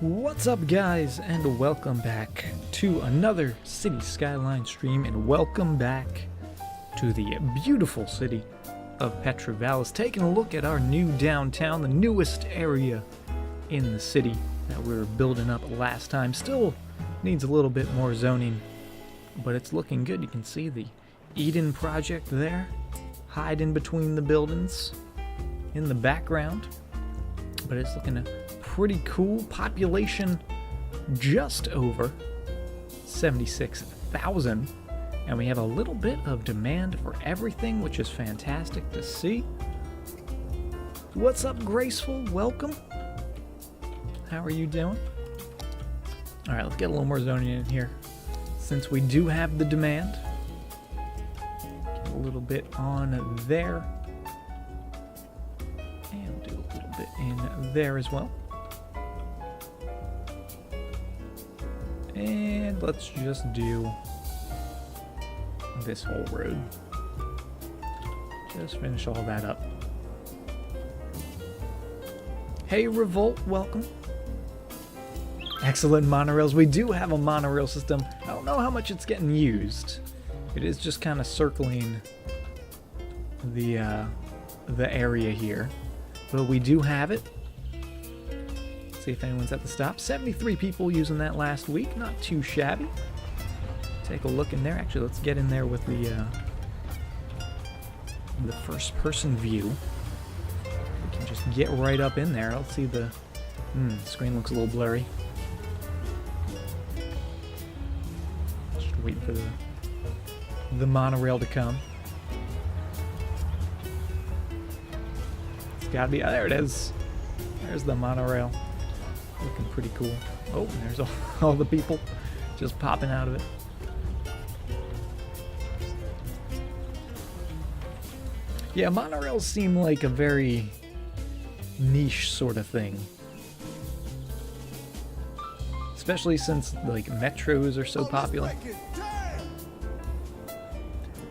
What's up, guys, and welcome back to another City Skyline stream, and welcome back to the beautiful city of Petra Vallis, taking a look at our new downtown, the newest area in the city that we were building up last time. Still needs a little bit more zoning, but it's looking good. You can see the Eden project there, hiding between the buildings in the background, but it's looking pretty cool. Population just over 76,000, and we have a little bit of demand for everything, which is fantastic to see. What's up, Graceful? Welcome. How are you doing? All right, let's get a little more zoning in here since we do have the demand. Get a little bit on there, and do a little bit in there as well. And let's just do this whole road. Just finish all that up. Hey, Revolt, welcome. Excellent monorails. We do have a monorail system. I don't know how much it's getting used. It is just kind of circling the area here, but we do have it. See if anyone's at the stop. 73 people using that last week. Not too shabby. Take a look in there. Actually, let's get in there with the first-person view. We can just get right up in there. Let's see the screen looks a little blurry. Just wait for the monorail to come. It's gotta be. There it is. There's the monorail. Looking pretty cool. Oh, and there's all the people just popping out of it. Yeah, monorails seem like a very niche sort of thing. Especially since, like, metros are so popular.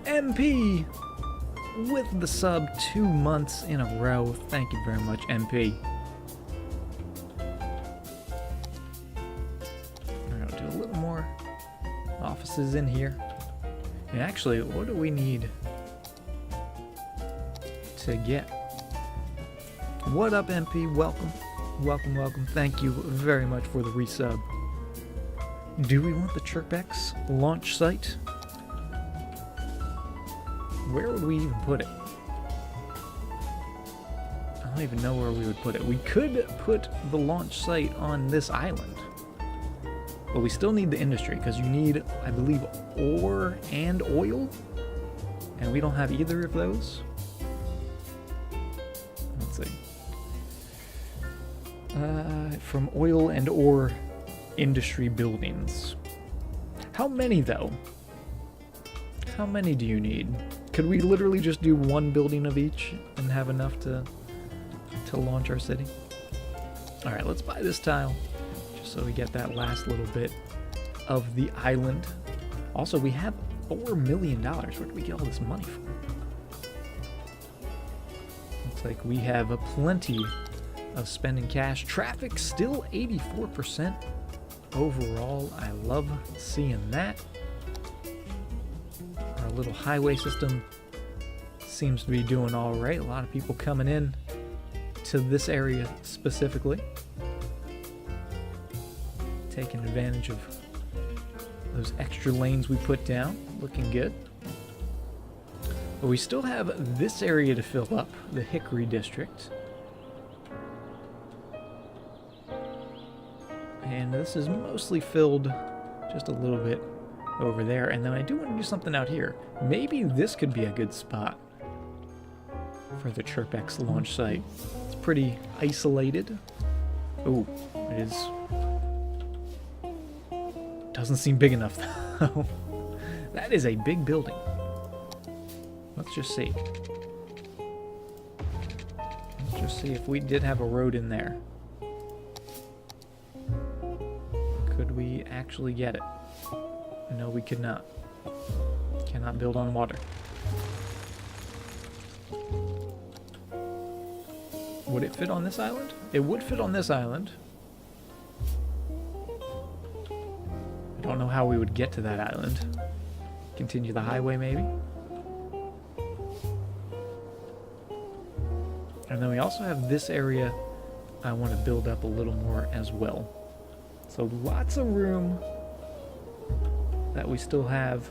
MP with the sub 2 months in a row. Thank you very much, MP. Offices in here. And actually, what do we need to get? What up, MP? Welcome. Welcome, welcome. Thank you very much for the resub. Do we want the Chirpex launch site? Where would we even put it? I don't even know where we would put it. We could put the launch site on this island. But we still need the industry, because you need, I believe, ore and oil. And we don't have either of those. Let's see. From oil and ore industry buildings. How many, though? How many do you need? Could we literally just do one building of each and have enough to launch our city? Alright, let's buy this tile. So we get that last little bit of the island. Also, we have $4 million. Where did we get all this money from? Looks like we have plenty of spending cash. Traffic still 84% overall. I love seeing that. Our little highway system seems to be doing all right. A lot of people coming in to this area specifically, taking advantage of those extra lanes we put down. Looking good. But we still have this area to fill up, the Hickory District. And this is mostly filled just a little bit over there. And then I do want to do something out here. Maybe this could be a good spot for the Chirpex launch site. It's pretty isolated. Oh, it is. Doesn't seem big enough, though. That is a big building. Let's just see. Let's just see if we did have a road in there. Could we actually get it? No, we could not. Cannot build on water. Would it fit on this island? It would fit on this island. know how we would get to that island. Continue the highway, maybe? And then we also have this area I want to build up a little more as well. So lots of room that we still have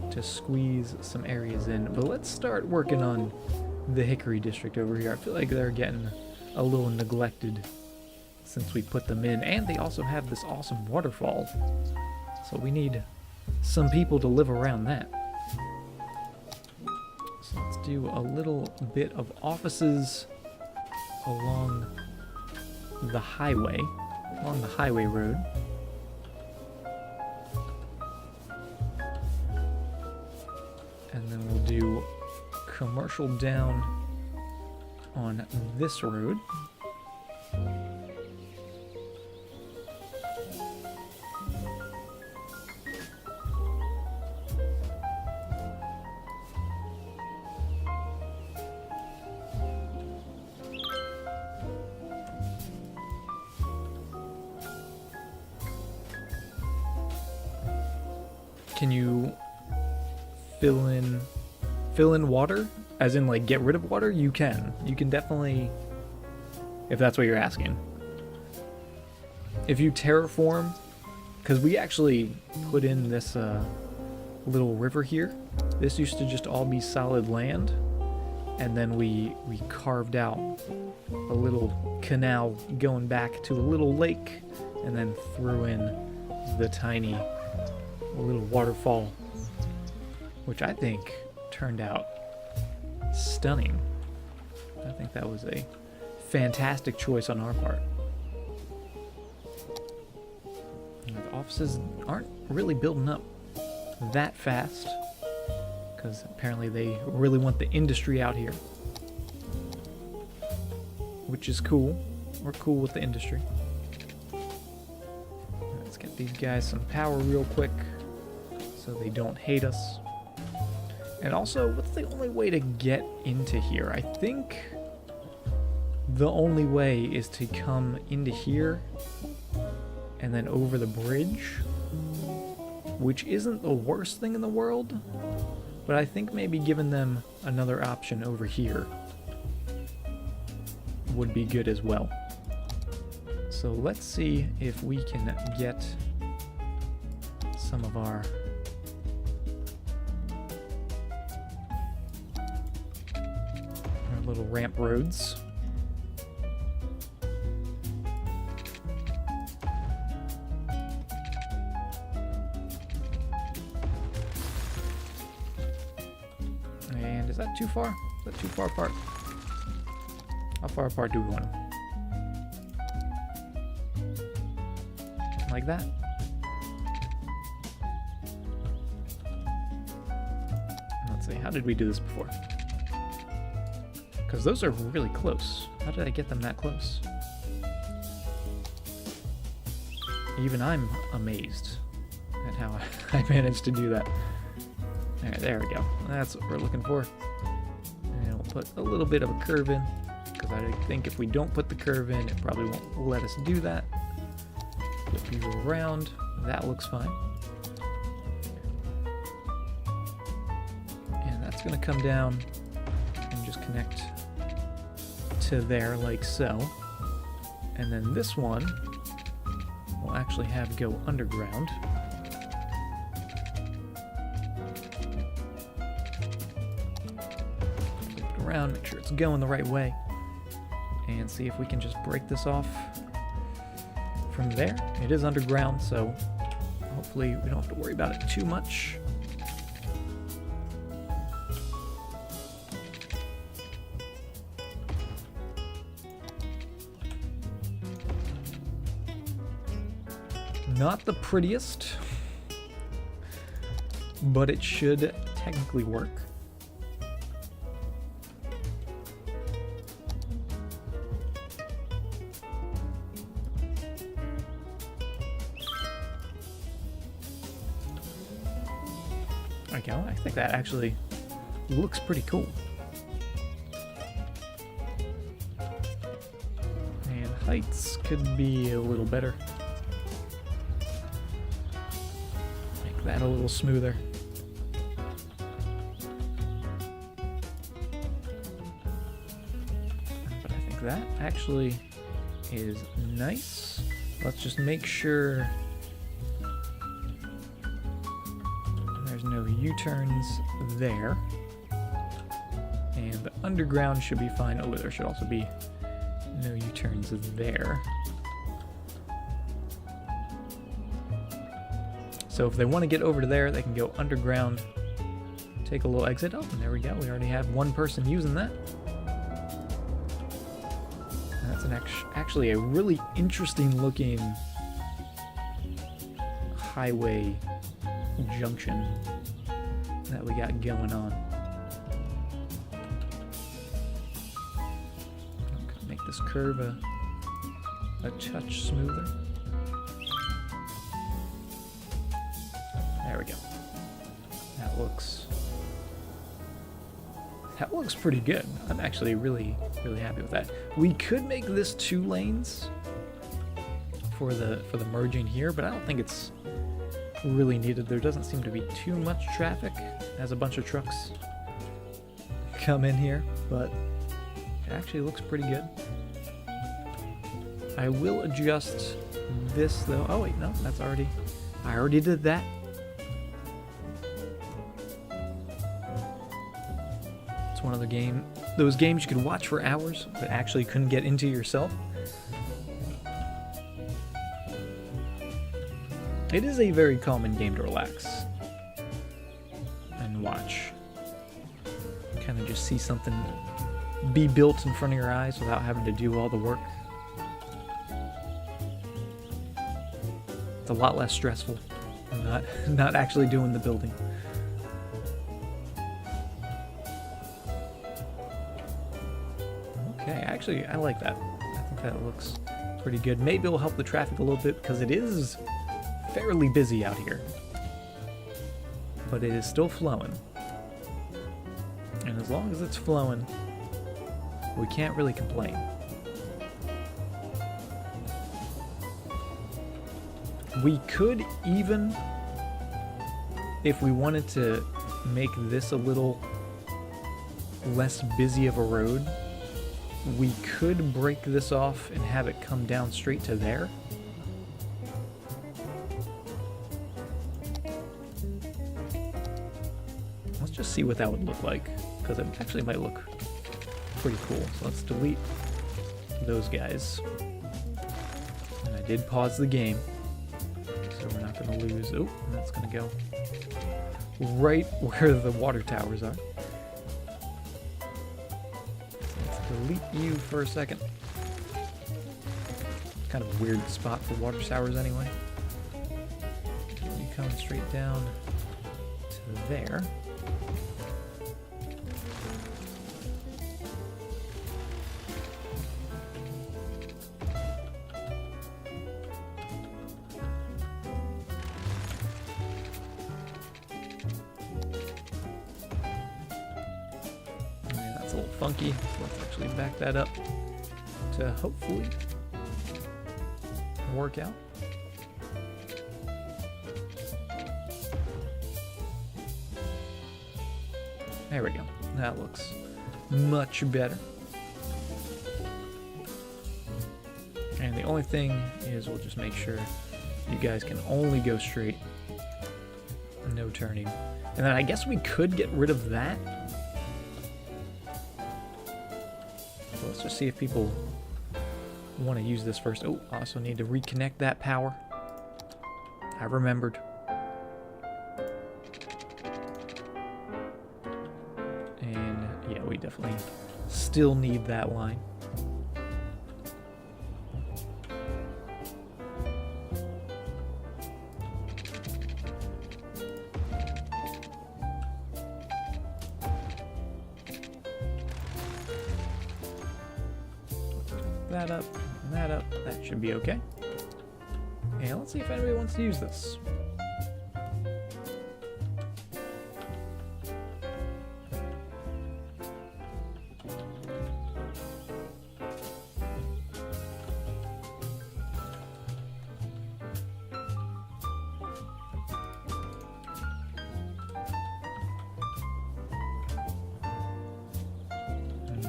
to squeeze some areas in. But let's start working on the Hickory District over here. I feel like they're getting a little neglected since we put them in. And they also have this awesome waterfall. So we need some people to live around that. So let's do a little bit of offices along the highway, road. And then we'll do commercial down on this road. Can you fill in water? As in, like, get rid of water? You can. You can definitely, if that's what you're asking. If you terraform, because we actually put in this little river here. This used to just all be solid land, and then we carved out a little canal going back to a little lake, and then threw in the tiny little waterfall, which I think turned out stunning. I think that was a fantastic choice on our part. And the offices aren't really building up that fast because apparently they really want the industry out here, which is cool. We're cool with the industry. Let's get these guys some power real quick so they don't hate us. And also, what's the only way to get into here? I think the only way is to come into here and then over the bridge, which isn't the worst thing in the world, but I think maybe giving them another option over here would be good as well. So let's see if we can get some of our little ramp roads. And is that too far? Is that too far apart? How far apart do we want them? Like that? Let's see, how did we do this before? Because those are really close. How did I get them that close? Even I'm amazed at how I managed to do that. Alright, there we go. That's what we're looking for. And we'll put a little bit of a curve in, because I think if we don't put the curve in, it probably won't let us do that. Flip you around. That looks fine. And that's going to come down and just connect to there like so. And then this one we'll actually have go underground. Flip it around, make sure it's going the right way, and see if we can just break this off from there. It is underground, so hopefully we don't have to worry about it too much. Not the prettiest, but it should technically work. Okay, I think that actually looks pretty cool. And heights could be a little better. that a little smoother. But I think that actually is nice. Let's just make sure there's no U-turns there. And the underground should be fine. Oh, there should also be no U-turns there. So if they want to get over to there, they can go underground, take a little exit. Oh, and there we go. We already have one person using that. And that's actually a really interesting looking highway junction that we got going on. I'm gonna make this curve a touch smoother. There we go. That looks pretty good. I'm actually really happy with that. We could make this 2 lanes for the merging here, but I don't think it's really needed. There doesn't seem to be too much traffic as a bunch of trucks come in here, but it actually looks pretty good. I will adjust this though. Oh wait, no, I already did that. It's one of those games you could watch for hours, but actually couldn't get into yourself. It is a very common game to relax and watch. Kind of just see something be built in front of your eyes without having to do all the work. It's a lot less stressful than not actually doing the building. Okay, actually, I like that. I think that looks pretty good. Maybe it'll help the traffic a little bit because it is fairly busy out here, but it is still flowing, and as long as it's flowing, we can't really complain. We could even, if we wanted to make this a little less busy of a road, we could break this off and have it come down straight to there. Just see what that would look like, because it actually might look pretty cool. So let's delete those guys. And I did pause the game, so we're not going to lose. Oh, that's going to go right where the water towers are. So let's delete you for a second. Kind of a weird spot for water towers anyway. You come straight down to there. Funky, so let's actually back that up to hopefully work out. There we go. That looks much better. And the only thing is we'll just make sure you guys can only go straight, no turning. And then I guess we could get rid of that. Let's just see if people want to use this first. Oh, also need to reconnect that power. I remembered. And yeah, we definitely still need that line. That up, and that up. That should be okay. And let's see if anybody wants to use this.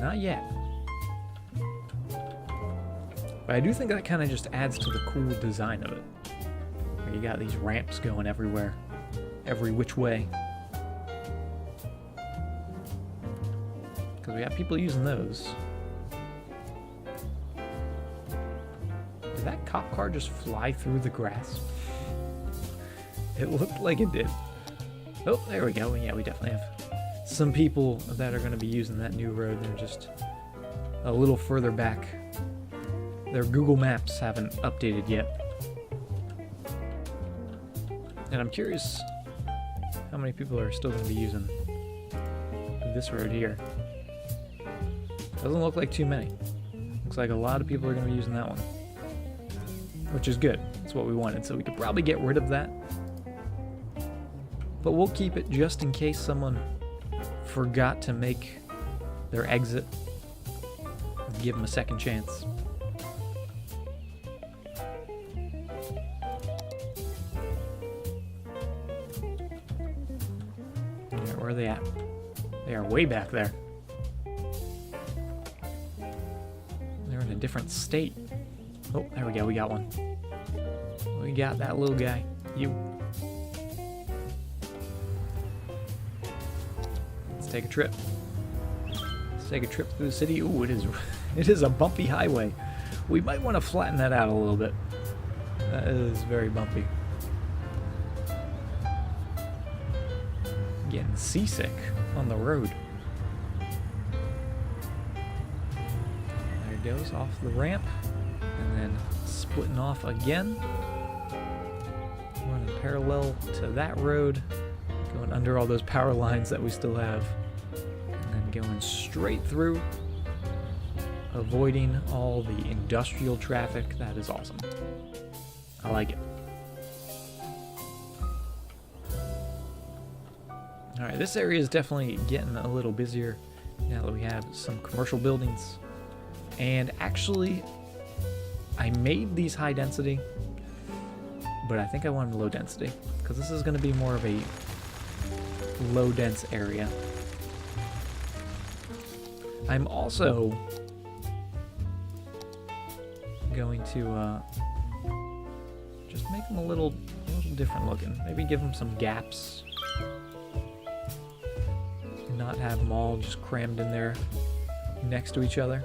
Not yet. But I do think that kind of just adds to the cool design of it. Where you got these ramps going everywhere. Every which way. Because we have people using those. Did that cop car just fly through the grass? It looked like it did. Oh, there we go. Yeah, we definitely have some people that are going to be using that new road. They're just a little further back. Their Google Maps haven't updated yet. And I'm curious how many people are still going to be using this road here. Doesn't look like too many. Looks like a lot of people are going to be using that one. Which is good. That's what we wanted. So we could probably get rid of that. But we'll keep it just in case someone forgot to make their exit. Give them a second chance. Alright, where are they at? They are way back there. They're in a different state. Oh, there we go. We got one. We got that little guy. You. Let's take a trip. Let's take a trip through the city. Ooh, it is a bumpy highway. We might want to flatten that out a little bit. That is very bumpy. Getting seasick on the road. There it goes, off the ramp. And then splitting off again. Running parallel to that road. Going under all those power lines that we still have. And then going straight through. Avoiding all the industrial traffic. That is awesome. I like it. Alright, this area is definitely getting a little busier now that we have some commercial buildings. And actually, I made these high density, but I think I want them low density, because this is going to be more of a low dense area. I'm also going to just make them a little different looking. Maybe give them some gaps. Not have them all just crammed in there next to each other.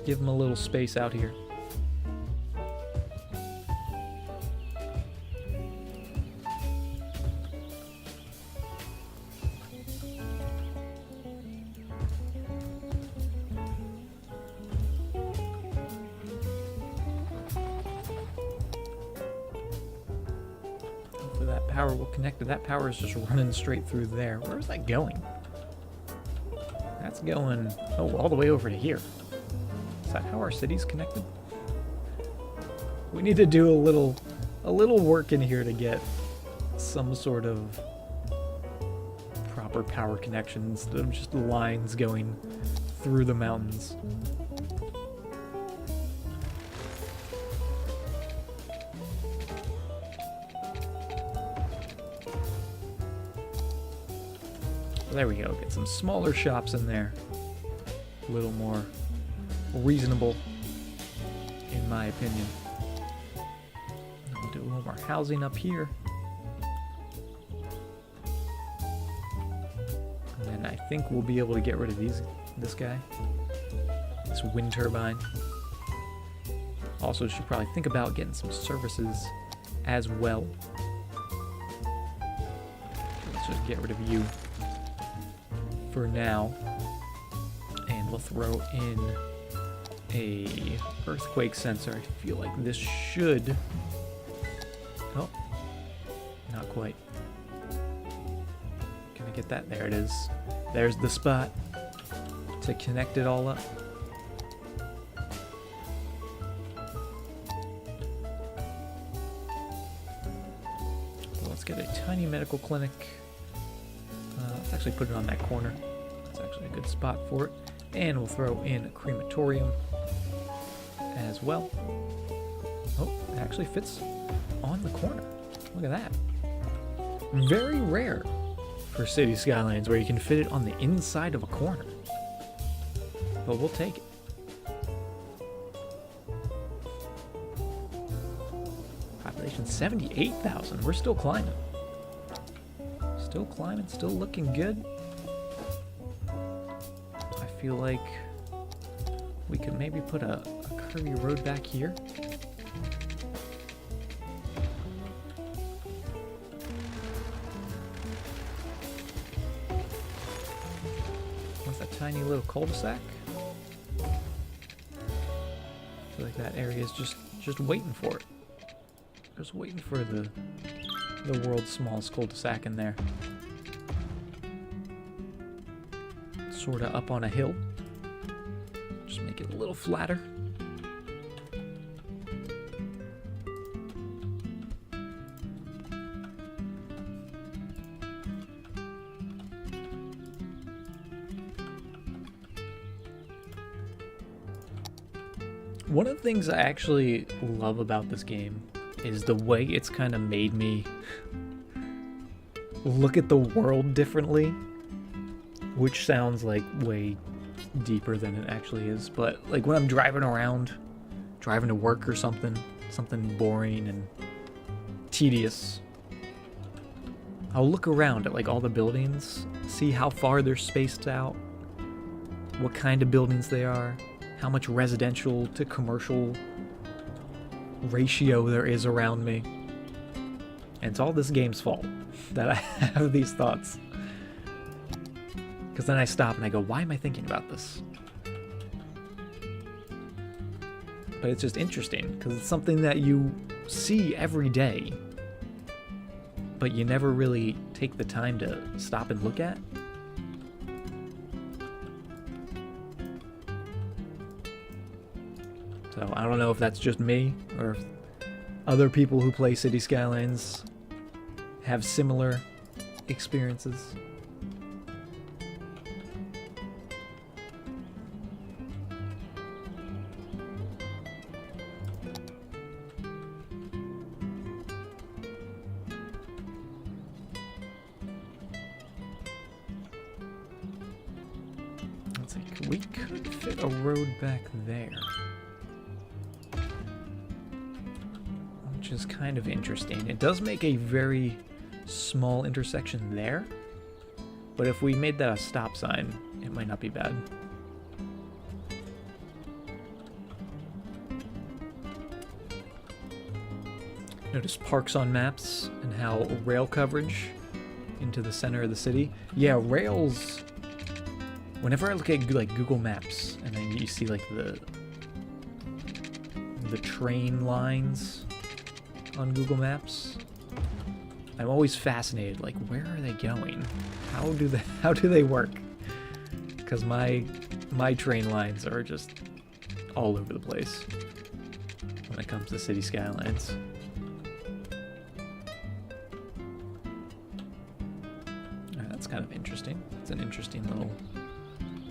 Give them a little space out here. Hopefully that power will connect to that. Power is just running straight through there. Where is that going? That's going, oh, all the way over to here. Is that how our city's connected? We need to do a little work in here to get some sort of proper power connection instead of just lines going through the mountains. There we go. Get some smaller shops in there. A little more reasonable, in my opinion. We'll do a little more housing up here. And then I think we'll be able to get rid of this guy. This wind turbine. Also should probably think about getting some services as well. Let's just get rid of you for now. And we'll throw in a earthquake sensor. I feel like this should... Oh, not quite. Can I get that? There it is. There's the spot to connect it all up. Let's get a tiny medical clinic. Let's actually put it on that corner. That's actually a good spot for it. And we'll throw in a crematorium as well. Oh, it actually fits on the corner. Look at that. Very rare for City Skylines where you can fit it on the inside of a corner. But we'll take it. Population 78,000. We're still climbing. Still climbing, still looking good. I feel like we could maybe put a curvy road back here. With a tiny little cul-de-sac. I feel like that area is just waiting for it. Just waiting for the world's smallest cul-de-sac in there. Sorta up on a hill. Just make it a little flatter. One of the things I actually love about this game is the way it's kind of made me look at the world differently, which sounds like way deeper than it actually is. But like when I'm driving around, driving to work or something boring and tedious, I'll look around at like all the buildings, see how far they're spaced out, what kind of buildings they are, how much residential to commercial ratio there is around me. And it's all this game's fault that I have these thoughts. Because then I stop and I go, why am I thinking about this? But it's just interesting, because it's something that you see every day, but you never really take the time to stop and look at. So I don't know if that's just me, or if other people who play City Skylines have similar experiences. Let's see, we could fit a road back there. Which is kind of interesting. It does make a very small intersection there, but if we made that a stop sign, it might not be bad. Notice parks on maps and how rail coverage into the center of the city. Yeah, rails. Whenever I look at like Google Maps and then you see like the train lines on Google Maps, I'm always fascinated, like, where are they going? How do they work? Because my train lines are just all over the place when it comes to City Skylines. That's kind of interesting. It's an interesting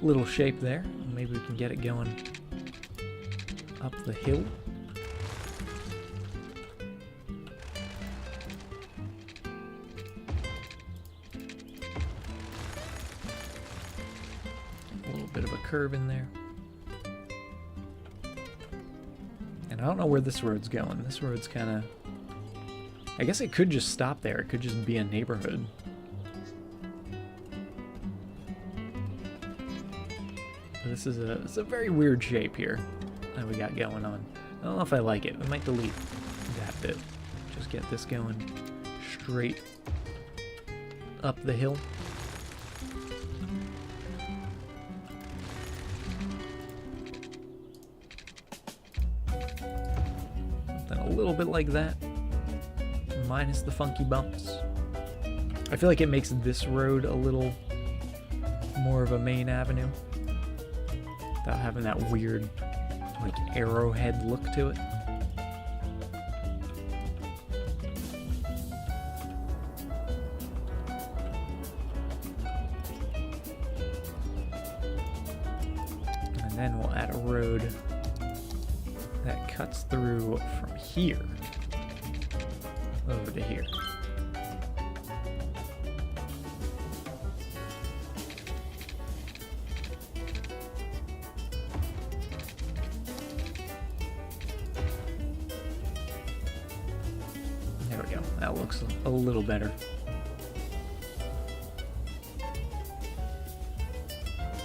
little shape there. Maybe we can get it going up the hill. Curve in there. And I don't know where this road's going. This road's kind of... I guess it could just stop there. It could just be a neighborhood. But this is it's a very weird shape here that we got going on. I don't know if I like it. I might delete that bit. Just get this going straight up the hill. A little bit like that, minus the funky bumps. I feel like it makes this road a little more of a main avenue without having that weird like arrowhead look to it. And then we'll add a road that cuts through from here. over to here. There we go. That looks a little better.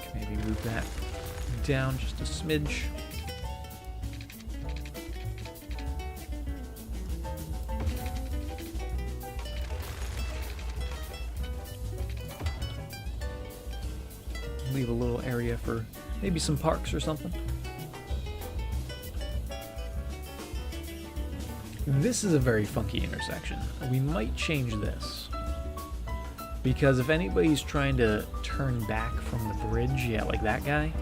Can maybe move that down just a smidge. Leave a little area for maybe some parks or something. This is a very funky intersection. We might change this. Because if anybody's trying to turn back from the bridge, yeah, like that guy,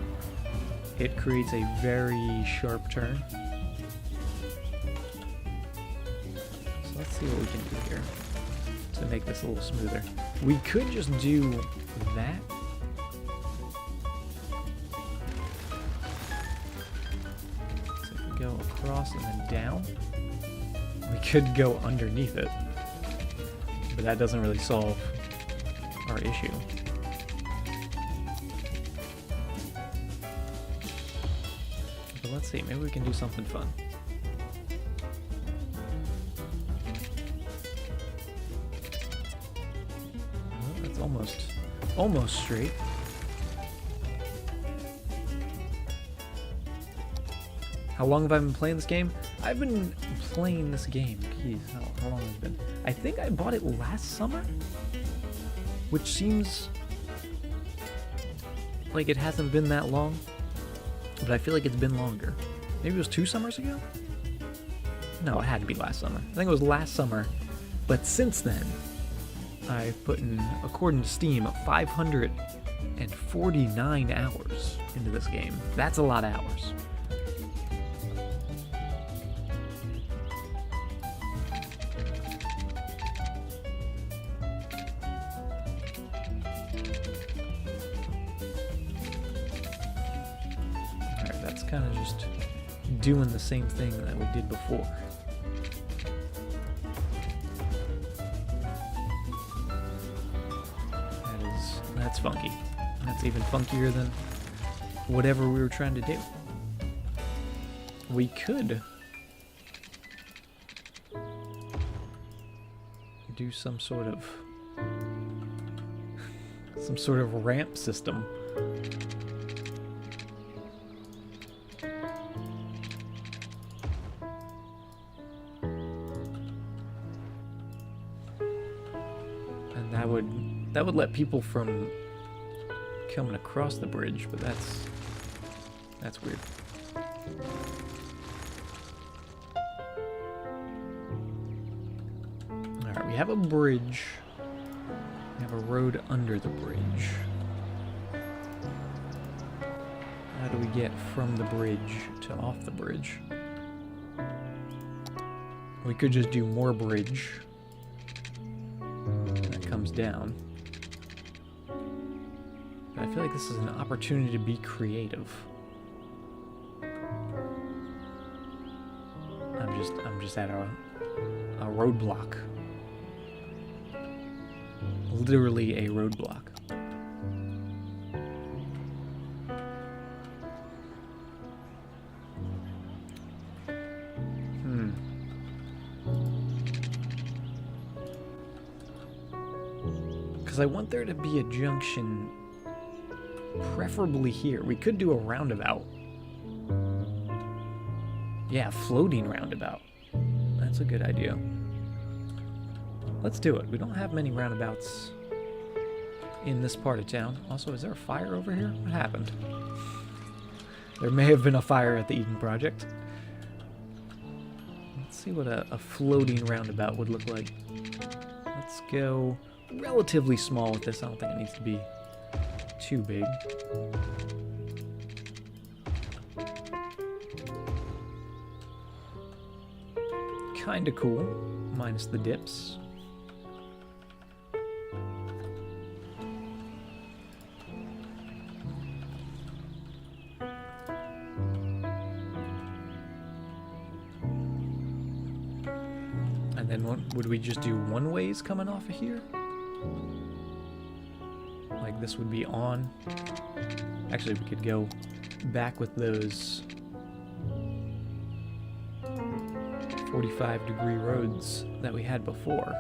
it creates a very sharp turn. So let's see what we can do here to make this a little smoother. We could just do that. So if we go across and then down, we could go underneath it, but that doesn't really solve our issue. But let's see, maybe we can do something fun. Oh, that's almost straight. How long have I been playing this game? I've been playing this game, geez, how long has it been? I think I bought it last summer? Which seems like it hasn't been that long, but I feel like it's been longer. Maybe it was 2 summers ago? No, it had to be last summer. I think it was last summer, but since then, I've put in, according to Steam, 549 hours into this game. That's a lot of hours. Kind of just doing the same thing that we did before. That's funky. That's even funkier than whatever we were trying to do. We could do some sort of ramp system. That would let people from coming across the bridge, but that's weird. Alright, we have a bridge. We have a road under the bridge. How do we get from the bridge to off the bridge? We could just do more bridge. That comes down. But I feel like this is an opportunity to be creative. I'm just at a roadblock. Literally a roadblock. Because I want there to be a junction, preferably here. We could do a roundabout. Yeah, floating roundabout. That's a good idea. Let's do it. We don't have many roundabouts in this part of town. Also, is there a fire over here? What happened? There may have been a fire at the Eden Project. Let's see what a floating roundabout would look like. Let's go relatively small with this. I don't think it needs to be too big. Kinda cool, minus the dips. And then would we just do one-ways coming off of here? Like this would be on. Actually, we could go back with those 45-degree roads that we had before.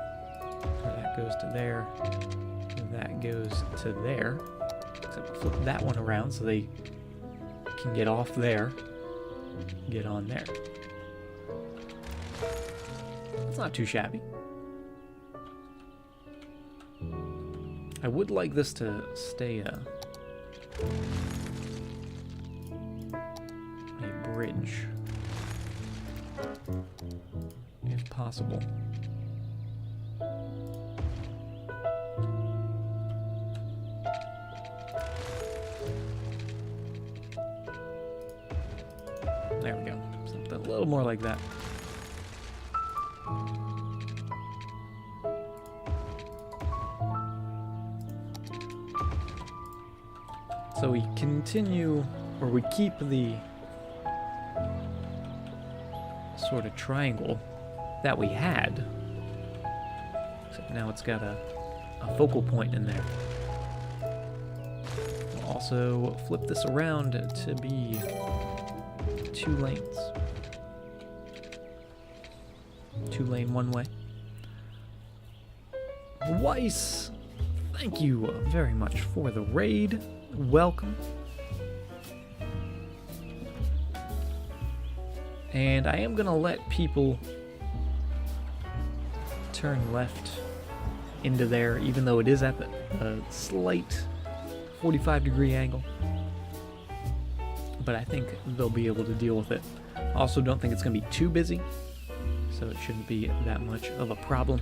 So that goes to there. That goes to there. Except we'll flip that one around so they can get off there, get on there. That's not too shabby. I would like this to stay a bridge, if possible. There we go. Something a little more like that. So we continue, or we keep the sort of triangle that we had, except now it's got a focal point in there. We'll also flip this around to be 2 lanes. 2-lane one-way. Weiss, thank you very much for the raid. Welcome. And I am gonna let people turn left into there, even though it is at the slight 45-degree angle. But I think they'll be able to deal with it. Also, don't think it's gonna be too busy, so it shouldn't be that much of a problem.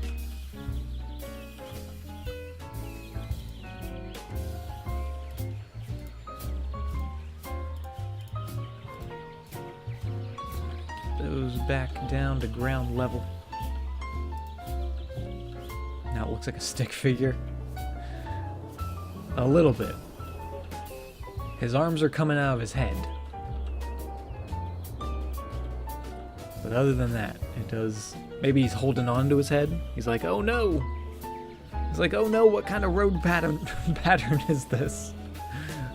Those back down to ground level. Now it looks like a stick figure. A little bit. His arms are coming out of his head. But other than that, it does... Maybe he's holding on to his head. He's like, oh no! He's like, oh no, what kind of road pattern is this?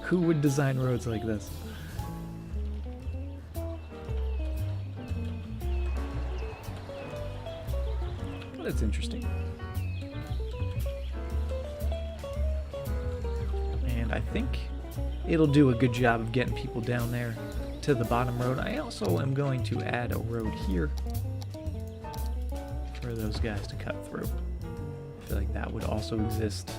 Who would design roads like this? That's interesting. And I think it'll do a good job of getting people down there to the bottom road. I also am going to add a road here for those guys to cut through. I feel like that would also exist.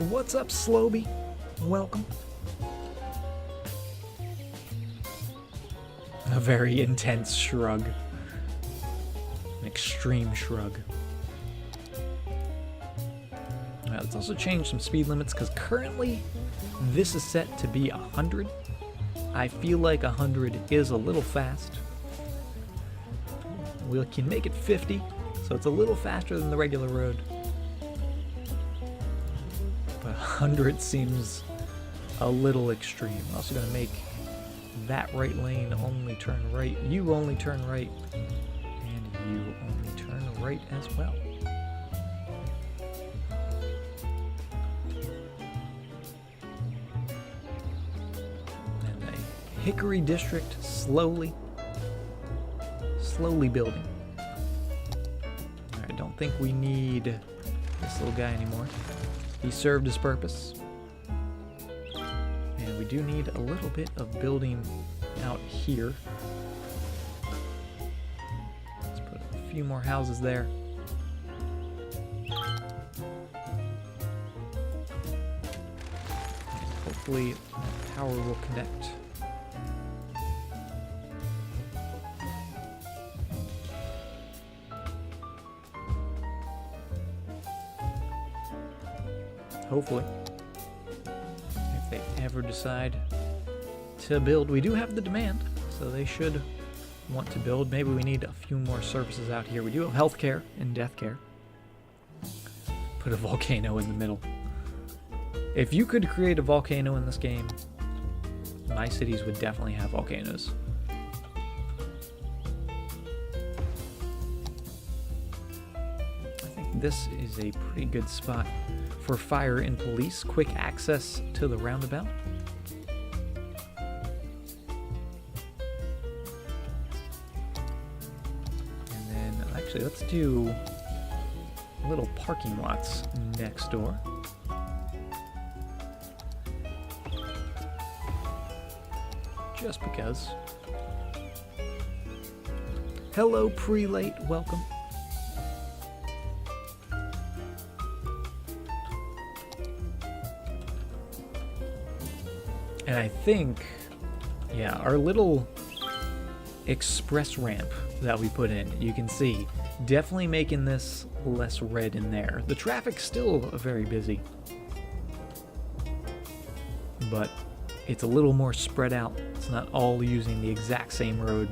What's up, Sloby? Welcome. A very intense shrug. An extreme shrug. Alright, let's also change some speed limits, because currently this is set to be 100. I feel like 100 is a little fast. We can make it 50, so it's a little faster than the regular road. But 100 seems a little extreme. I'm also going to make that right lane only turn right, you only turn right, and you only turn right as well. And the Hickory District slowly building. Alright, I don't think we need this little guy anymore. He served his purpose. We do need a little bit of building out here. Let's put a few more houses there. And hopefully that power will connect. Hopefully. If they ever decide to build. We do have the demand, so they should want to build. Maybe we need a few more services out here. We do have healthcare and death care. Put a volcano in the middle. If you could create a volcano in this game, my cities would definitely have volcanoes. I think this is a pretty good spot for fire and police. Quick access to the roundabout. And then actually let's do little parking lots next door. Just because. Hello, prelate, welcome. And I think, yeah, our little express ramp that we put in, you can see, definitely making this less red in there. The traffic's still very busy, but it's a little more spread out. It's not all using the exact same road.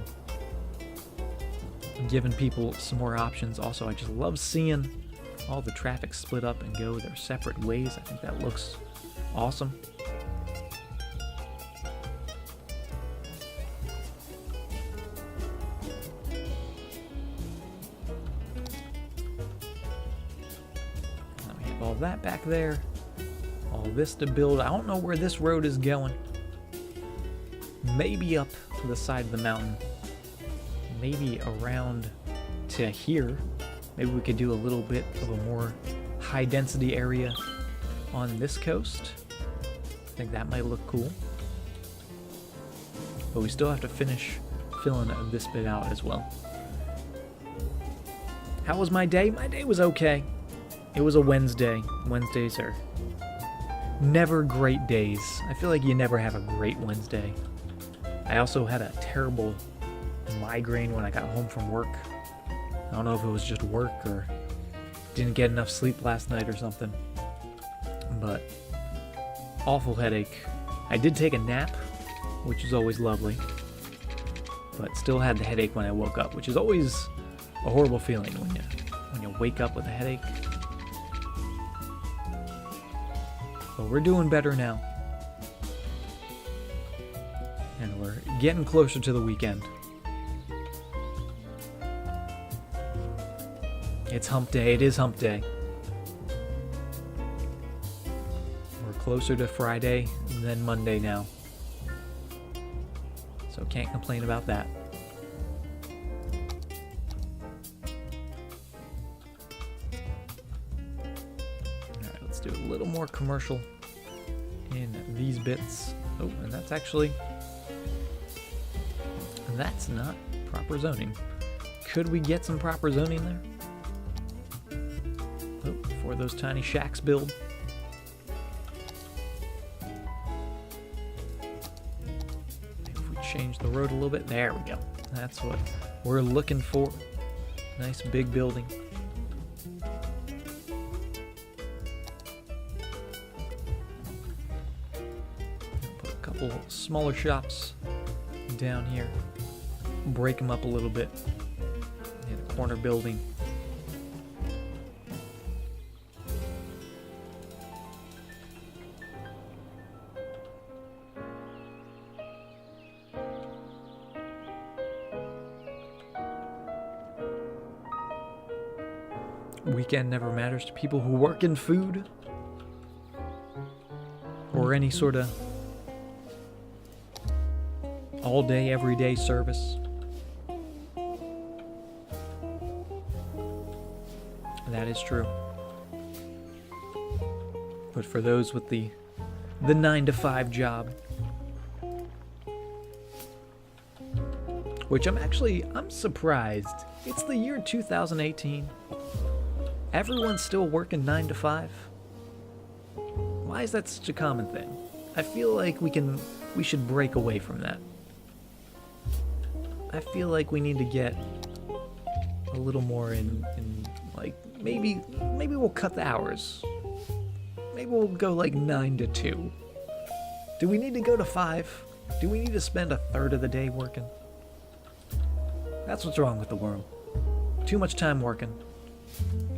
Giving people some more options. Also, I just love seeing all the traffic split up and go their separate ways. I think that looks awesome. Now we have all that back there. All this to build. I don't know where this road is going. Maybe up to the side of the mountain. Maybe around to here. Maybe we could do a little bit of a more high density area on this coast. I think that might look cool. But we still have to finish filling this bit out as well. How was my day? My day was okay. It was a Wednesday. Wednesdays are never great days. I feel like you never have a great Wednesday. I also had a terrible migraine when I got home from work. I don't know if it was just work or didn't get enough sleep last night or something. But awful headache. I did take a nap, which is always lovely. But still had the headache when I woke up, which is always a horrible feeling when you wake up with a headache. But we're doing better now. And we're getting closer to the weekend. It's hump day. It is hump day. We're closer to Friday than Monday now. So can't complain about that. Alright, let's do a little more commercial in these bits. Oh, and that's actually... that's not proper zoning. Could we get some proper zoning there? Oh, before those tiny shacks build. Maybe if we change the road a little bit. There we go. That's what we're looking for. Nice big building. Put a couple smaller shops down here. Break them up a little bit. Yeah, the corner building. Weekend never matters to people who work in food or any sort of all day, everyday service. That is true. But for those with the 9-to-5 job, which I'm surprised. It's the year 2018. Everyone's still working 9 to 5. Why is that such a common thing? I feel like we should break away from that. I feel like we need to get a little more in like maybe we'll cut the hours. Maybe we'll go like 9 to 2. Do we need to go to 5? Do we need to spend a third of the day working? That's what's wrong with the world. Too much time working.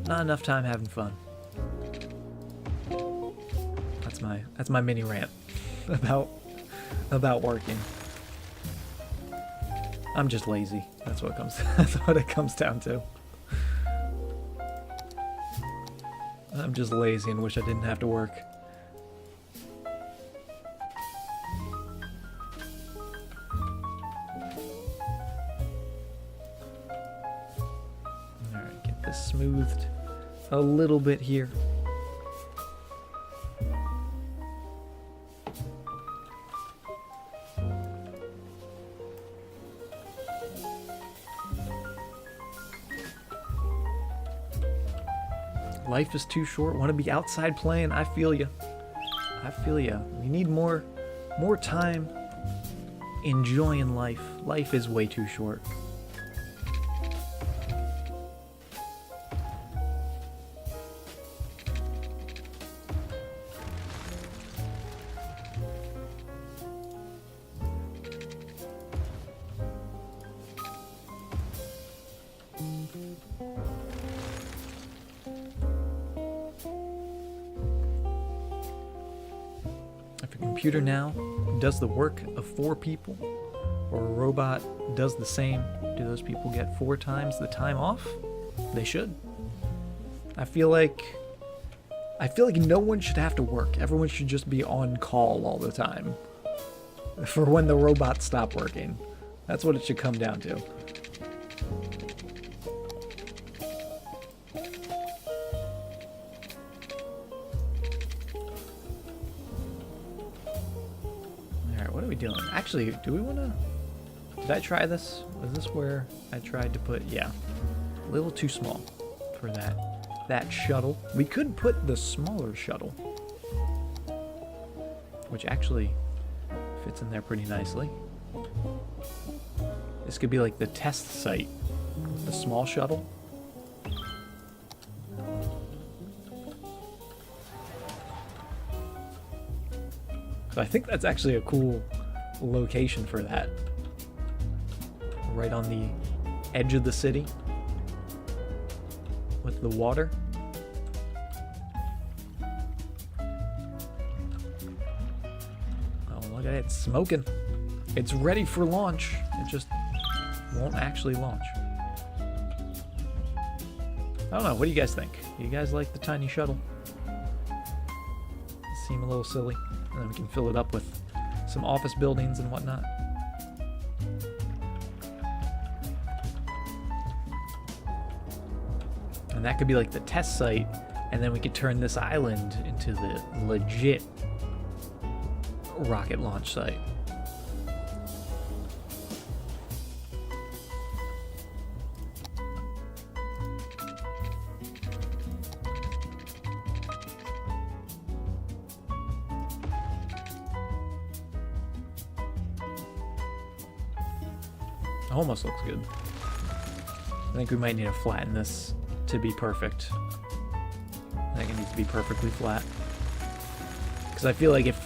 Not enough time having fun. That's my mini rant about about working. I'm just lazy. That's what that's what it comes down to. I'm just lazy and wish I didn't have to work. Alright, get this smoothed a little bit here. Life is too short. Want to be outside playing? I feel you. I feel you. We need more time enjoying life. Life is way too short. If a computer now does the work of 4 people, or a robot does the same, do those people get 4 times the time off? They should. I feel like no one should have to work. Everyone should just be on call all the time for when the robots stop working. That's what it should come down to. What are we doing? Actually, do we want to... Did I try this? Was this where I tried to put... Yeah. A little too small for that shuttle. We could put the smaller shuttle, which actually fits in there pretty nicely. This could be like the test site with the small shuttle. So I think that's actually a cool location for that. Right on the edge of the city with the water. Oh, look at it, it's smoking. It's ready for launch. It just won't actually launch. I don't know, what do you guys think? Do you guys like the tiny shuttle? Seem a little silly. And then we can fill it up with some office buildings and whatnot. And that could be like the test site, and then we could turn this island into the legit rocket launch site. Almost looks good. I think we might need to flatten this to be perfect. I think it needs to be perfectly flat. Because I feel like if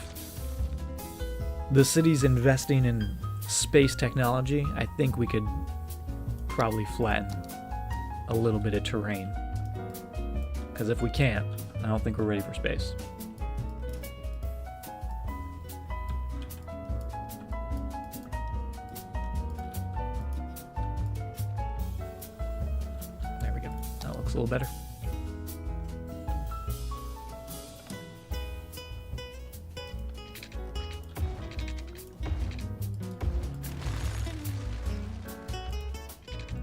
the city's investing in space technology, I think we could probably flatten a little bit of terrain. Because if we can't, I don't think we're ready for space. A little better.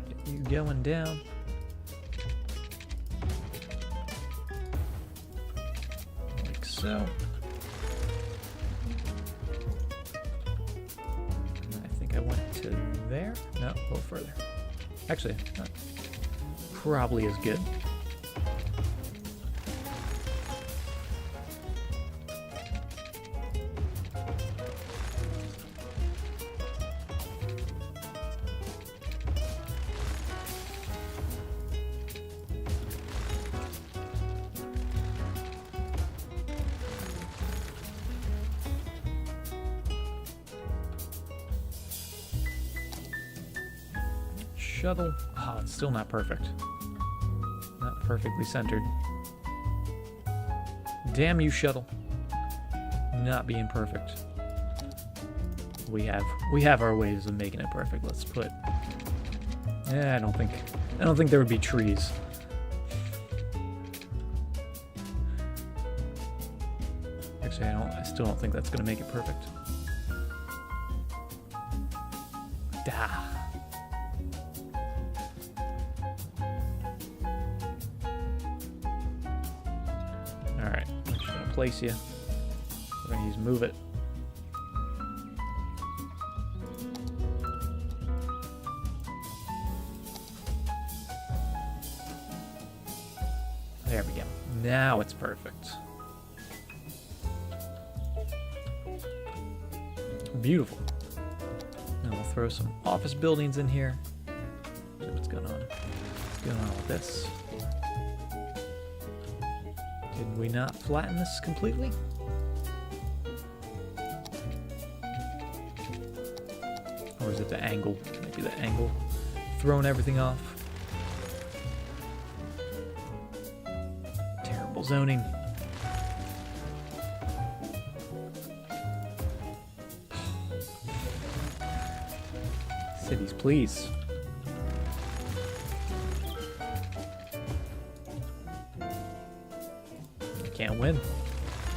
Get you going down. Like so. And I think I went to there. No, a little further. Actually, not probably as good. Shuttle. Oh, it's still not perfect. Not perfectly centered. Damn you, shuttle. Not being perfect. We have our ways of making it perfect. Let's put. Yeah, I don't think there would be trees. Actually, I still don't think that's gonna make it perfect. Ah. Alright, I'm just gonna place you. We're gonna use move it. There we go. Now it's perfect. Beautiful. Now we'll throw some office buildings in here. See what's going on. What's going on with this? Did we not flatten this completely? Or is it the angle? Maybe the angle throwing everything off. Terrible zoning. Cities, please. Can't win.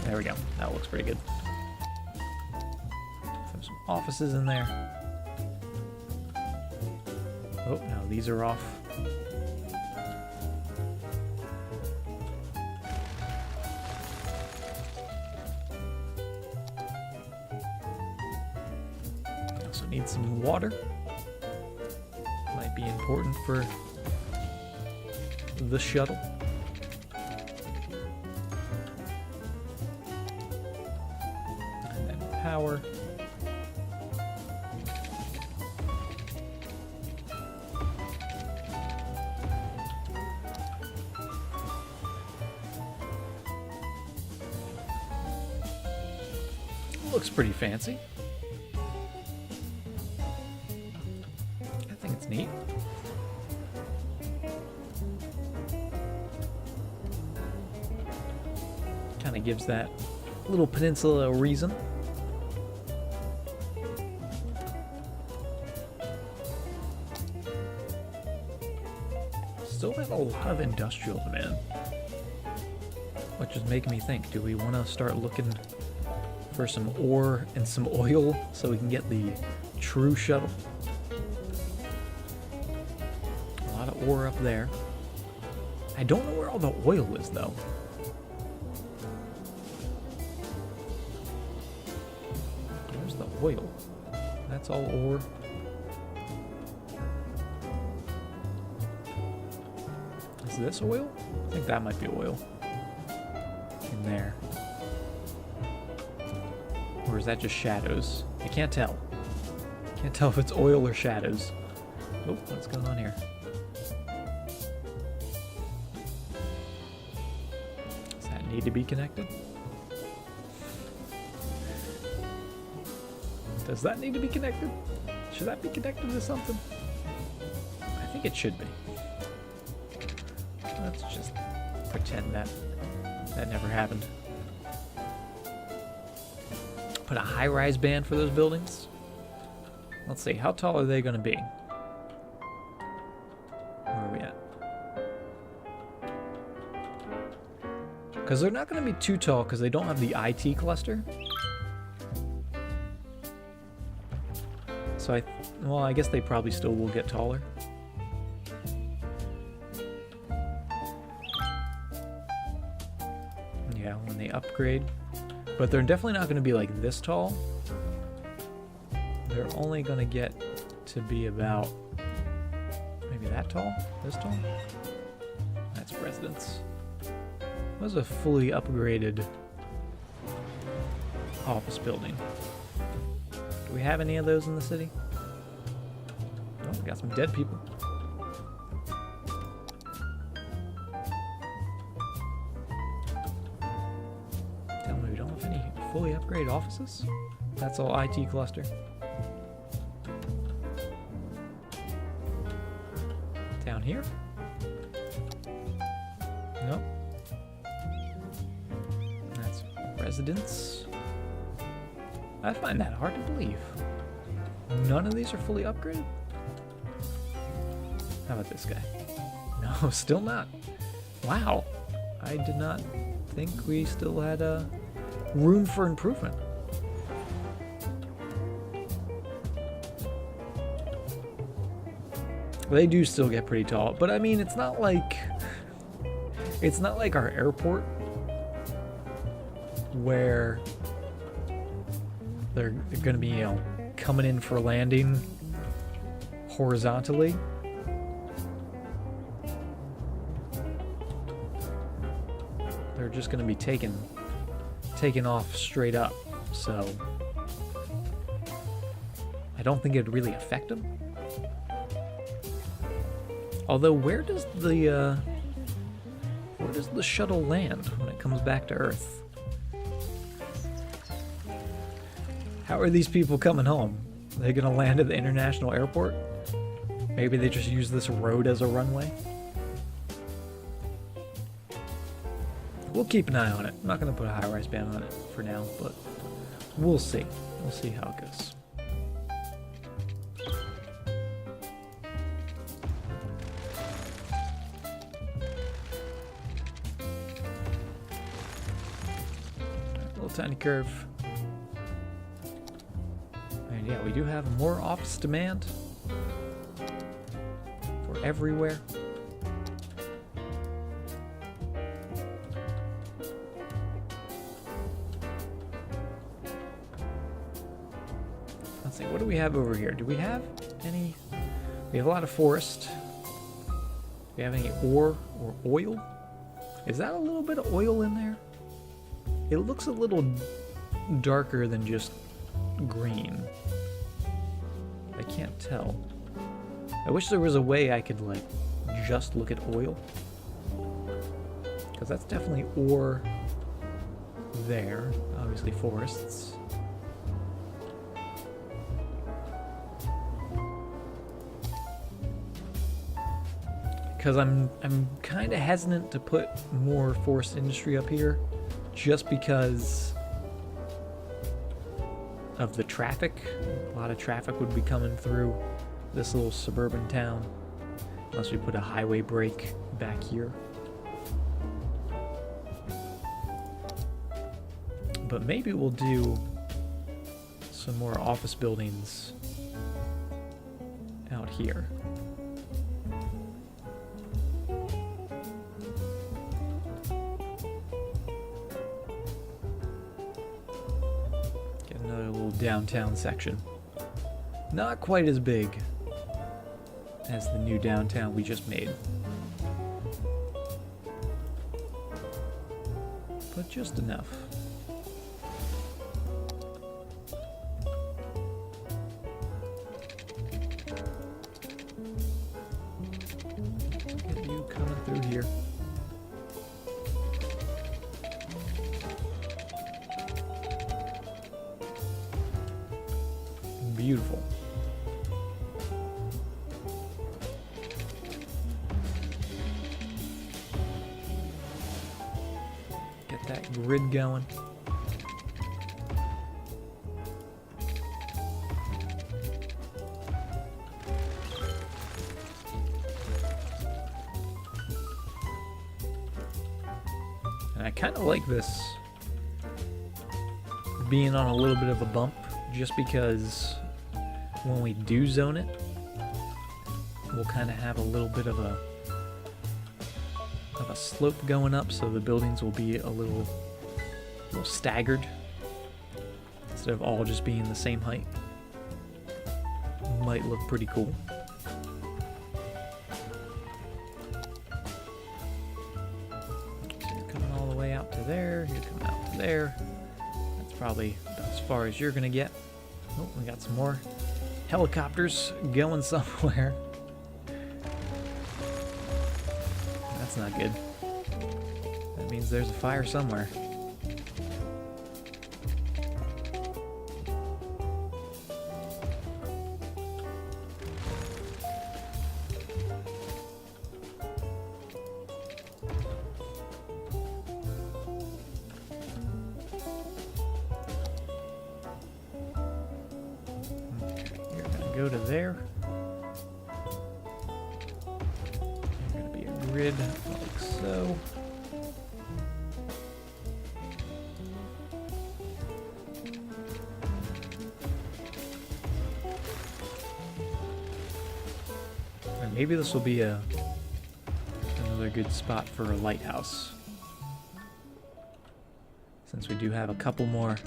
There we go. That looks pretty good. Throw some offices in there. Oh, no, these are off. Also need some water. Might be important for the shuttle. And then power. Looks pretty fancy. I think it's neat. Kind of gives that little peninsula a reason. Still have a lot of industrial demand, which is making me think, do we want to start looking for some ore and some oil so we can get the true shuttle? A lot of ore up there. I don't know where all the oil is though. Where's the oil? That's all ore. Is this oil? I think that might be oil. In there. Or is that just shadows? I can't tell. Can't tell if it's oil or shadows. Oh, what's going on here? Does that need to be connected? Does that need to be connected? Should that be connected to something? I think it should be. Let's just pretend that never happened. Put a high-rise band for those buildings. Let's see, how tall are they going to be? Where are we at? Because they're not going to be too tall because they don't have the IT cluster. So I guess they probably still will get taller. Yeah, when they upgrade. But they're definitely not going to be like this tall. They're only going to get to be about maybe that tall? This tall? That's residence. What's a fully upgraded office building? Do we have any of those in the city? Oh, we got some dead people. Tell me we don't have any fully upgraded offices? That's all IT cluster. Down here? Nope. That's residence. I find that hard to believe. None of these are fully upgraded? How about this guy? No, still not. Wow. I did not think we still had room for improvement. They do still get pretty tall, but I mean, it's not like our airport where they're going to be, you know, coming in for landing horizontally. They're just going to be taken off straight up. So I don't think it'd really affect them. Although, where does the shuttle land when it comes back to Earth? How are these people coming home? Are they gonna land at the international airport? Maybe they just use this road as a runway? We'll keep an eye on it. I'm not gonna put a high-rise ban on it for now, but we'll see. We'll see how it goes. Tiny curve. And yeah, we do have more office demand for everywhere. Let's see, what do we have over here? Do we have any? We have a lot of forest. Do we have any ore or oil? Is that a little bit of oil in there? It looks a little darker than just green. I can't tell. I wish there was a way I could, like, just look at oil. Because that's definitely ore there. Obviously forests. Because I'm kind of hesitant to put more forest industry up here. Just because of the traffic. A lot of traffic would be coming through this little suburban town unless we put a highway break back here. But maybe we'll do some more office buildings out here. Downtown section. Not quite as big as the new downtown we just made. But just enough. Get you coming through here. Beautiful. Get that grid going. And I kind of like this being on a little bit of a bump, just because when we do zone it, we'll kind of have a little bit of a slope going up, so the buildings will be a little staggered instead of all just being the same height. Might look pretty cool. So you're coming all the way out to there, you're coming out to there. That's probably about as far as you're gonna get. Oh, we got some more helicopters going somewhere. That's not good. That means there's a fire somewhere. there. There's going to be a grid like so. And maybe this will be another good spot for a lighthouse, since we do have a couple more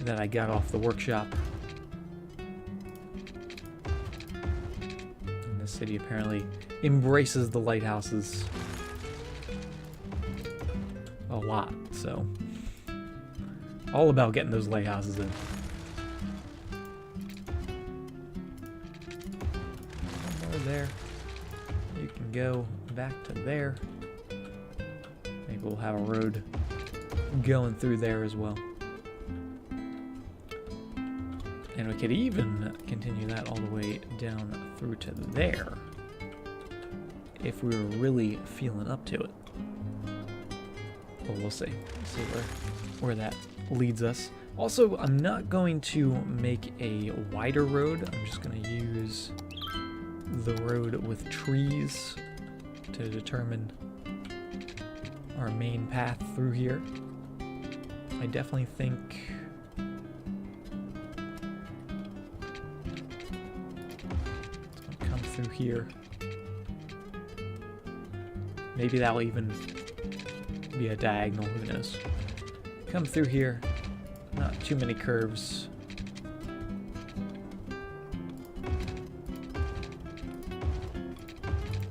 that I got off the workshop. And this city apparently embraces the lighthouses a lot, so all about getting those lighthouses in. One more there. You can go back to there. Maybe we'll have a road going through there as well. And we could even continue that all the way down through to there if we were really feeling up to it. But we'll see. See where that leads us. Also, I'm not going to make a wider road. I'm just going to use the road with trees to determine our main path through here. I definitely think it's gonna come through here. Maybe that'll even be a diagonal, who knows. Come through here, not too many curves.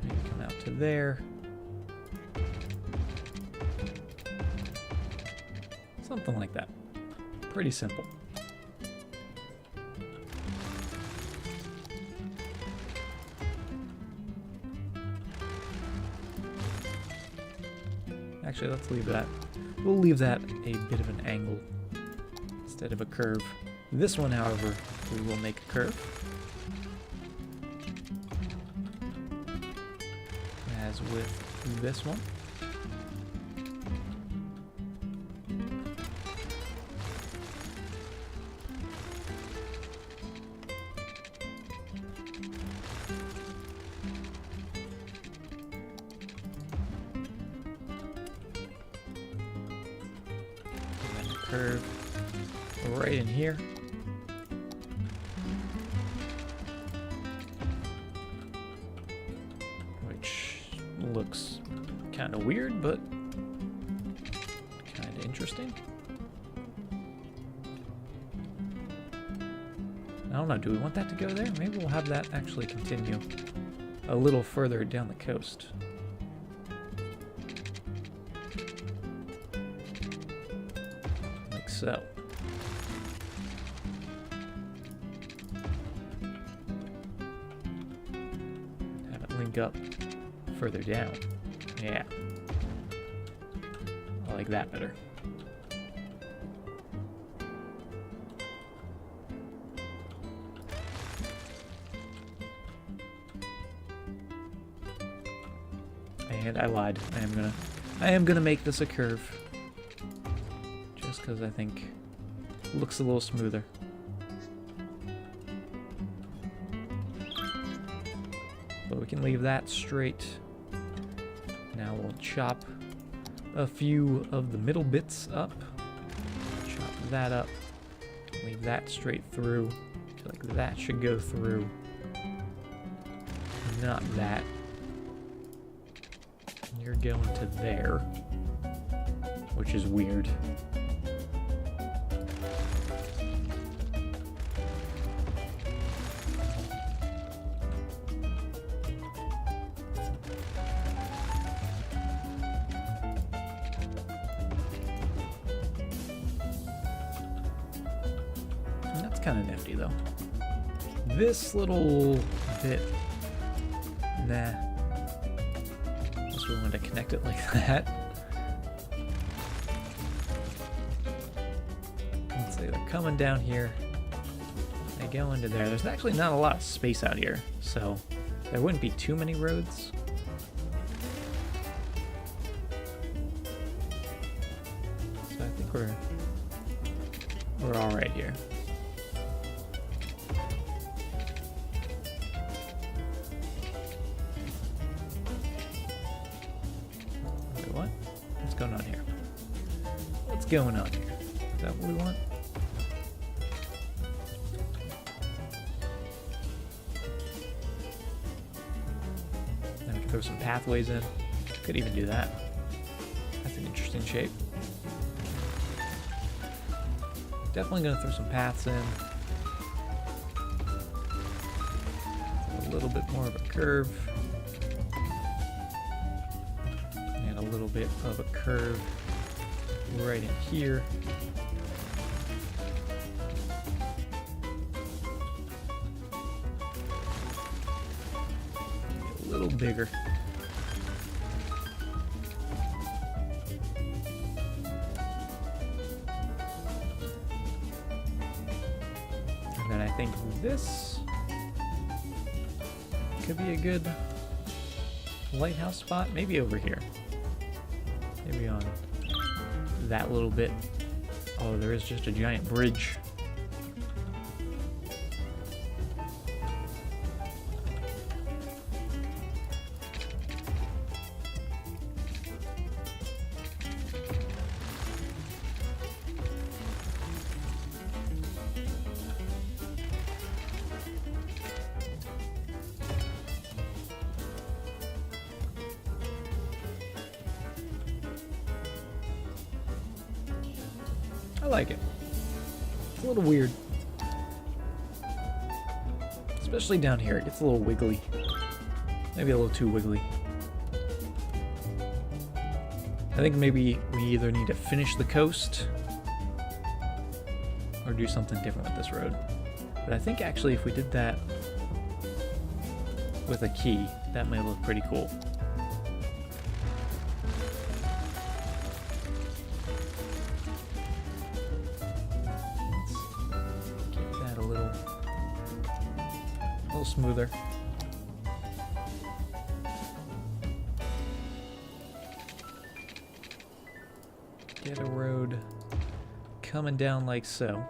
Maybe come out to there. Something like that. Pretty simple. Actually, let's leave that. We'll leave that a bit of an angle instead of a curve. This one, however, we will make a curve. As with this one. Curve right in here. Which looks kind of weird, but kind of interesting. I don't know, do we want that to go there? Maybe we'll have that actually continue a little further down the coast. So, have it link up further down. Yeah, I like that better. And I lied. I am gonna make this a curve. Because I think it looks a little smoother. But we can leave that straight. Now we'll chop a few of the middle bits up. Chop that up. Leave that straight through. I feel like that should go through. Not that. You're going to there. Which is weird. Kind of nifty though. This little bit, nah. Unless we want to connect it like that. Let's say they're coming down here. They go into there. There's actually not a lot of space out here, so there wouldn't be too many roads. So I think we're all right here. What's going on here? What's going on here? Is that what we want? Then we can throw some pathways in. Could even do that. That's an interesting shape. Definitely going to throw some paths in. A little bit more of a curve. And a little bit of a curve right in here. A little bigger. And then I think this could be a good lighthouse spot. Maybe over here. Maybe on that little bit. Oh, there is just a giant bridge. I like it. It's a little weird. Especially down here, it gets a little wiggly. Maybe a little too wiggly. I think maybe we either need to finish the coast or do something different with this road. But I think actually if we did that with a key, that might look pretty cool. Smoother. Get a road coming down like so.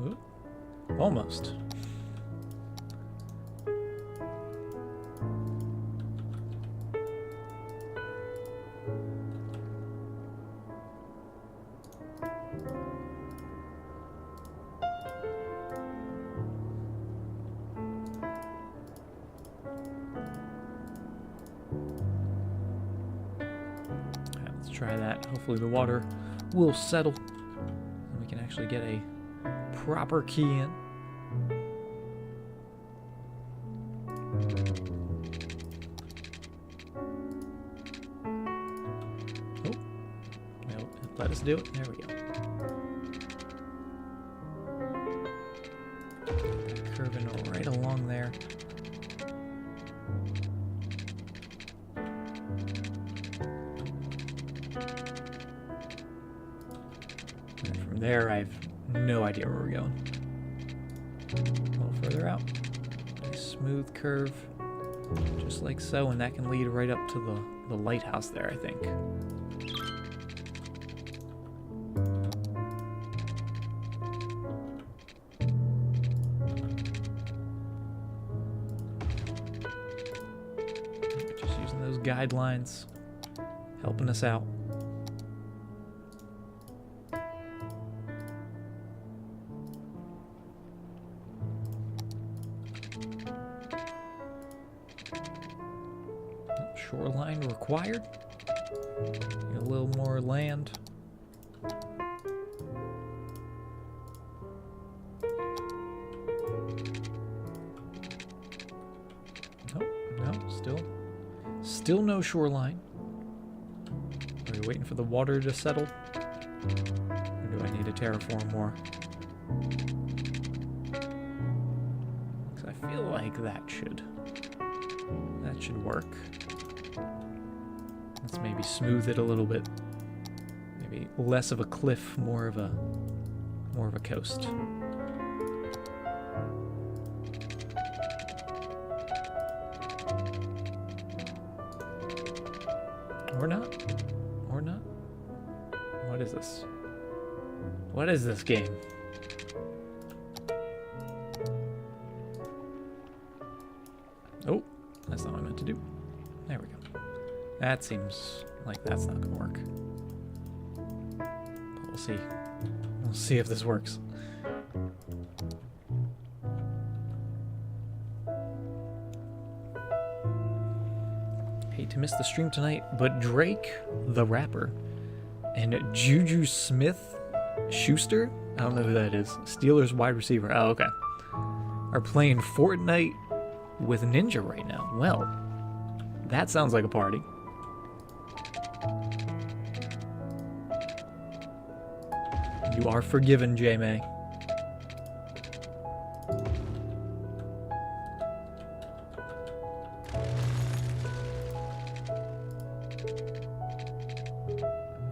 Ooh, almost. Try that. Hopefully the water will settle and we can actually get a proper key in. Oh, no, let us do it. There we go. Curving right along there. There, I have no idea where we're going. A little further out. Nice smooth curve, just like so, and that can lead right up to the lighthouse there, I think. Just using those guidelines, helping us out. Shoreline required. Get a little more land. Nope, no, still no shoreline. Are we waiting for the water to settle? Or do I need to terraform more? Because I feel like that should work. Let's maybe smooth it a little bit. Maybe less of a cliff, more of a coast. Or not. Or not. What is this? What is this game? to do. There we go. That seems like that's not gonna work. But we'll see. We'll see if this works. Hate to miss the stream tonight, but Drake the rapper and Juju Smith-Schuster, I don't know who that is, Steelers wide receiver, oh okay, are playing Fortnite with Ninja right now. Well, that sounds like a party. You are forgiven, J-May.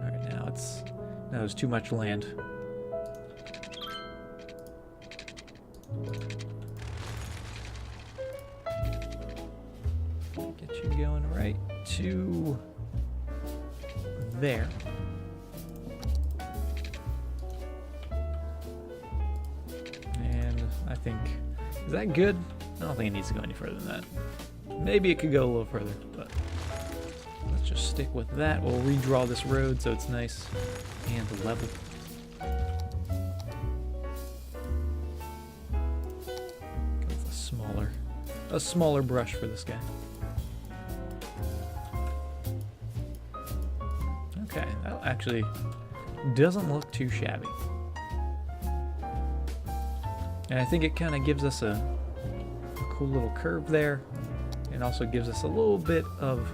Alright, now there's too much land. Get you going right to there. I think, is that good? I don't think it needs to go any further than that. Maybe it could go a little further, but let's just stick with that. We'll redraw this road so it's nice and level. Go with a smaller brush for this guy. Okay, that actually doesn't look too shabby. And I think it kind of gives us a cool little curve there. And also gives us a little bit of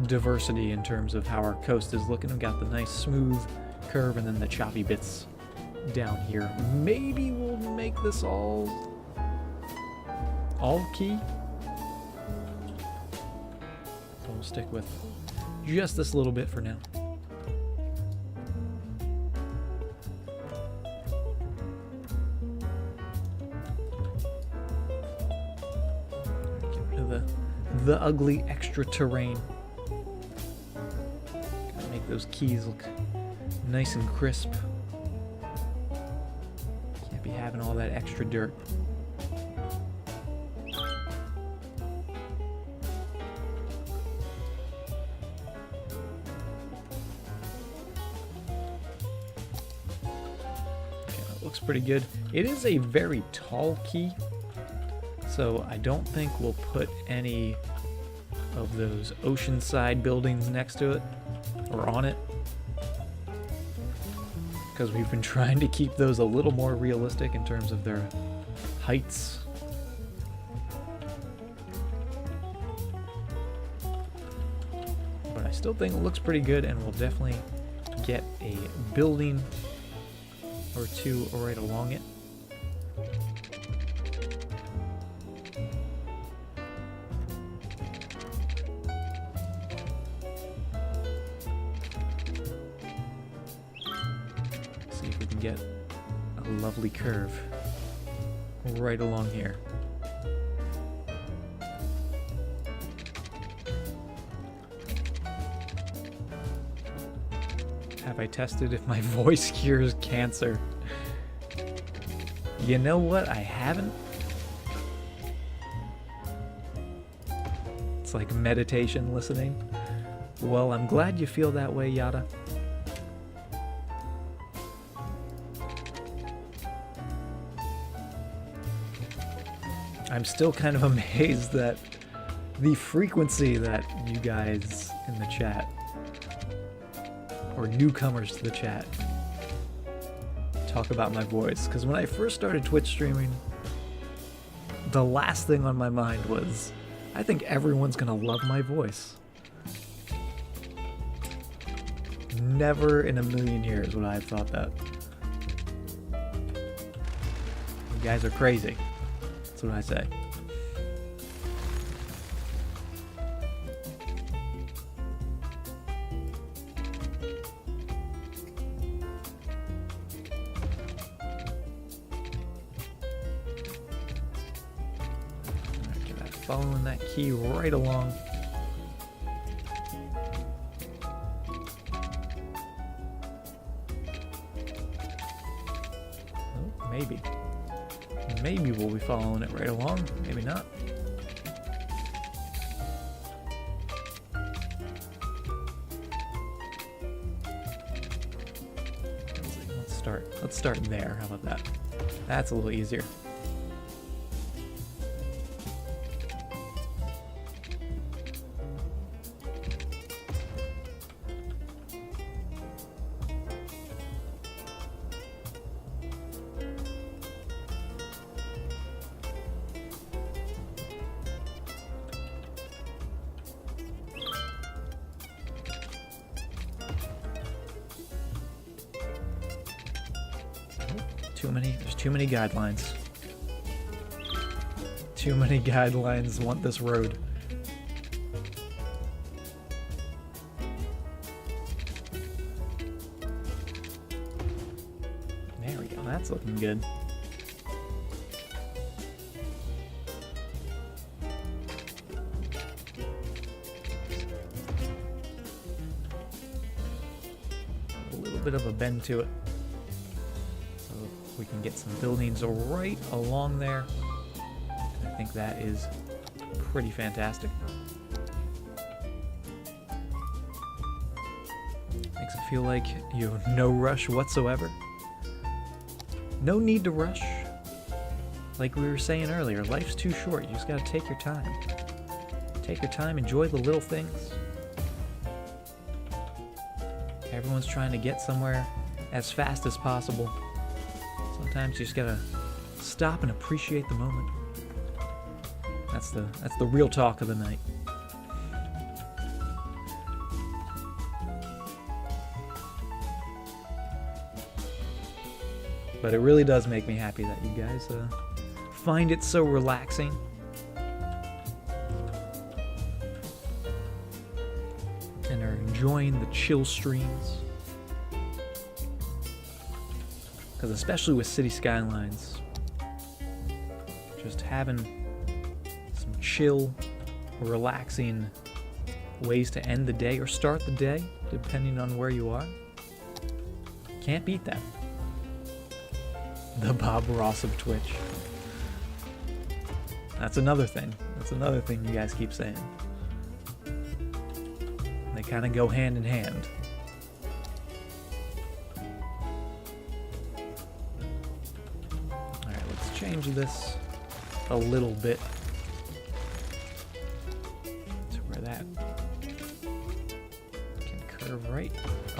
diversity in terms of how our coast is looking. We've got the nice smooth curve and then the choppy bits down here. Maybe we'll make this all key. So we'll stick with just this little bit for now. The ugly extra terrain. Gotta make those keys look nice and crisp. Can't be having all that extra dirt. Okay, that looks pretty good. It is a very tall key, so I don't think we'll put any of those oceanside buildings next to it or on it, because we've been trying to keep those a little more realistic in terms of their heights. But I still think it looks pretty good, and we'll definitely get a building or two right along it. Get a lovely curve right along here. Have I tested if my voice cures cancer? You know what? I haven't. It's like meditation listening. Well, I'm glad you feel that way, Yada. I'm still kind of amazed that the frequency that you guys in the chat, or newcomers to the chat, talk about my voice. Because when I first started Twitch streaming, the last thing on my mind was, I think everyone's gonna love my voice. Never in a million years would I have thought that. You guys are crazy. That's what I say. Alright, following that key right along. Oh, maybe. Maybe we'll be following it right along. Maybe not. Let's start there. How about that? That's a little easier. There's too many guidelines. Too many guidelines want this road. There we go, that's looking good. A little bit of a bend to it. We can get some buildings right along there. I think that is pretty fantastic. Makes it feel like you have no rush whatsoever. No need to rush. Like we were saying earlier, life's too short. You just gotta take your time. Take your time, enjoy the little things. Everyone's trying to get somewhere as fast as possible. Sometimes you just gotta stop and appreciate the moment. That's the real talk of the night. But it really does make me happy that you guys find it so relaxing. And are enjoying the chill streams. Because especially with City Skylines, just having some chill, relaxing ways to end the day or start the day, depending on where you are, can't beat that. The Bob Ross of Twitch. That's another thing. That's another thing you guys keep saying. They kind of go hand in hand. Change this a little bit to where that can curve right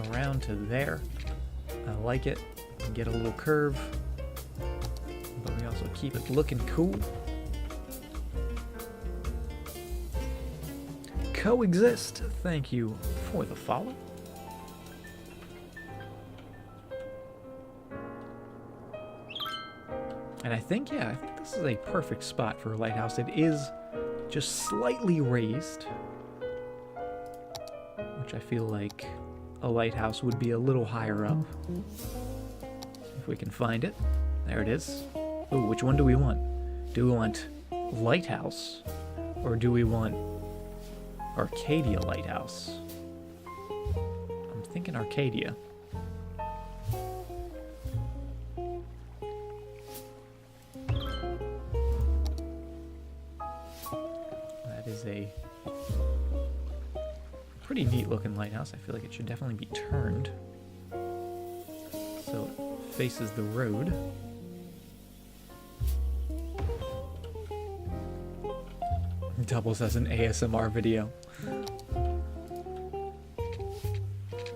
around to there. I like it. Get a little curve, but we also keep it looking cool. Coexist, thank you for the follow. And I think this is a perfect spot for a lighthouse. It is just slightly raised, which I feel like a lighthouse would be a little higher up. If we can find it. There it is. Ooh, which one do we want? Do we want lighthouse, or do we want Arcadia Lighthouse? I'm thinking Arcadia. A pretty neat looking lighthouse. I feel like it should definitely be turned so it faces the road. Doubles as an ASMR video.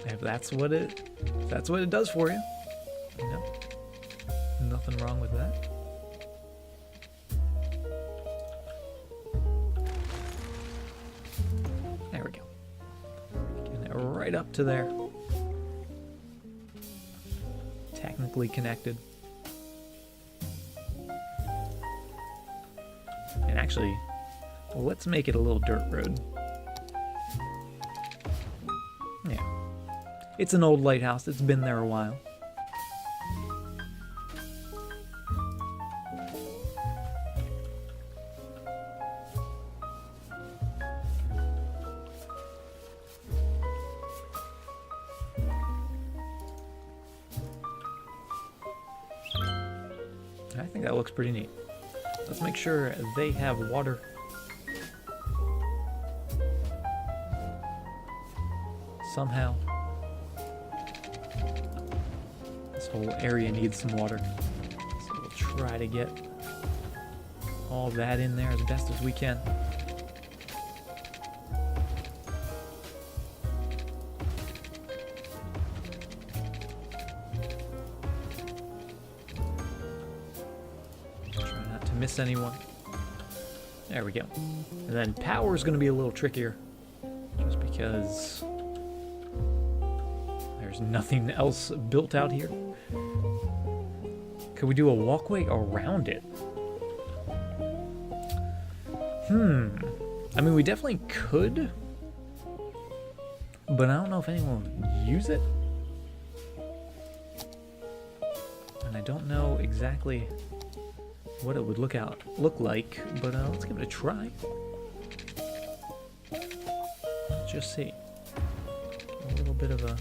If that's what it does for you, you know, nothing wrong with that. Right up to there. Technically connected. And actually, let's make it a little dirt road. Yeah. It's an old lighthouse. It's been there a while. I think that looks pretty neat. Let's make sure they have water. Somehow. This whole area needs some water. So we'll try to get all that in there as best as we can. Try not to miss anyone. There we go. And then power is going to be a little trickier, just because there's nothing else built out here. Could we do a walkway around it? I mean, we definitely could, but I don't know if anyone would use it. And I don't know exactly what it would look like, but let's give it a try. Let's just see. A little bit of a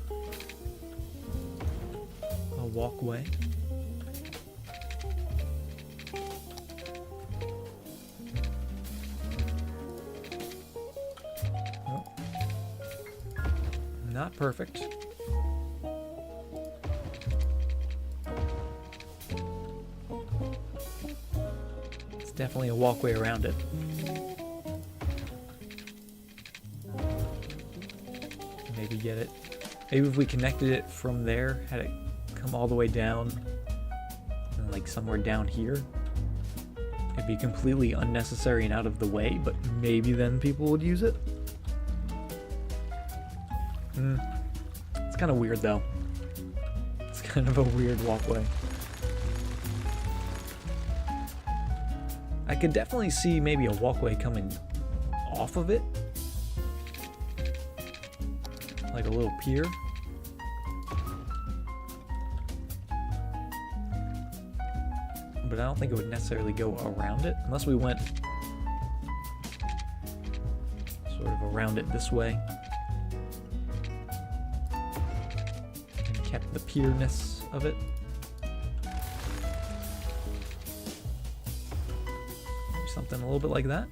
walkway. Oh. Not perfect. Definitely a walkway around it. Maybe get it. Maybe if we connected it from there, had it come all the way down, and like somewhere down here, it'd be completely unnecessary and out of the way, but maybe then people would use it. It's kind of weird though. It's kind of a weird walkway. I could definitely see maybe a walkway coming off of it, like a little pier. But I don't think it would necessarily go around it, unless we went sort of around it this way and kept the pierness of it. Something a little bit like that.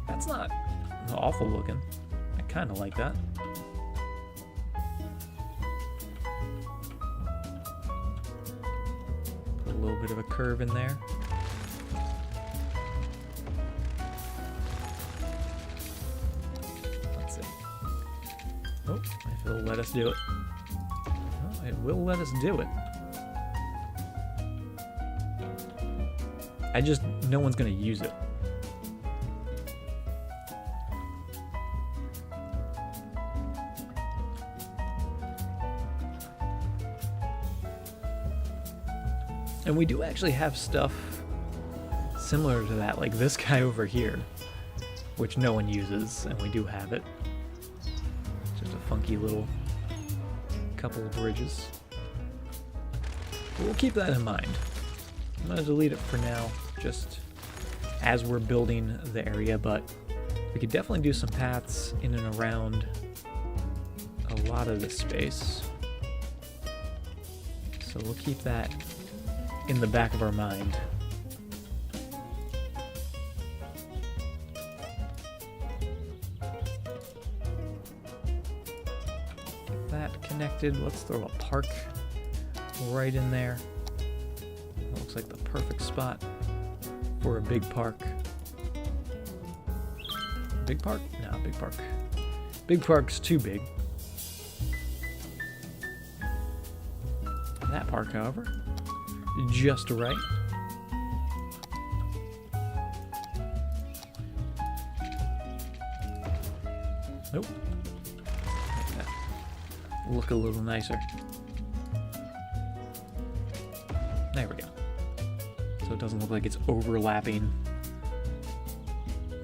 That's not awful looking. I kind of like that. Put a little bit of a curve in there. Let's see. Oh, if it'll let us do it. It will let us do it. No one's gonna use it. And we do actually have stuff similar to that, like this guy over here, which no one uses, and we do have it. Just a funky little couple of bridges. But we'll keep that in mind. I'm going to delete it for now, just as we're building the area, but we could definitely do some paths in and around a lot of this space. So we'll keep that in the back of our mind. Connected. Let's throw a park right in there. That looks like the perfect spot for a big park. Big park? No, big park. Big park's too big. That park, however, just right. Nope. Look a little nicer. There we go. So it doesn't look like it's overlapping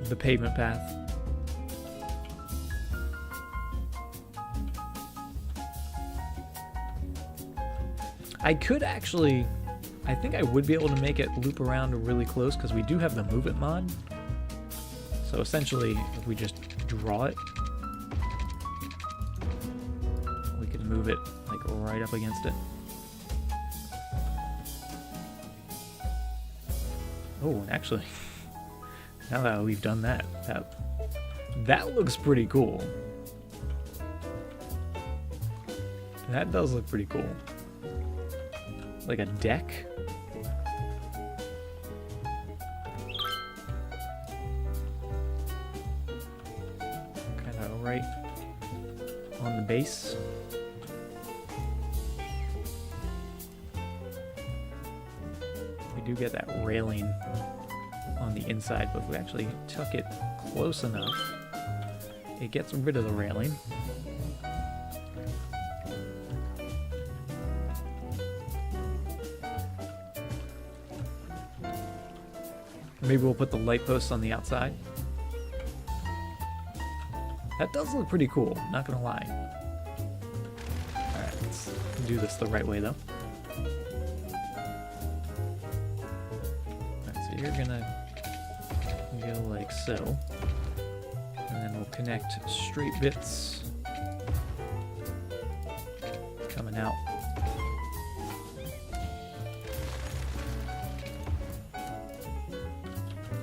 the pavement path. I could actually, I think I would be able to make it loop around really close because we do have the Move It mod. So essentially, if we just draw it, move it like right up against it. Oh, and actually, now that we've done that, that That looks pretty cool. That does look pretty cool. Like a deck. Kind of right on the base. We do get that railing on the inside, but if we actually tuck it close enough, it gets rid of the railing. Maybe we'll put the light posts on the outside. That does look pretty cool, not gonna lie. Alright, let's do this the right way though. Alright, so you're gonna go like so. And then we'll connect straight bits coming out.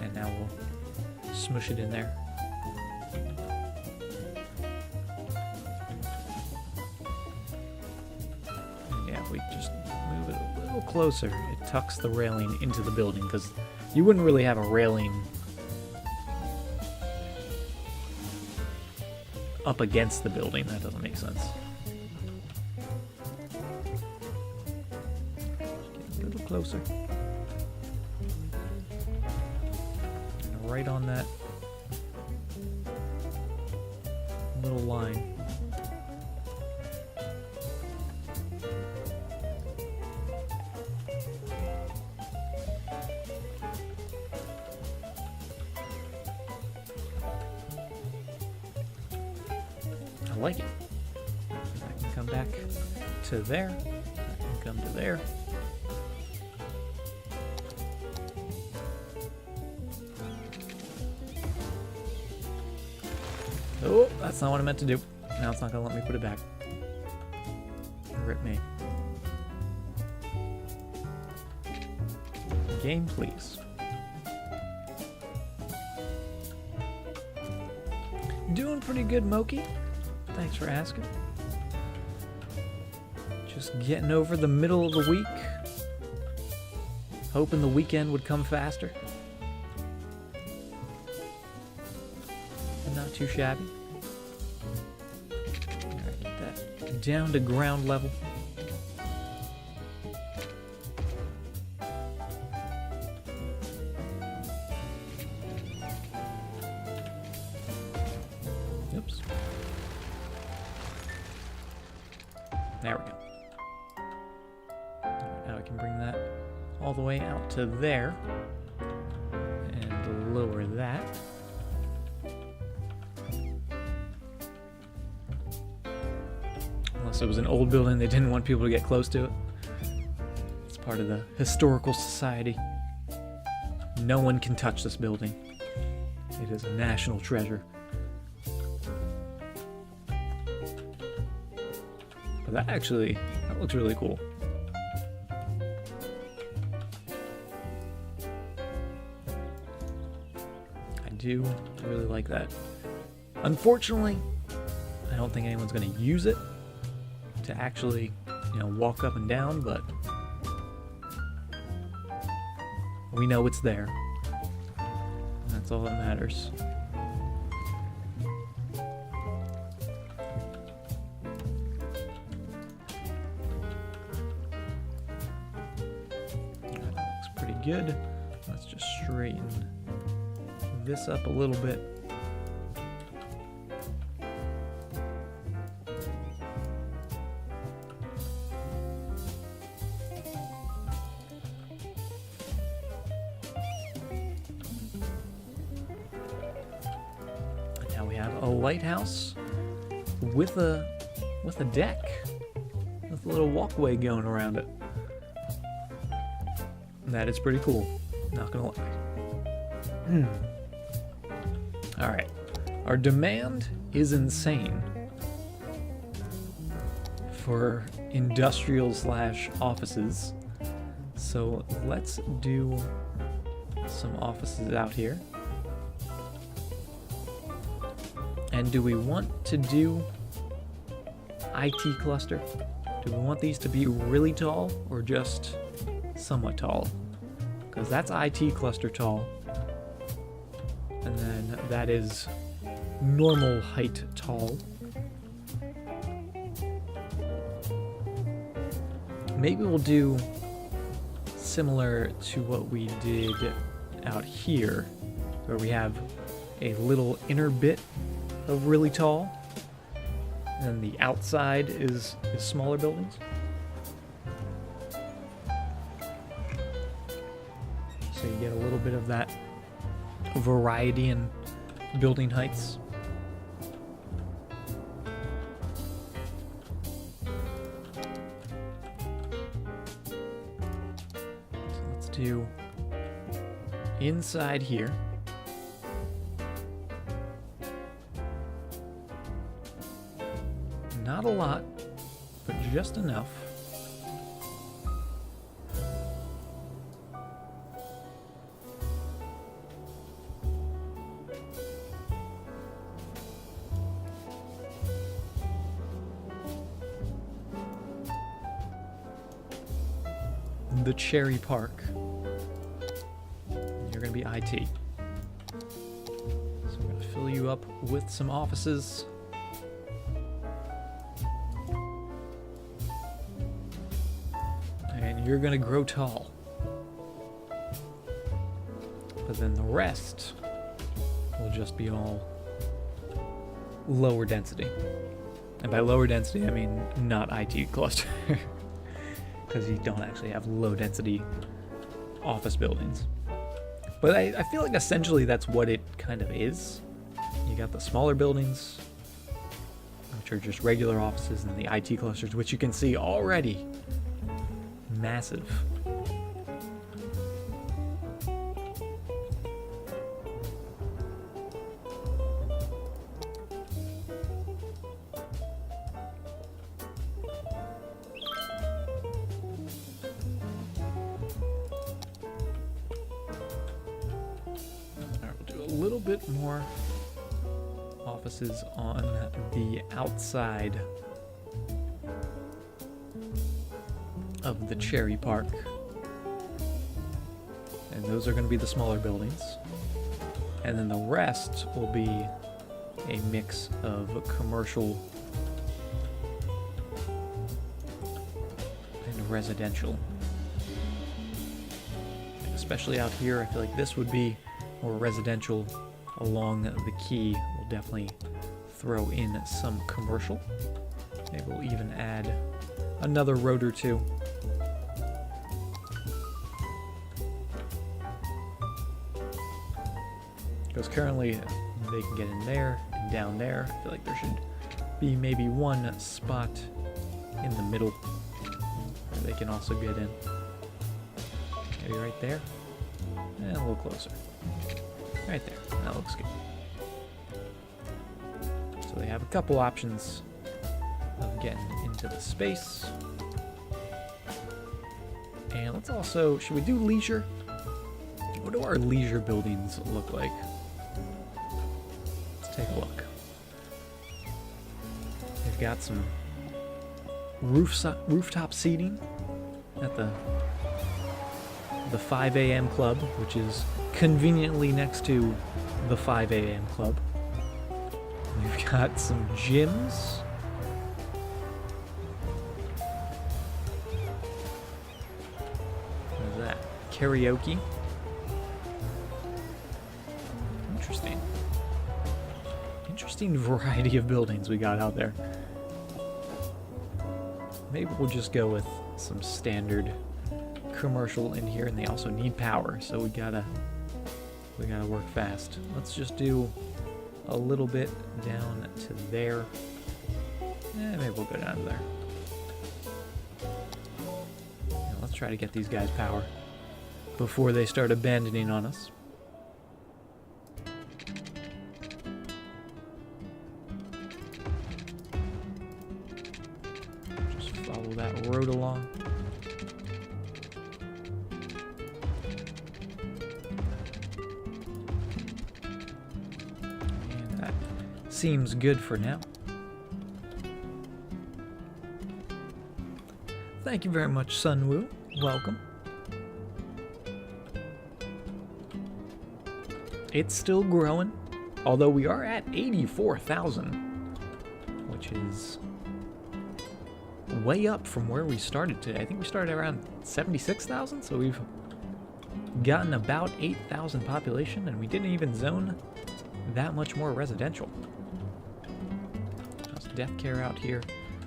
And now we'll smush it in there. And yeah, if we just move it a little closer, it tucks the railing into the building, because you wouldn't really have a railing up against the building. That doesn't make sense. Get a little closer. And right on that little line. I like it. I can come back to there. I can come to there. Oh, that's not what I meant to do. Now it's not gonna let me put it back. Rip me. Game, please. Doing pretty good, Moki. Thanks for asking. Just getting over the middle of the week. Hoping the weekend would come faster. Not too shabby. Alright, get that down to ground level. Oops. There we go. Alright, now we can bring that all the way out to there. And lower that. Unless it was an old building, they didn't want people to get close to it. It's part of the historical society. No one can touch this building. It is a national treasure. But that looks really cool. I do really like that. Unfortunately, I don't think anyone's going to use it to actually, walk up and down, but we know it's there. And that's all that matters. That looks pretty good. Let's just straighten this up a little bit. A lighthouse with a deck with a little walkway going around it. That is pretty cool, not gonna lie. Alright, our demand is insane for industrial / offices, so let's do some offices out here. And do we want to do IT cluster? Do we want these to be really tall or just somewhat tall? Because that's IT cluster tall. And then that is normal height tall. Maybe we'll do similar to what we did out here, where we have a little inner bit of really tall, and the outside is smaller buildings. So you get a little bit of that variety in building heights. So let's do inside here. Not a lot, but just enough. The Cherry Park. You're going to be IT. So I'm going to fill you up with some offices. And you're going to grow tall. But then the rest will just be all lower density. And by lower density, I mean not IT cluster. Because you don't actually have low density office buildings. But I feel like essentially that's what it kind of is. You got the smaller buildings, which are just regular offices, and the IT clusters, which you can see already massive. A little bit more offices on the outside of the Cherry Park, and those are going to be the smaller buildings, and then the rest will be a mix of commercial and residential. And especially out here, I feel like this would be more residential. Along the key, we'll definitely throw in some commercial. Maybe we'll even add another road or two. Because currently they can get in there and down there. I feel like there should be maybe one spot in the middle where they can also get in. Maybe right there. And a little closer. Right there. That looks good. So they have a couple options of getting into the space. And let's also, should we do leisure? What do our leisure buildings look like? Let's take a look. They've got some rooftop seating at the 5 a.m. club, which is conveniently next to the 5 a.m. club. We've got some gyms. What is that? Karaoke. Interesting variety of buildings we got out there. Maybe we'll just go with some standard commercial in here, and they also need power, so we gotta work fast. Let's just do a little bit down to there. Maybe we'll go down to there. Now let's try to get these guys power before they start abandoning on us. Just follow that road along. seems good for now. Thank you very much, Sunwoo. Welcome. It's still growing, although we are at 84,000, which is way up from where we started today. I think we started around 76,000, so we've gotten about 8,000 population, and we didn't even zone that much more residential. There's death care out here.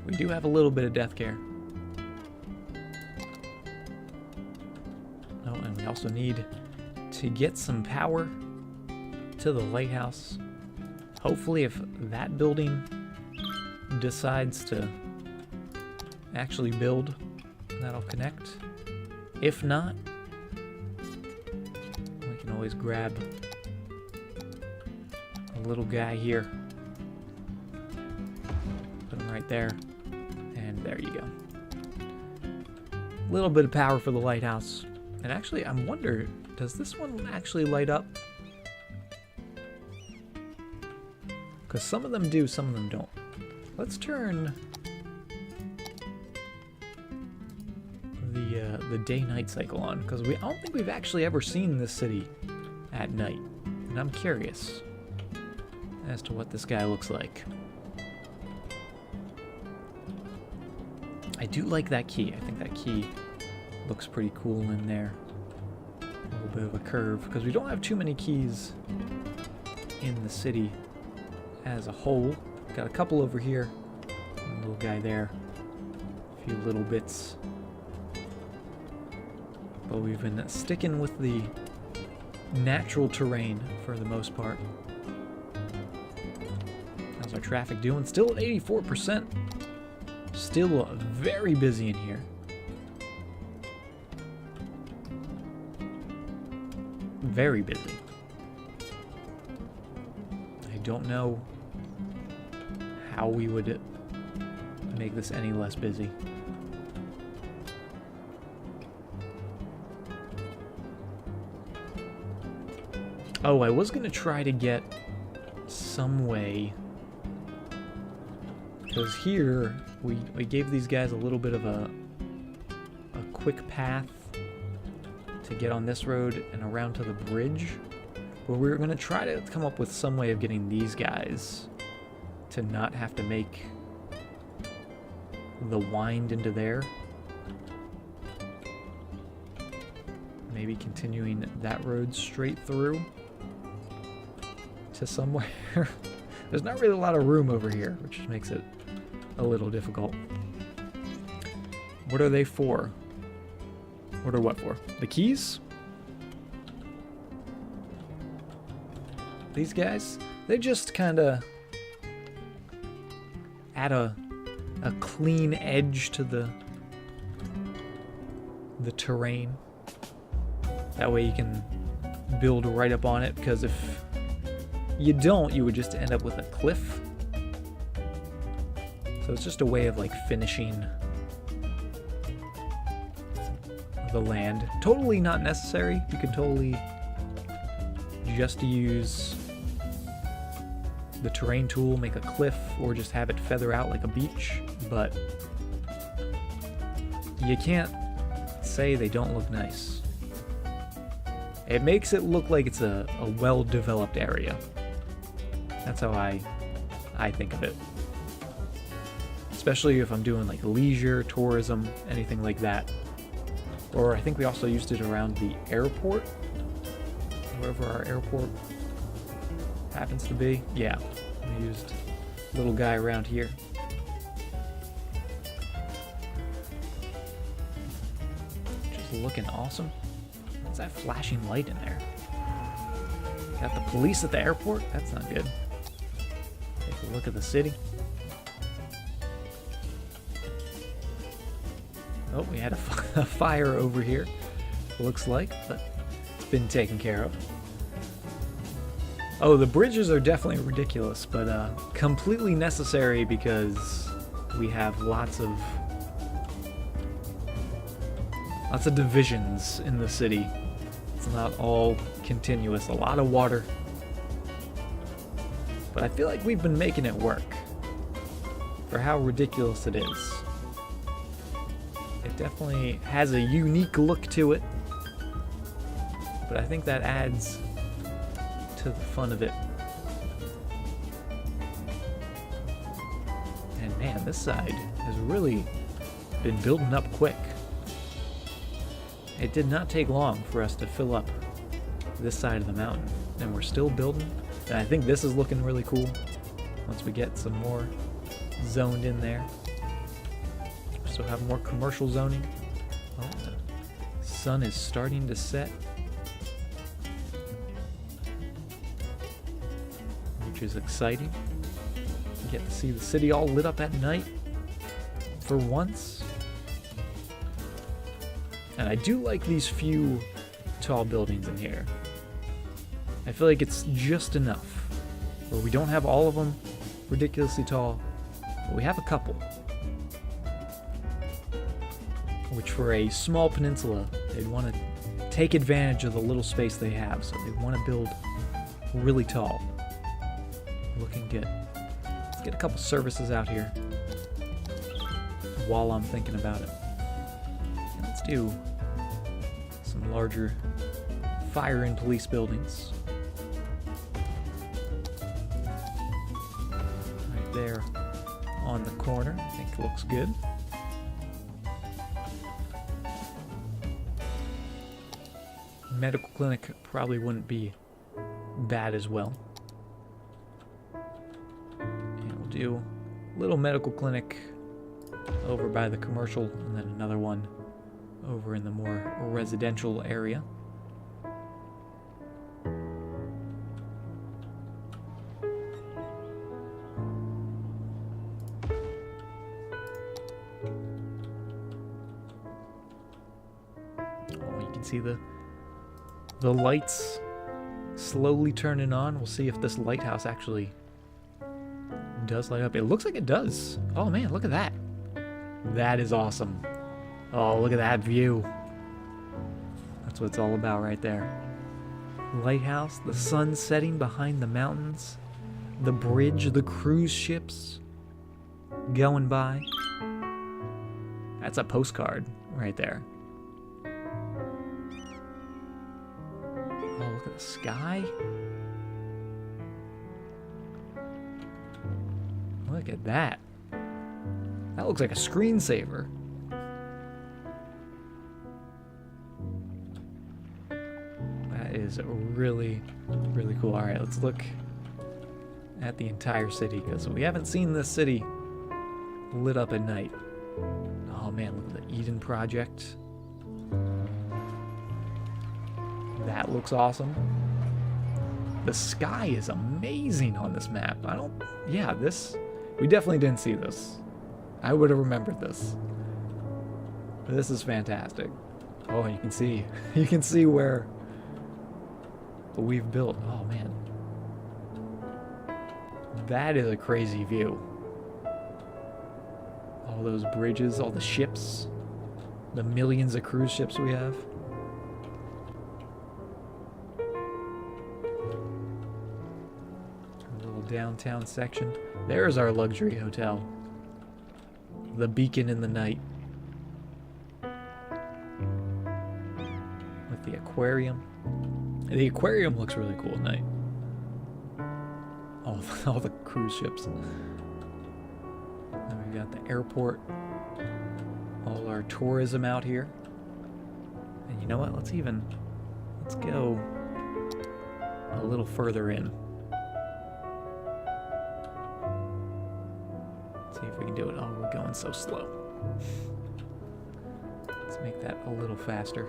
We do have a little bit of death care. Oh, and we also need to get some power to the lighthouse. Hopefully, if that building decides to actually build, that'll connect. If not, we can always grab a little guy here, put him right there, and there you go. A little bit of power for the lighthouse. And actually, I wonder, does this one actually light up? Because some of them do, some of them don't. Let's turn the day-night cycle on, because I don't think we've actually ever seen this city at night, and I'm curious as to what this guy looks like. I do like that key. I think that key looks pretty cool in there. A little bit of a curve, because we don't have too many keys in the city as a whole. Got a couple over here, and a little guy there, a few little bits. But we've been sticking with the natural terrain for the most part. How's our traffic doing? Still at 84%. Still very busy in here. Very busy. I don't know how we would make this any less busy. Oh, I was gonna try to get some way, because here we gave these guys a little bit of a quick path to get on this road and around to the bridge, but we were gonna try to come up with some way of getting these guys to not have to make the wind into there. Maybe continuing that road straight through to somewhere. There's not really a lot of room over here, which makes it a little difficult. What are they for? What are what for? The keys? These guys? They just kind of add a clean edge to the terrain. That way you can build right up on it, because if you don't, you would just end up with a cliff. So it's just a way of like finishing the land. Totally not necessary. You can totally just use the terrain tool, make a cliff, or just have it feather out like a beach, but you can't say they don't look nice. It makes it look like it's a well-developed area. That's how I think of it. Especially if I'm doing like leisure, tourism, anything like that. Or I think we also used it around the airport. Wherever our airport happens to be. Yeah, we used a little guy around here. Just looking awesome. What's that flashing light in there? Got the police at the airport? That's not good. Take a look at the city. Oh, we had a fire over here, looks like, but it's been taken care of. Oh, the bridges are definitely ridiculous, but completely necessary because we have lots of divisions in the city. It's not all continuous. A lot of water. But I feel like we've been making it work for how ridiculous it is. It definitely has a unique look to it, but I think that adds to the fun of it. And man, this side has really been building up quick. It did not take long for us to fill up this side of the mountain, and we're still building. And I think this is looking really cool once we get some more zoned in there. So have more commercial zoning. Oh, the sun is starting to set, which is exciting. You get to see the city all lit up at night for once. And I do like these few tall buildings in here. I feel like it's just enough where we don't have all of them ridiculously tall, but we have a couple. Which for a small peninsula, they'd want to take advantage of the little space they have, so they want to build really tall. Looking good. Let's get a couple services out here while I'm thinking about it. Let's do some larger fire and police buildings. Right there on the corner, I think looks good. Medical clinic probably wouldn't be bad as well. And we'll do a little medical clinic over by the commercial, and then another one over in the more residential area. Oh, you can see the lights slowly turning on. We'll see if this lighthouse actually does light up. It looks like it does. Oh man, look at that. That is awesome. Oh, look at that view. That's what it's all about right there. Lighthouse, the sun setting behind the mountains, the bridge, the cruise ships going by. That's a postcard right there. Oh, look at the sky. Look at that. That looks like a screensaver. That is really, really cool. All right, let's look at the entire city, because we haven't seen this city lit up at night. Oh man, look at the Eden Project. That looks awesome. The sky is amazing on this map. We definitely didn't see this. I would have remembered this. This is fantastic. Oh, you can see where we've built. Oh man. That is a crazy view. All those bridges, all the ships, the millions of cruise ships we have. A little downtown section. There's our luxury hotel. The beacon in the night. With the aquarium. The aquarium looks really cool at night. All the cruise ships. Then we've got the airport. All our tourism out here. And you know what? Let's go a little further in. See if we can do it. Oh, we're going so slow. Let's make that a little faster.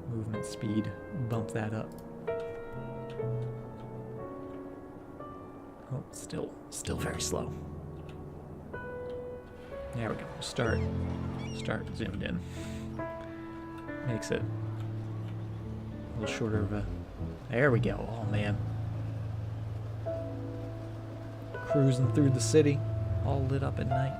Movement speed, bump that up. Oh, still very slow. There we go. Start zoomed in. Makes it a little shorter of a. There we go. Oh man. Cruising through the city, all lit up at night.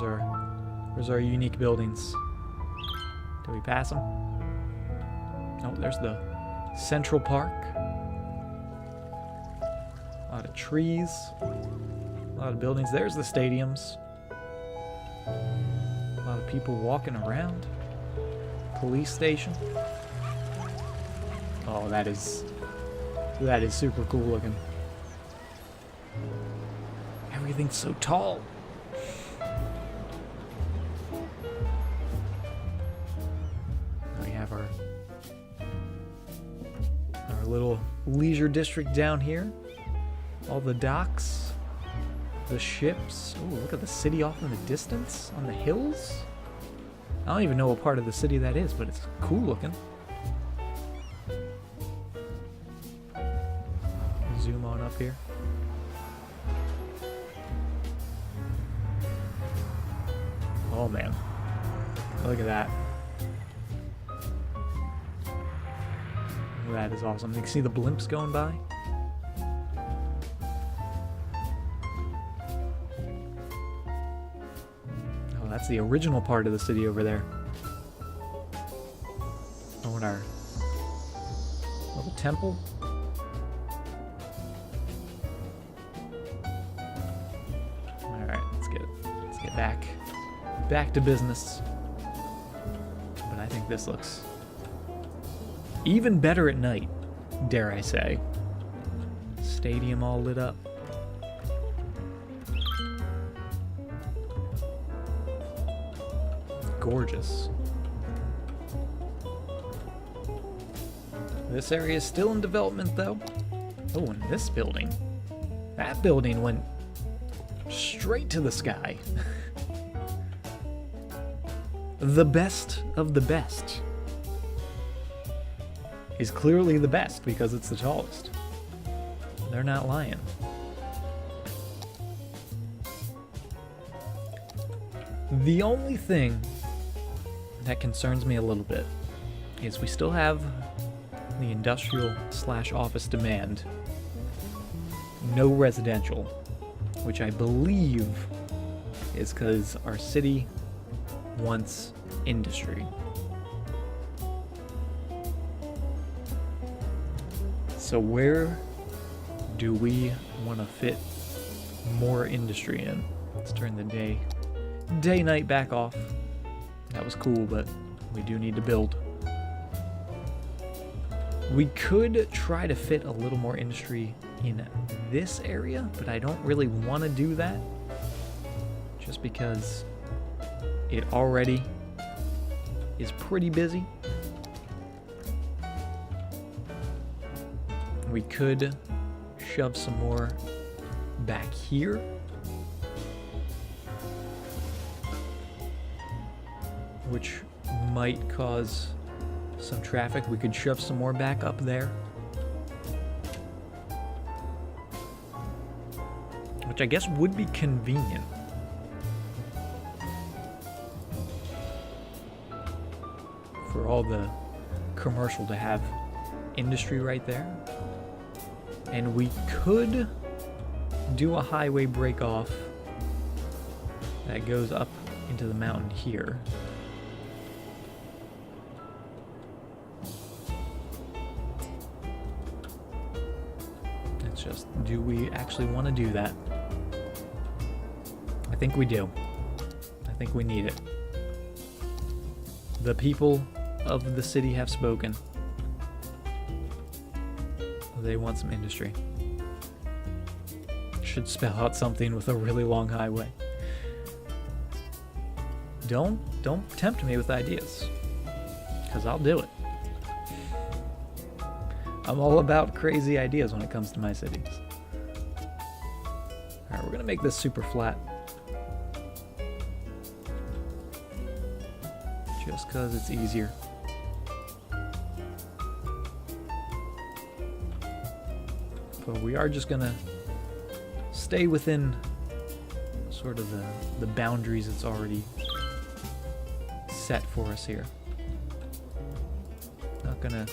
Where's our unique buildings? Do we pass them? Oh, there's the Central Park. A lot of trees. A lot of buildings. There's the stadiums. A lot of people walking around. Police station. Oh, that is super cool looking. Everything's so tall. We have our little leisure district down here. All the docks, the ships. Oh, look at the city off in the distance on the hills. I don't even know what part of the city that is, but it's cool looking. Zoom on up here. Oh man, look at that. That is awesome. You can see the blimps going by. Oh, that's the original part of the city over there. Oh, and our little temple. Alright, let's get back to business. But I think this looks even better at night, dare I say. Stadium all lit up. Gorgeous. This area is still in development though. Oh, and this building. That building went straight to the sky. The best of the best is clearly the best because it's the tallest. They're not lying. The only thing that concerns me a little bit is we still have the industrial / office demand. No residential, which I believe is because our city wants industry. So where do we want to fit more industry in? Let's turn the day-night back off. That was cool, but we do need to build. We could try to fit a little more industry in this area, but I don't really want to do that just because it already is pretty busy. We could shove some more back here. Which might cause some traffic. We could shove some more back up there. Which I guess would be convenient. For all the commercial to have industry right there. And we could do a highway break off that goes up into the mountain here. It's just, do we actually want to do that? I think we do. I think we need it. The people of the city have spoken. They want some industry. Should spell out something with a really long highway. Don't tempt me with ideas, because I'll do it. I'm all about crazy ideas when it comes to my cities. Alright, we're gonna make this super flat. Just because it's easier. But we are just gonna stay within sort of the boundaries it's already set for us here. Not gonna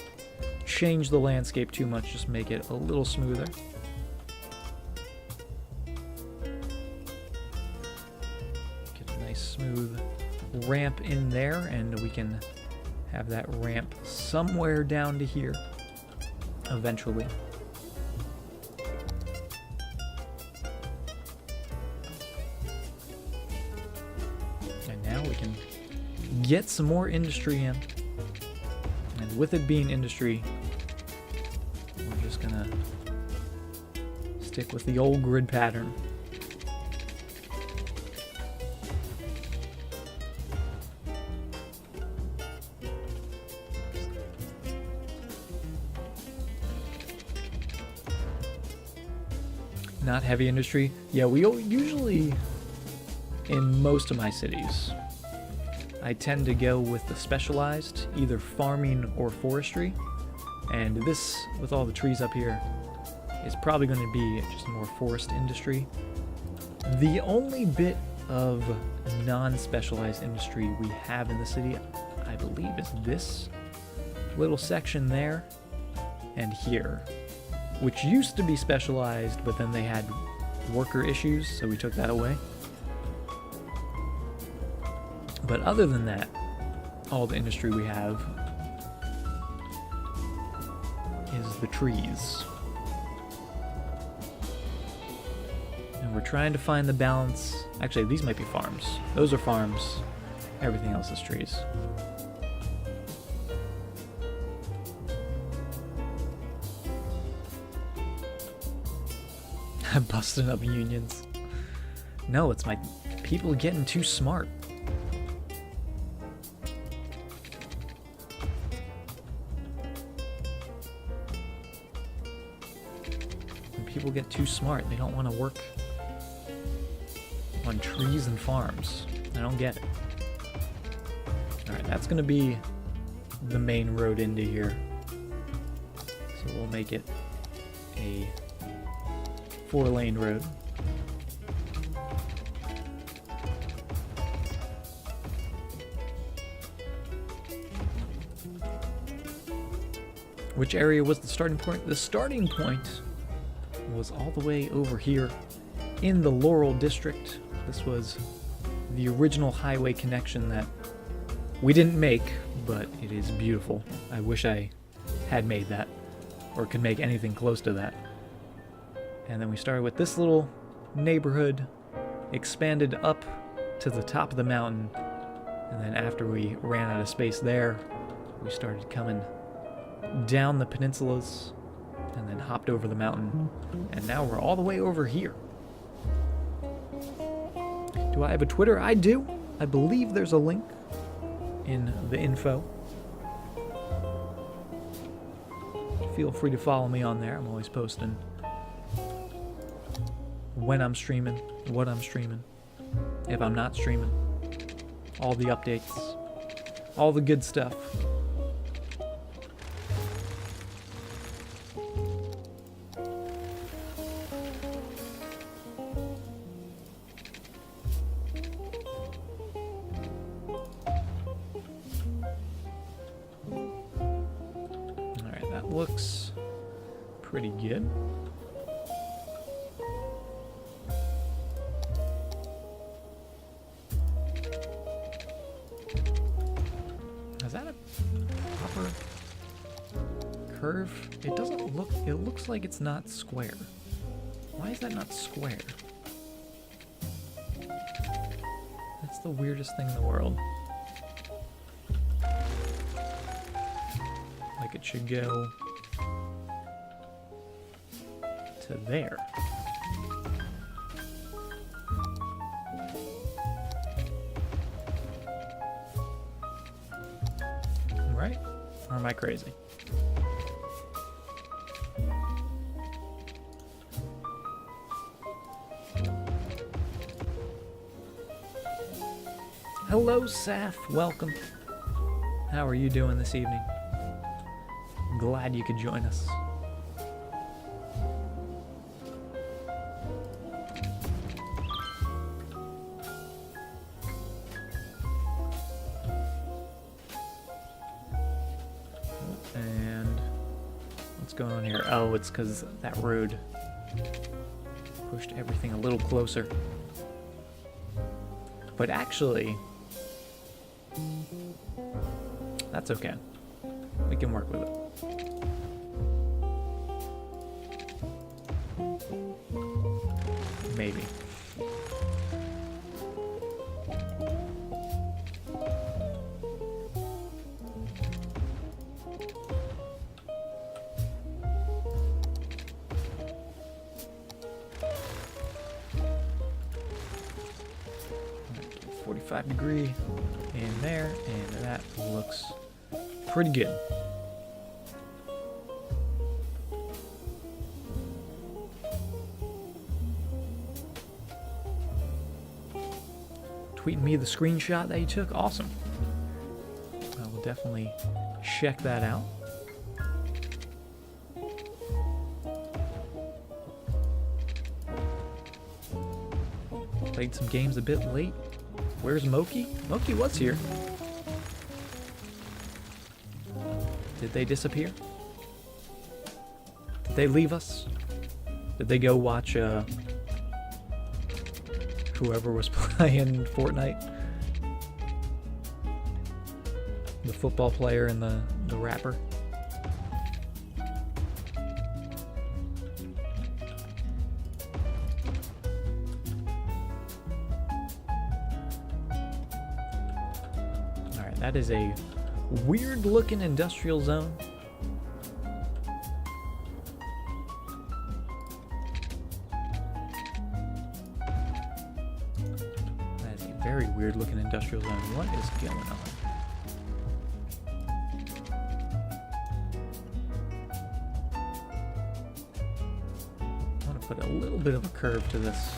change the landscape too much, just make it a little smoother. Get a nice smooth ramp in there, and we can have that ramp somewhere down to here eventually. And now we can get some more industry in. And with it being industry, we're just gonna stick with the old grid pattern. Not heavy industry. Yeah, we usually, in most of my cities, I tend to go with the specialized, either farming or forestry. And this, with all the trees up here, is probably going to be just more forest industry. The only bit of non-specialized industry we have in the city, I believe, is this little section there and here, which used to be specialized, but then they had worker issues, so we took that away. But other than that, all the industry we have is the trees. And we're trying to find the balance. Actually, these might be farms. Those are farms. Everything else is trees. I'm busting up unions. No, it's my people getting too smart. When people get too smart, they don't want to work on trees and farms. I don't get it. Alright, that's going to be the main road into here. So we'll make it a 4-lane road. Which area was the starting point? The starting point was all the way over here in the Laurel District. This was the original highway connection that we didn't make, but it is beautiful. I wish I had made that, or could make anything close to that. And then we started with this little neighborhood, expanded up to the top of the mountain, and then after we ran out of space there, we started coming down the peninsulas, and then hopped over the mountain, and now we're all the way over here. Do I have a Twitter? I do. I believe there's a link in the info. Feel free to follow me on there. I'm always posting when I'm streaming, what I'm streaming, if I'm not streaming, all the updates, all the good stuff. Alright, that looks pretty good. Is that a proper curve? It doesn't look, it looks like it's not square. Why is that not square? That's the weirdest thing in the world. Like it should go to there. Right? Or am I crazy? Hello, Saf. Welcome. How are you doing this evening? Glad you could join us. And what's going on here? Oh, it's because that road pushed everything a little closer. But actually, that's okay. We can work with it. Maybe. .5-degree in there, and that looks pretty good. Tweet me the screenshot that you took. Awesome. I will definitely check that out. Played some games a bit late. Where's Moki? Moki was here. Did they disappear? Did they leave us? Did they go watch whoever was playing Fortnite? The football player and the rapper? That is a weird looking industrial zone. That is a very weird looking industrial zone. What is going on? I want to put a little bit of a curve to this.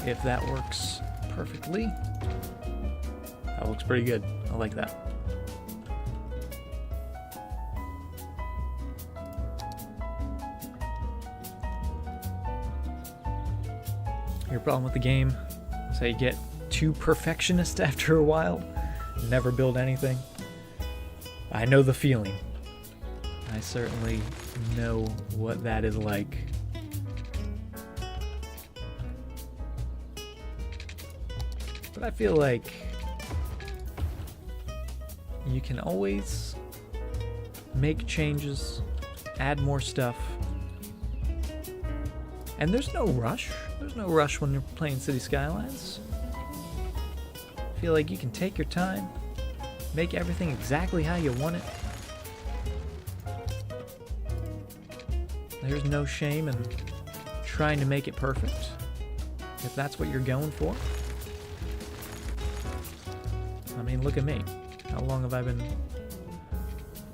If that works perfectly. That looks pretty good. I like that. Your problem with the game is that you get too perfectionist after a while. Never build anything. I know the feeling. I certainly know what that is like. But I feel like you can always make changes, add more stuff, and there's no rush. There's no rush when you're playing City Skylines. I feel like you can take your time, make everything exactly how you want it. There's no shame in trying to make it perfect, if that's what you're going for. I mean, look at me. How long have I been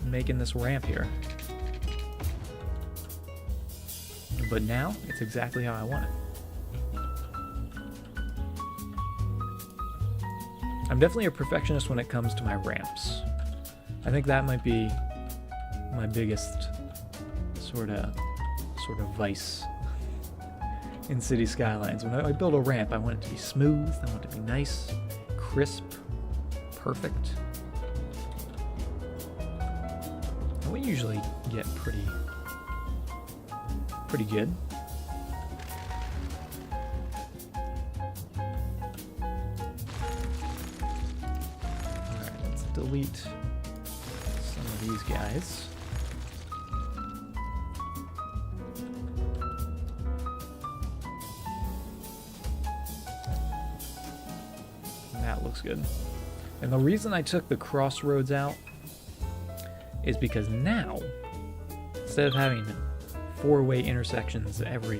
making this ramp here? But now, it's exactly how I want it. I'm definitely a perfectionist when it comes to my ramps. I think that might be my biggest sort of vice in City Skylines. When I build a ramp, I want it to be smooth, I want it to be nice, crisp, perfect. And we usually get pretty good. Alright, let's delete some of these guys. That looks good. And the reason I took the crossroads out is because now, instead of having 4-way intersections every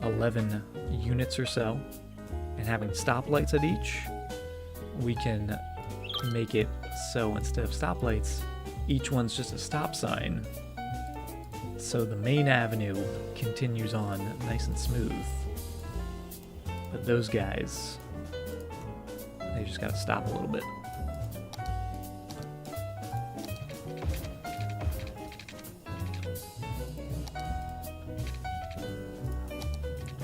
11 units or so, and having stoplights at each, we can make it so instead of stoplights, each one's just a stop sign So the main avenue continues on nice and smooth. But those guys, they just gotta stop a little bit.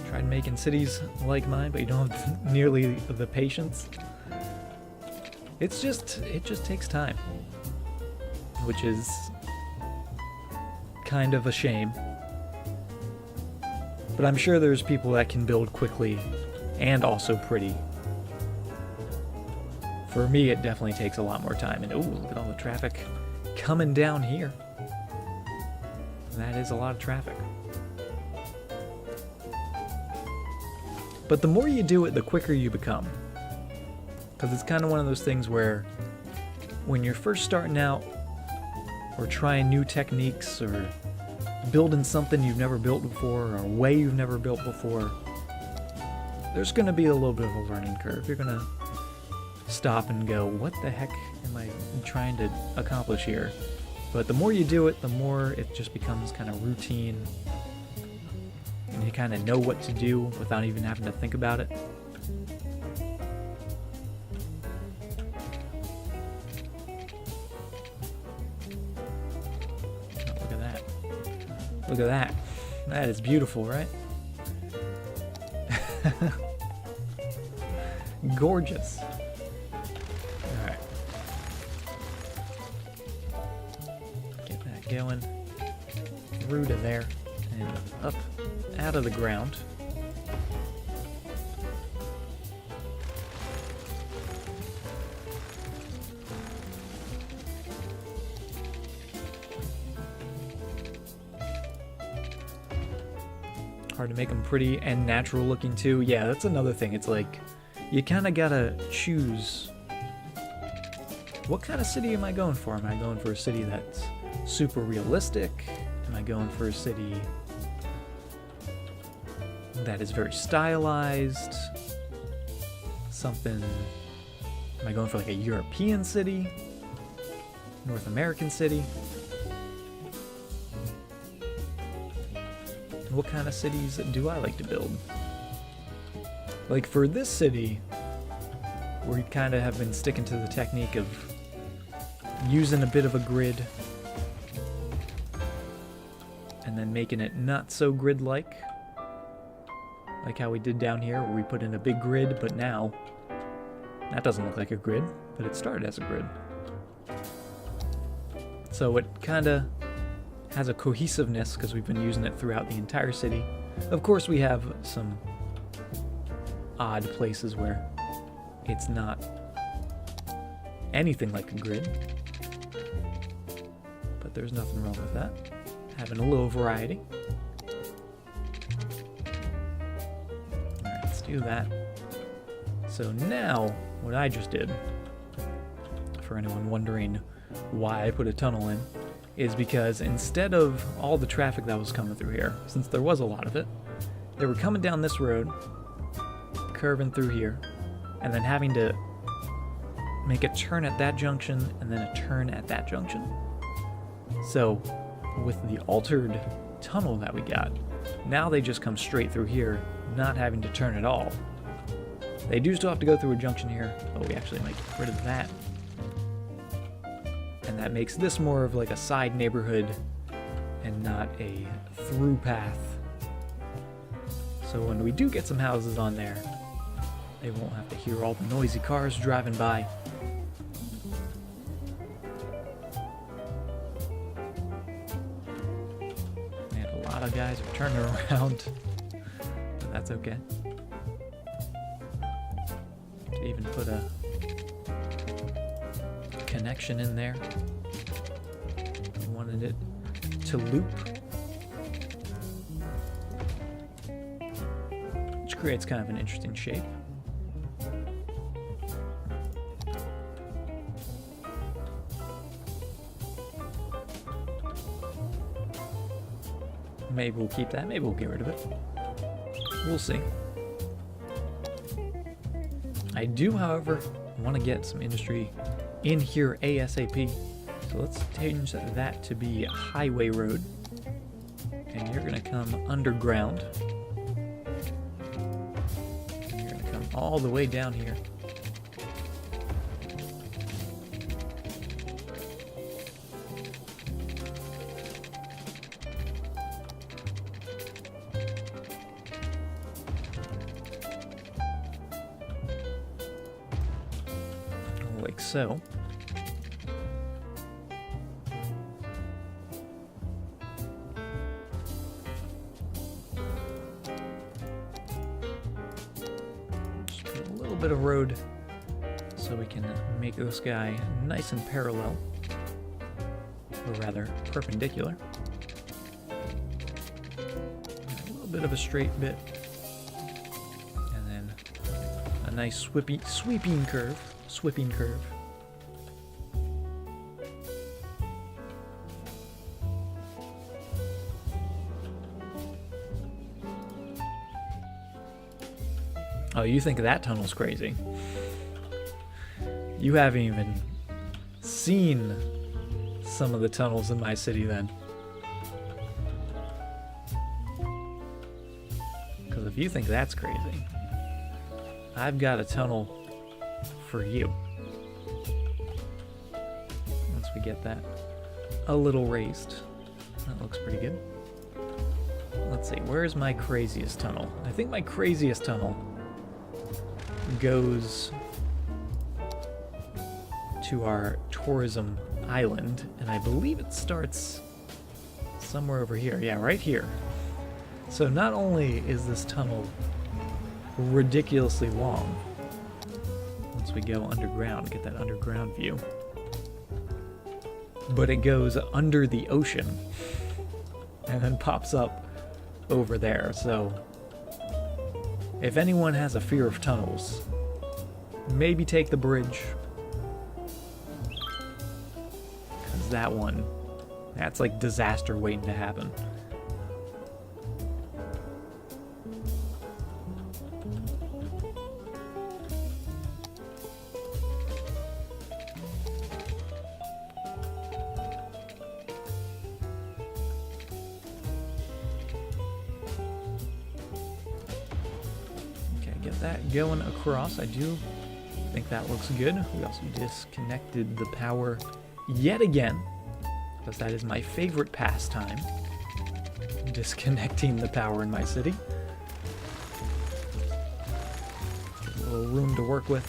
Tried making cities like mine, but you don't have nearly the patience. It just takes time, which is kind of a shame. But I'm sure there's people that can build quickly and also pretty. For me, it definitely takes a lot more time. And ooh, look at all the traffic coming down here. That is a lot of traffic. But the more you do it, the quicker you become. Because it's kind of one of those things where when you're first starting out or trying new techniques or building something you've never built before or a way you've never built before, there's going to be a little bit of a learning curve. You're going to stop and go, what the heck am I trying to accomplish here? But the more you do it, the more it just becomes kind of routine. And you kind of know what to do without even having to think about it. Oh, look at that. Look at that. That is beautiful, right? Gorgeous. Alright. Get that going. Through to there. And up out of the ground. Hard to make them pretty and natural looking too. Yeah, that's another thing. It's like you kind of gotta choose what kind of city am I going for? Am I going for a city that's super realistic? Am I going for a city that is very stylized? Something, am I going for like a European city? North American city? What kind of cities do I like to build? Like for this city, we kind of have been sticking to the technique of using a bit of a grid and then making it not so grid-like. Like how we did down here, where we put in a big grid, but now that doesn't look like a grid, but it started as a grid. So it kind of has a cohesiveness because we've been using it throughout the entire city. Of course, we have some odd places where it's not anything like a grid, but there's nothing wrong with that. Having a little variety. Alright, let's do that. So now, what I just did, for anyone wondering why I put a tunnel in, is because instead of all the traffic that was coming through here, since there was a lot of it, they were coming down this road, curving through here, and then having to make a turn at that junction and then a turn at that junction. So with the altered tunnel that we got, now they just come straight through here, not having to turn at all. They do still have to go through a junction here, but we actually might get rid of that. And that makes this more of like a side neighborhood and not a through path. So when we do get some houses on there, they won't have to hear all the noisy cars driving by. And a lot of guys are turning around, but that's okay. To even put a connection in there. We wanted it to loop, which creates kind of an interesting shape. Maybe we'll keep that, maybe we'll get rid of it. We'll see. I do, however, want to get some industry in here ASAP. So let's change that to be highway road. And you're gonna come underground. And you're gonna come all the way down here. Like so. Just put a little bit of road so we can make this guy nice and parallel, or rather perpendicular. A little bit of a straight bit, and then a nice sweeping curve. Sweeping curve. Oh, you think that tunnel's crazy? You haven't even seen some of the tunnels in my city then. Because if you think that's crazy, I've got a tunnel for you. Once we get that a little raised, that looks pretty good. Let's see, where's my craziest tunnel? I think my craziest tunnel goes to our tourism island, and I believe it starts somewhere over here. Yeah, right here. So not only is this tunnel ridiculously long, once we go underground, get that underground view, but it goes under the ocean and then pops up over there. So if anyone has a fear of tunnels, maybe take the bridge, because that one, that's like disaster waiting to happen. Get that going across. I do think that looks good. We also disconnected the power yet again, because that is my favorite pastime, disconnecting the power in my city. A little room to work with.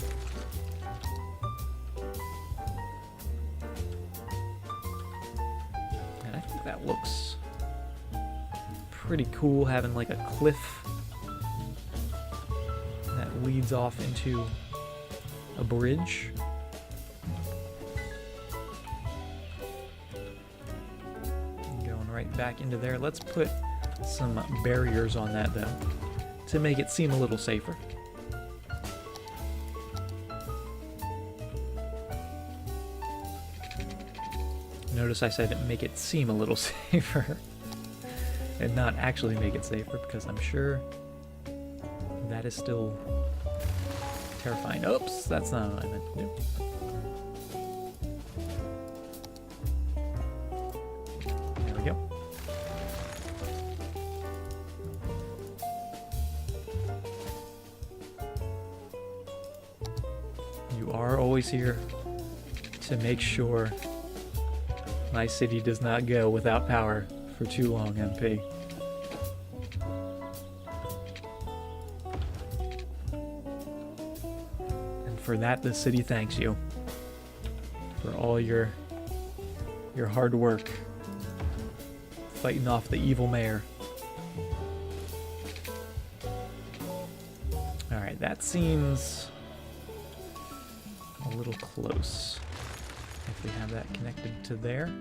And I think that looks pretty cool, having like a cliff leads off into a bridge. Going right back into there. Let's put some barriers on that though, to make it seem a little safer. Notice I said make it seem a little safer and not actually make it safer, because I'm sure that is still terrifying. Oops, that's not what I meant to do. There we go. You are always here to make sure my city does not go without power for too long, MP. For that, the city thanks you for all your hard work fighting off the evil mayor. Alright, that seems a little close. If we have that connected to there.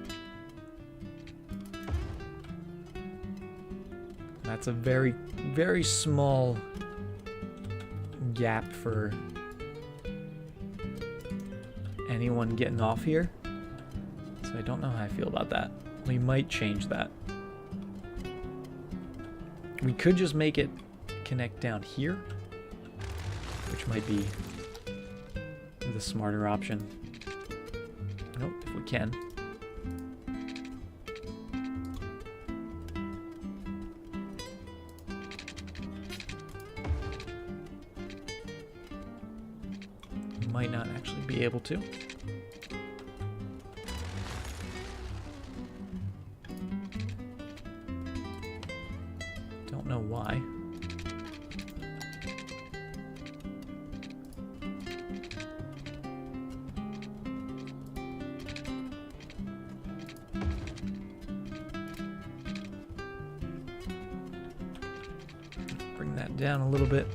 That's a very, very small gap for anyone getting off here, so I don't know how I feel about that. We might change that. We could just make it connect down here, which might be the smarter option. Nope, if we can. might not actually be able to. Don't know why. Bring that down a little bit.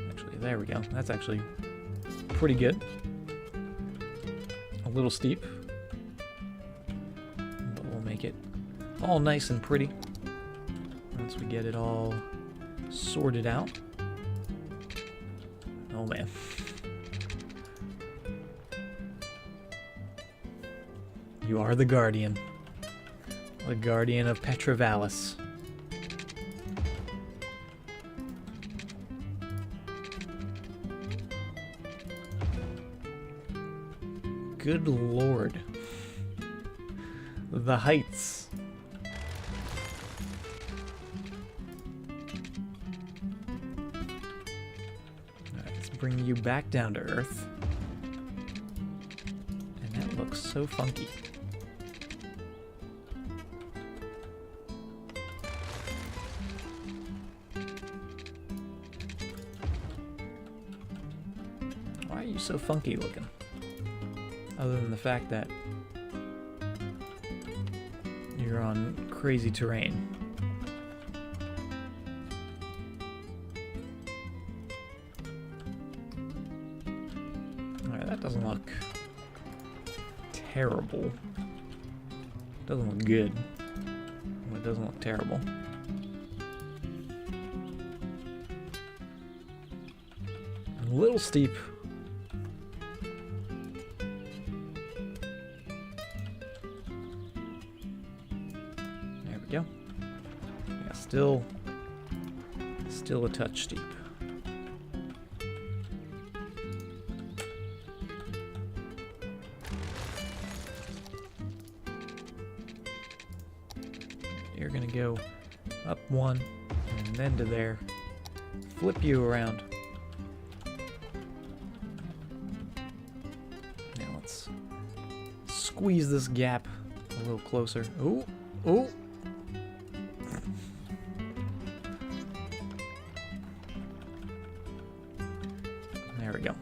Actually, there we go. That's actually pretty good. A little steep, but we'll make it all nice and pretty once we get it all sorted out. Oh man. You are the guardian of Petra Vallis. Good lord. The heights. Alright, let's bring you back down to earth. And that looks so funky. Why are you so funky looking? Other than the fact that you're on crazy terrain. Alright, that doesn't look terrible. Doesn't look good. But it doesn't look terrible. A little steep. Go. Yeah, still a touch steep. You're gonna go up one and then to there. Flip you around. Now let's squeeze this gap a little closer. Ooh, ooh. There we go.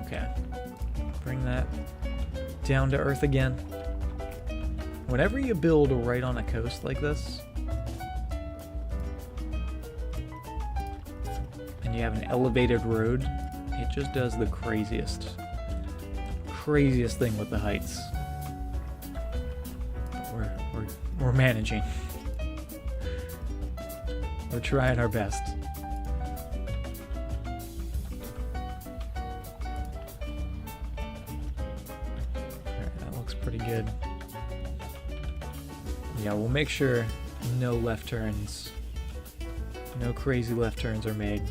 Okay. Bring that down to earth again. Whenever you build right on a coast like this, you have an elevated road, it just does the craziest thing with the heights. But we're managing. We're trying our best. Alright, that looks pretty good. Yeah, we'll make sure no left turns, no crazy left turns are made.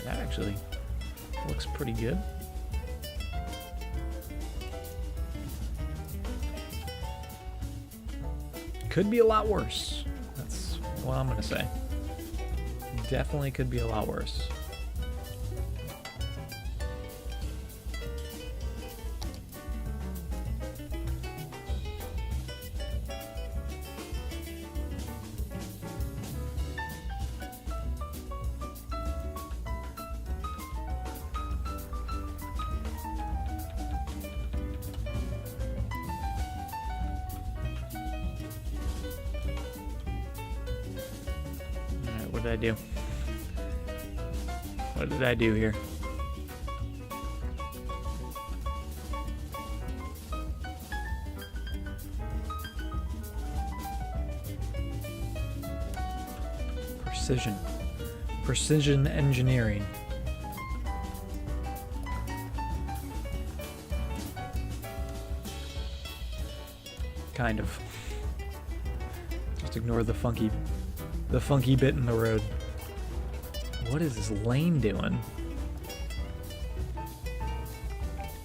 That actually looks pretty good. Could be a lot worse. That's what I'm gonna say. Definitely could be a lot worse. What did I do? What did I do here? Precision engineering. Kind of. Just ignore the funky bit in the road. What is this lane doing?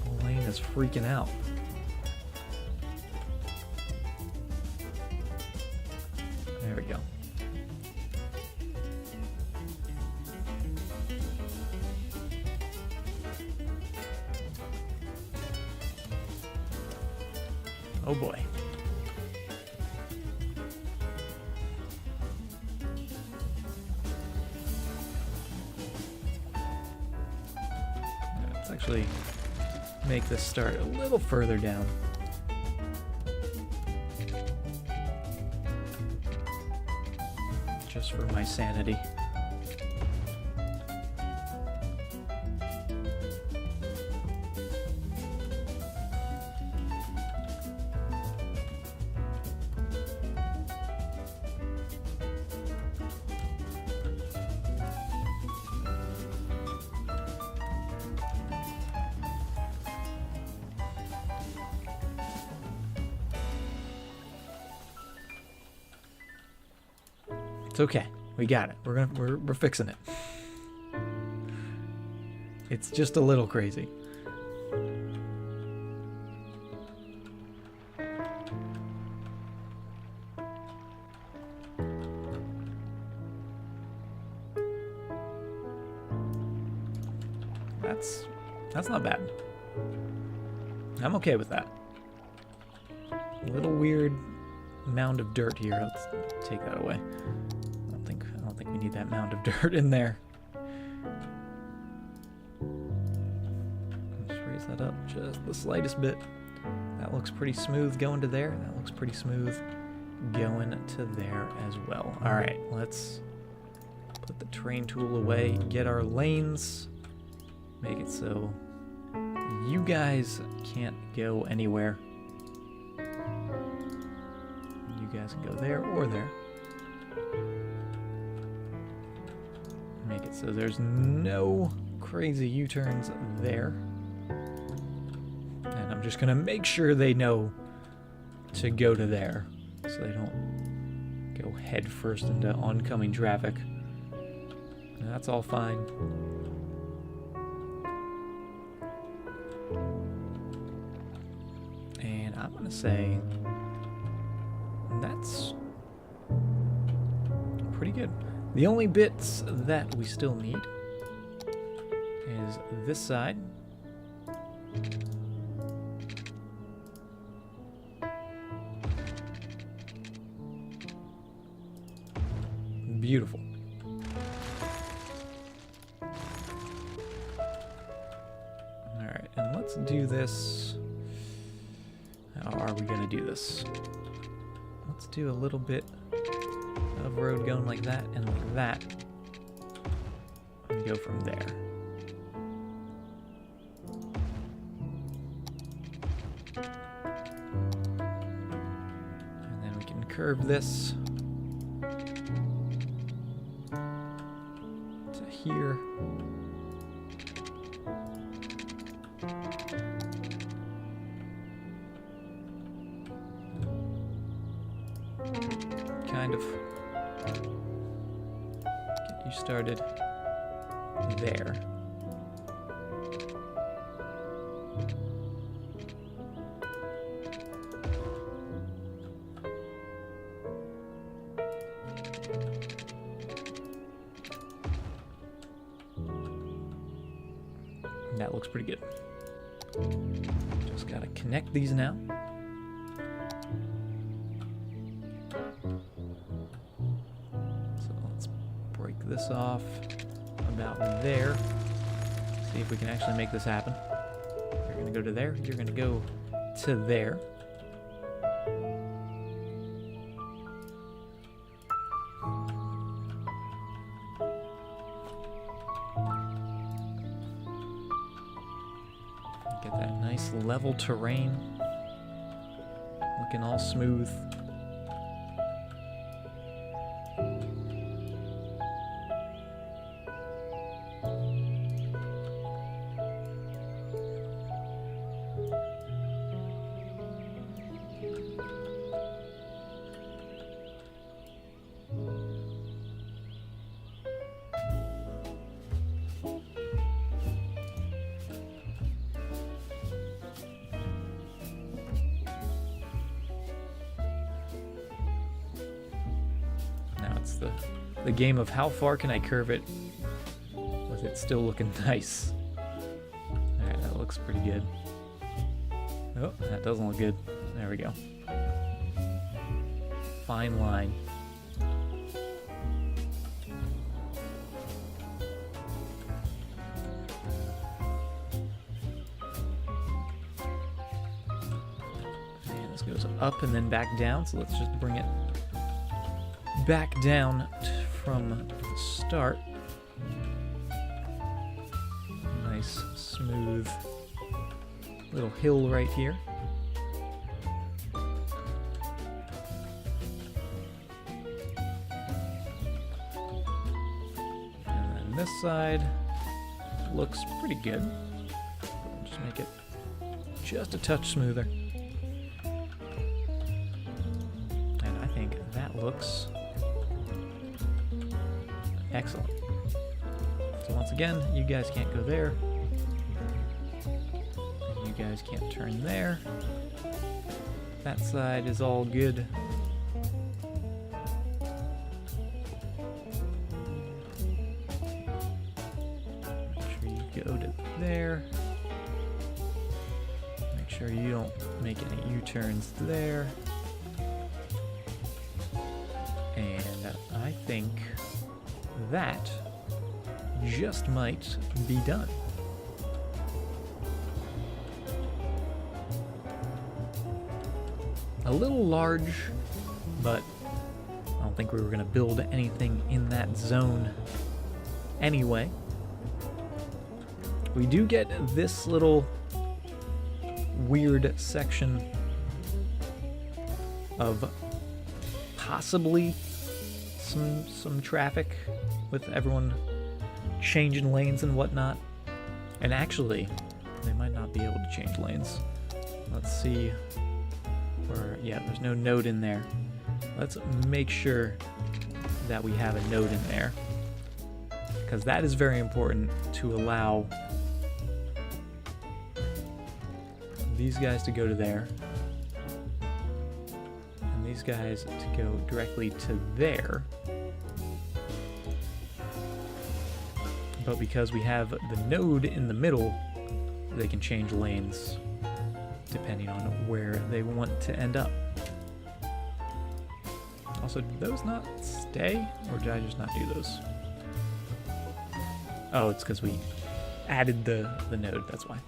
The lane is freaking out. There we go. Oh boy. Let's actually make this start a little further down. Just for my sanity. It's okay. We got it. We're fixing it. It's just a little crazy. That's not bad. I'm okay with that. A little weird mound of dirt here. Let's take that away. I don't think we need that mound of dirt in there. Let's raise that up just the slightest bit. That looks pretty smooth going to there. That looks pretty smooth going to there as well. All right, let's put the terrain tool away, get our lanes, make it so you guys can't go anywhere. You guys can go there or there. Make it so there's no crazy U-turns there. And I'm just gonna make sure they know to go to there, so they don't go head first into oncoming traffic. And that's all fine. And I'm gonna say that's pretty good. The only bits that we still need is this side. Beautiful. Alright, and let's do this. How are we going to do this? Let's do a little bit of road going like that and like that. And go from there. And then we can curve this to here. Kind of get you started there. And that looks pretty good. Just gotta connect these now. This off about there. See if we can actually make this happen. You're gonna go to there, you're gonna go to there. Get that nice level terrain looking all smooth. the game of how far can I curve it with it still looking nice. Alright, that looks pretty good. Oh, that doesn't look good. There we go. Fine line. And this goes up and then back down, so let's just bring it back down from the start. Nice, smooth little hill right here. And then this side looks pretty good. We'll just make it just a touch smoother. And I think that looks excellent. So once again, you guys can't go there. And you guys can't turn there. That side is all good. Make sure you go to there. Make sure you don't make any U-turns there. And I think that just might be done. A little large, but I don't think we were going to build anything in that zone anyway. We do get this little weird section of possibly some traffic with everyone changing lanes and whatnot. And actually, they might not be able to change lanes. Let's see where, yeah, there's no node in there. Let's make sure that we have a node in there, because that is very important to allow these guys to go to there, and these guys to go directly to there. But because we have the node in the middle, they can change lanes depending on where they want to end up. Also, did those not stay, or did I just not do those? Oh, it's because we added the node, that's why.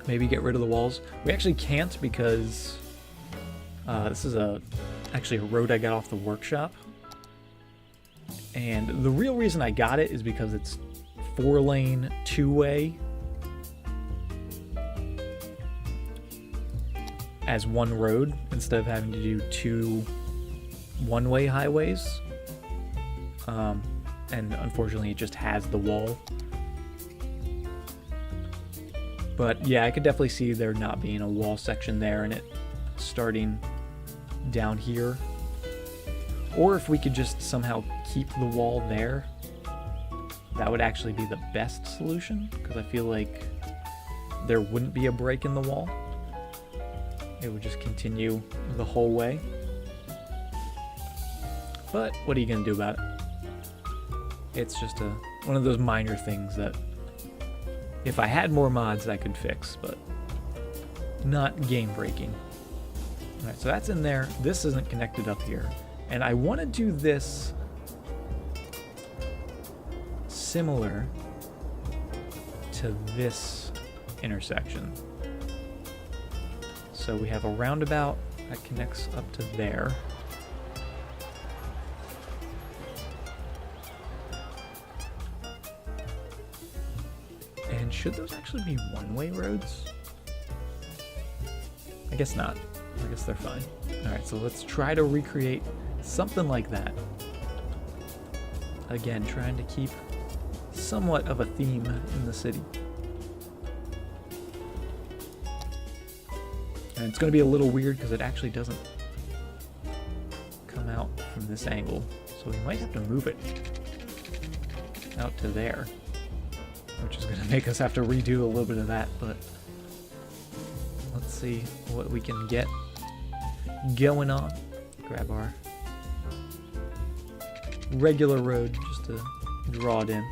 Maybe get rid of the walls. We actually can't, because this is actually a road I got off the workshop. And the real reason I got it is because it's 4-lane, 2-way as one road instead of having to do 2 one-way highways. And unfortunately it just has the wall. But yeah, I could definitely see there not being a wall section there and it starting down here. Or if we could just somehow keep the wall there, that would actually be the best solution, because I feel like there wouldn't be a break in the wall. It would just continue the whole way. But what are you going to do about it? It's just one of those minor things that if I had more mods I could fix, but not game breaking. Alright, so that's in there. This isn't connected up here. And I want to do this similar to this intersection. So we have a roundabout that connects up to there. And should those actually be one-way roads? I guess not. I guess they're fine. Alright, so let's try to recreate something like that. Again, trying to keep somewhat of a theme in the city. And it's going to be a little weird because it actually doesn't come out from this angle. So we might have to move it out to there, which is going to make us have to redo a little bit of that, but see what we can get going on. Grab our regular road just to draw it in.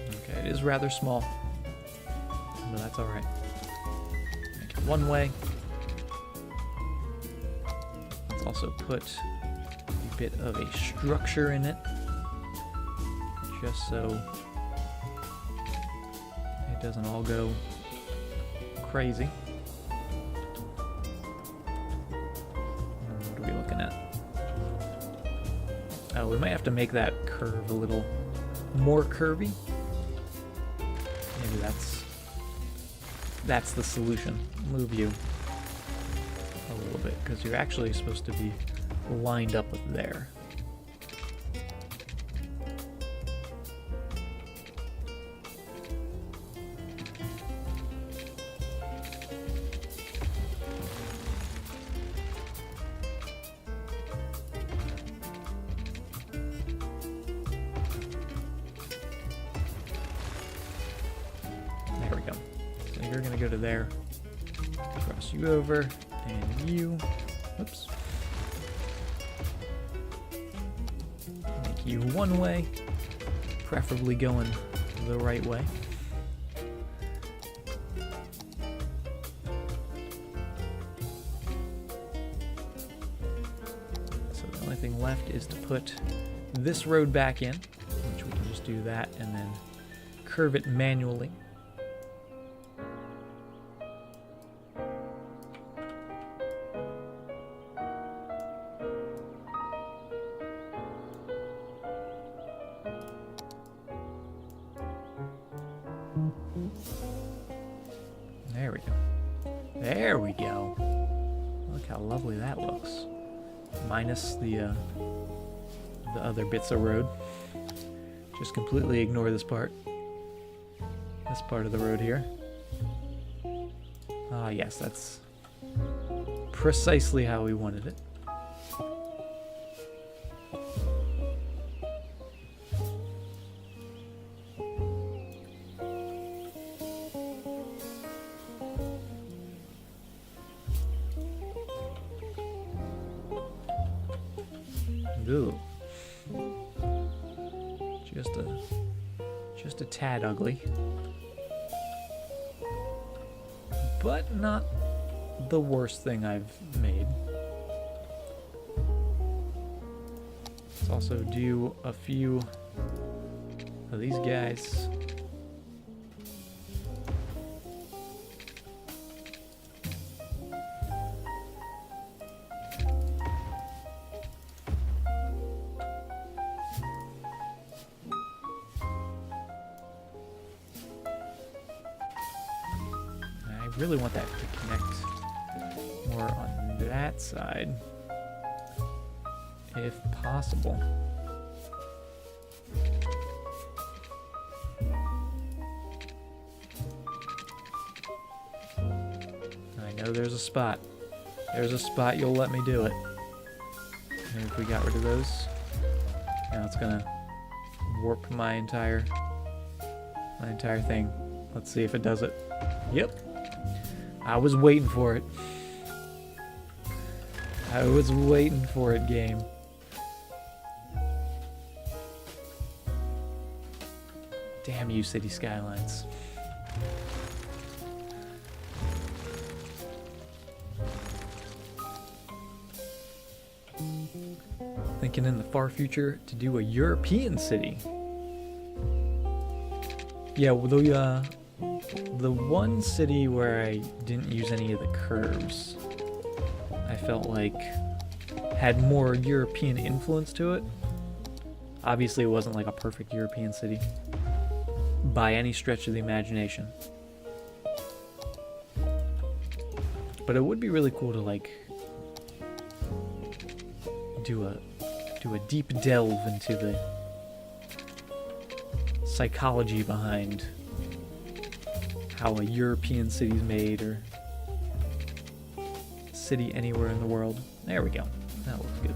Okay, it is rather small, but that's all right. Make it one way. Let's also put a bit of a structure in it, just so it doesn't all go crazy. What are we looking at? Oh, we might have to make that curve a little more curvy. Maybe that's the solution. Move you a little bit, because you're actually supposed to be lined up with there. There we go. So you're gonna go to there, cross you over, and you, oops, make you one way, preferably going the right way. So the only thing left is to put this road back in, which we can just do that and then curve it manually. There we go. There we go. Look how lovely that looks. Minus the other bits of road. Just completely ignore this part. This part of the road here. Ah, yes, that's precisely how we wanted it. Ooh. Just a tad ugly. But not the worst thing I've made. Let's also do a few of these guys. I really want that to connect more on that side, if possible. I know there's a spot. There's a spot you'll let me do it. And if we got rid of those, now it's gonna warp my entire thing. Let's see if it does it. Yep. I was waiting for it. I was waiting for it, game. Damn you, City Skylines. Thinking in the far future to do a European city. Yeah, well, the one city where I didn't use any of the curves, I felt like had more European influence to it. Obviously, it wasn't like a perfect European city by any stretch of the imagination. But it would be really cool to like do a deep delve into the psychology behind how a European city's made, or city anywhere in the world. There we go. That looks good.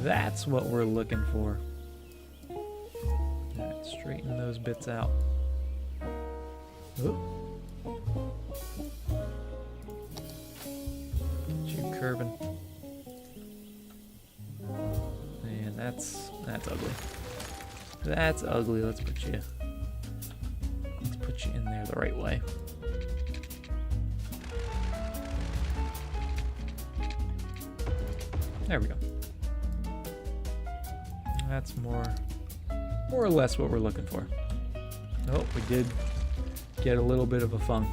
That's what we're looking for. Alright, straighten those bits out. Oop. Get you curving. And that's ugly. That's ugly. Let's put you in there the right way. There we go. That's more or less what we're looking for. Oh, we did get a little bit of a funk.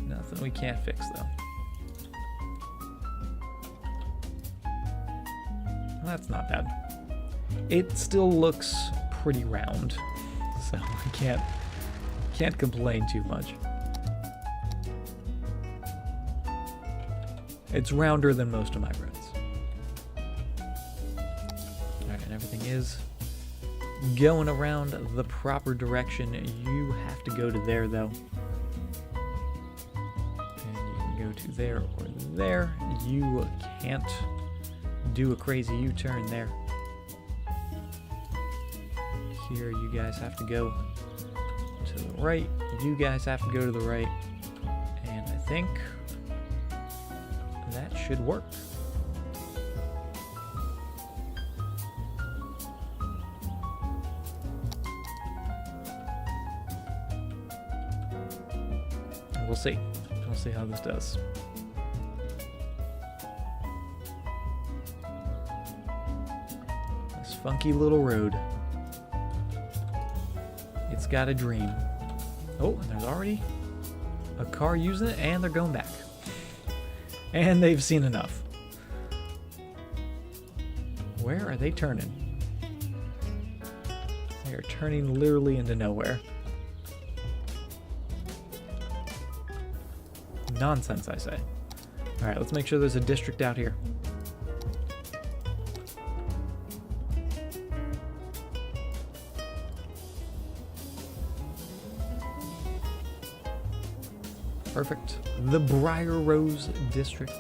Nothing we can't fix though. That's not bad. It still looks pretty round, so I can't complain too much. It's rounder than most of my roads. Alright, and everything is going around the proper direction. You have to go to there, though. And you can go to there or there. You can't do a crazy U-turn there. Here, you guys have to go to the right. You guys have to go to the right. And I think that should work. We'll see. We'll see how this does. This funky little road. It's got a dream. Oh, and there's already a car using it, and they're going back. And they've seen enough. Where are they turning? They are turning literally into nowhere. Nonsense, I say. Alright, let's make sure there's a district out here. Perfect. The Briar Rose District.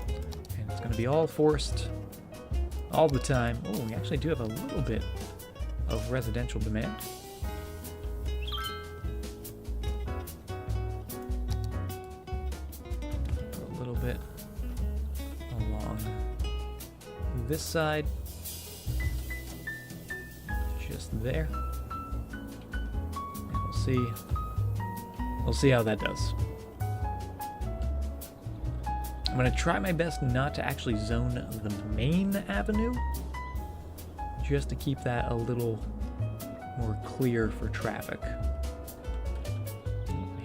And it's going to be all forest all the time. Oh, we actually do have a little bit of residential demand. A little bit along this side. Just there. And we'll see. We'll see how that does. I'm going to try my best not to actually zone the main avenue, just to keep that a little more clear for traffic.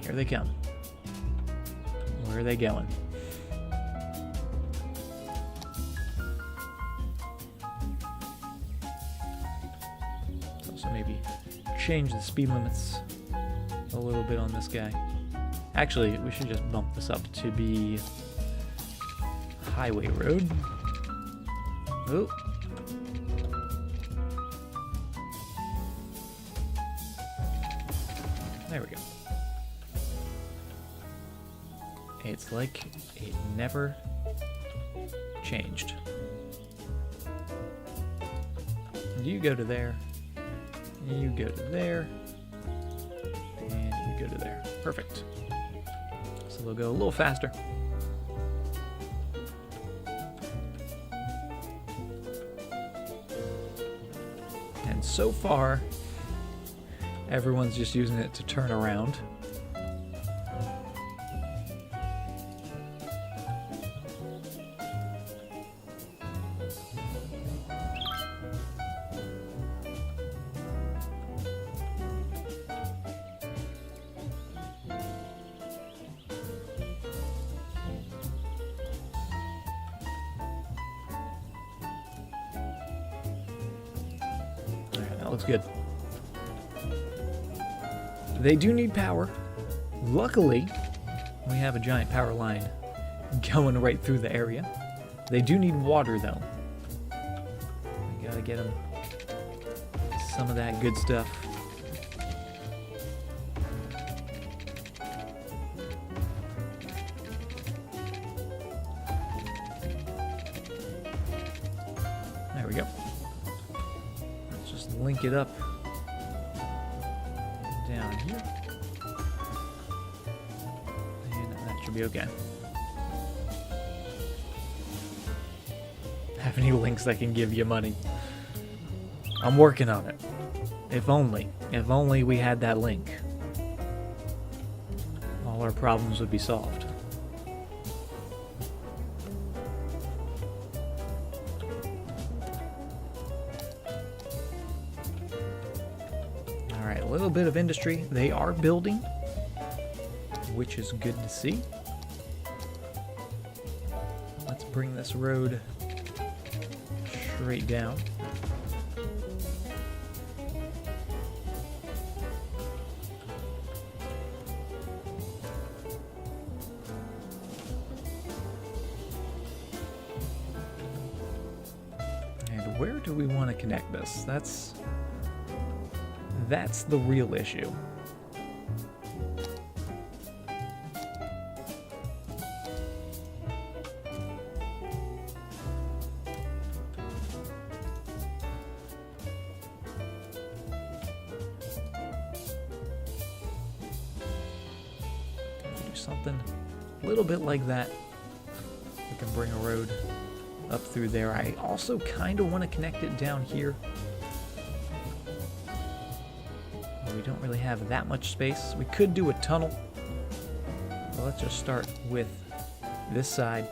Here they come. Where are they going? So maybe change the speed limits a little bit on this guy. Actually, we should just bump this up to be highway road. Oh. There we go. It's like it never changed. You go to there. You go to there. Go to there. Perfect. So they'll go a little faster. And so far, everyone's just using it to turn around. That looks good. They do need power. Luckily, we have a giant power line going right through the area. They do need water, though. We gotta get them some of that good stuff. There we go. Let's just link it up down here. And that should be okay. Have any links that can give you money? I'm working on it. If only we had that link, all our problems would be solved. All right, a little bit of industry. They are building, which is good to see. Let's bring this road straight down. And where do we want to connect this? That's the real issue. Something a little bit like that. We can bring a road up through there. I also kind of want to connect it down here. We don't really have that much space. We could do a tunnel. Well, let's just start with this side.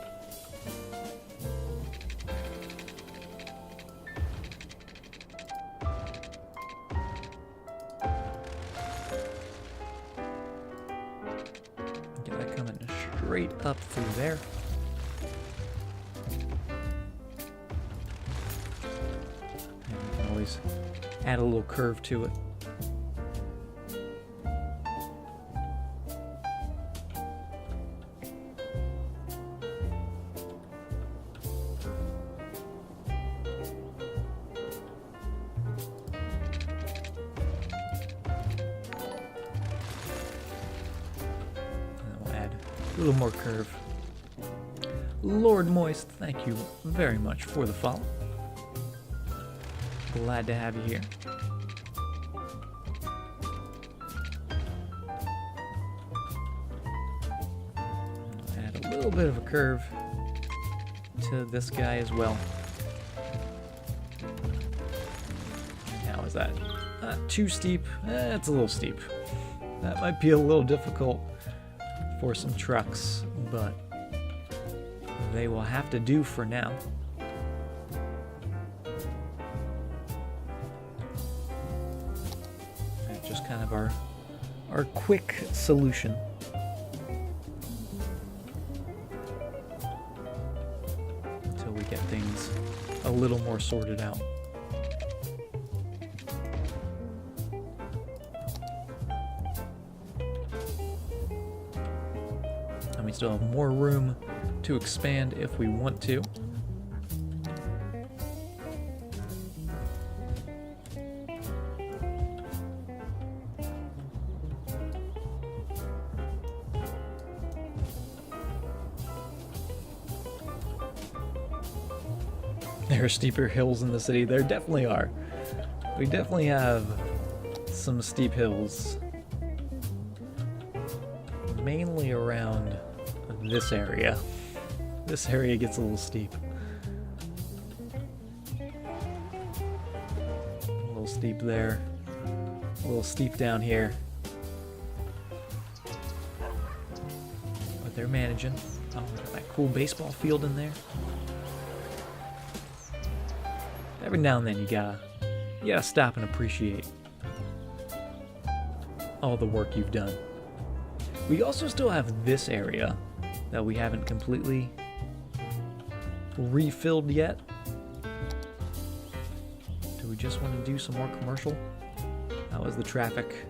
Straight up through there. And we can always add a little curve to it. A little more curve. Lord Moist, thank you very much for the follow. Glad to have you here. Add a little bit of a curve to this guy as well. How is that? Not too steep. It's a little steep. That might be a little difficult for some trucks, but they will have to do for now. That's just kind of our quick solution. Until we get things a little more sorted out. We still have more room to expand if we want to. There are steeper hills in the city. There definitely are. We definitely have some steep hills. Mainly around this area. This area gets a little steep. A little steep there. A little steep down here. But they're managing. Oh, we got that cool baseball field in there. Every now and then you gotta stop and appreciate all the work you've done. We also still have this area that we haven't completely refilled yet. Do we just want to do some more commercial? How is the traffic?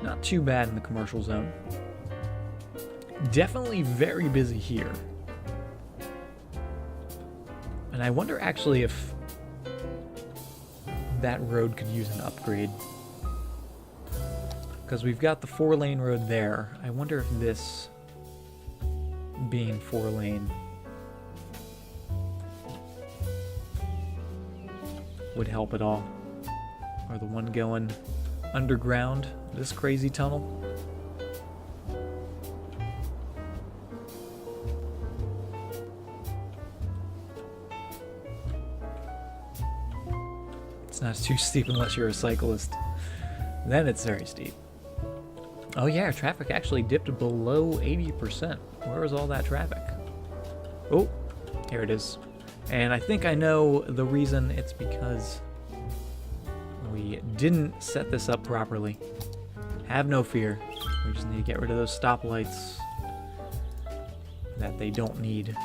Not too bad in the commercial zone. Definitely very busy here. And I wonder actually if that road could use an upgrade. Because we've got the 4-lane road there. I wonder if this being 4-lane would help at all. Or the one going underground, this crazy tunnel. It's not too steep unless you're a cyclist. Then it's very steep. Oh yeah, traffic actually dipped below 80%. Where was all that traffic? Oh, here it is. And I think I know the reason. It's because we didn't set this up properly. Have no fear. We just need to get rid of those stoplights that they don't need.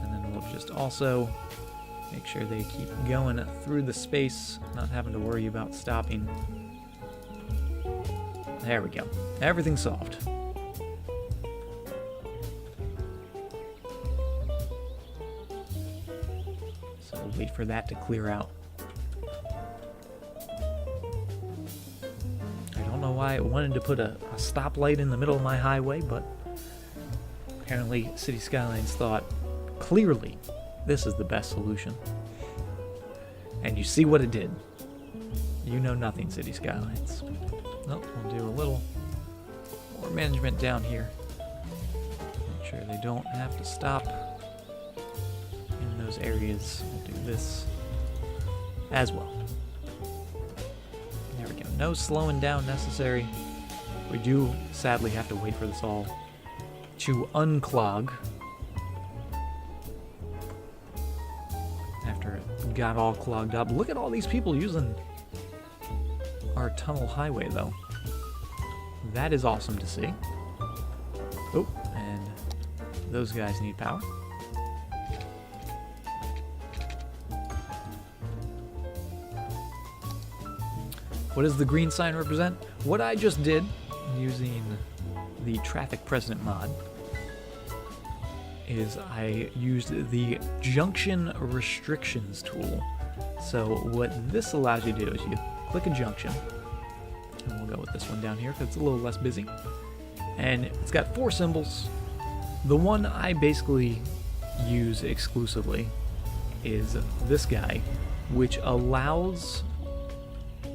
And then we'll just also make sure they keep going through the space, not having to worry about stopping. There we go. Everything's solved. So we'll wait for that to clear out. I don't know why I wanted to put a stoplight in the middle of my highway, but apparently City Skylines thought, clearly, this is the best solution. And you see what it did. You know nothing, City Skylines. Nope, we'll do a little more management down here. Make sure they don't have to stop in those areas. We'll do this as well. There we go. No slowing down necessary. We do sadly have to wait for this all to unclog after it got all clogged up. Look at all these people using our tunnel highway, though. That is awesome to see. Oh, and those guys need power. What does the green sign represent? What I just did using the traffic precedent mod is I used the junction restrictions tool. So what this allows you to do is you click a junction, and we'll go with this one down here because it's a little less busy, and it's got 4 symbols. The one I basically use exclusively is this guy, which allows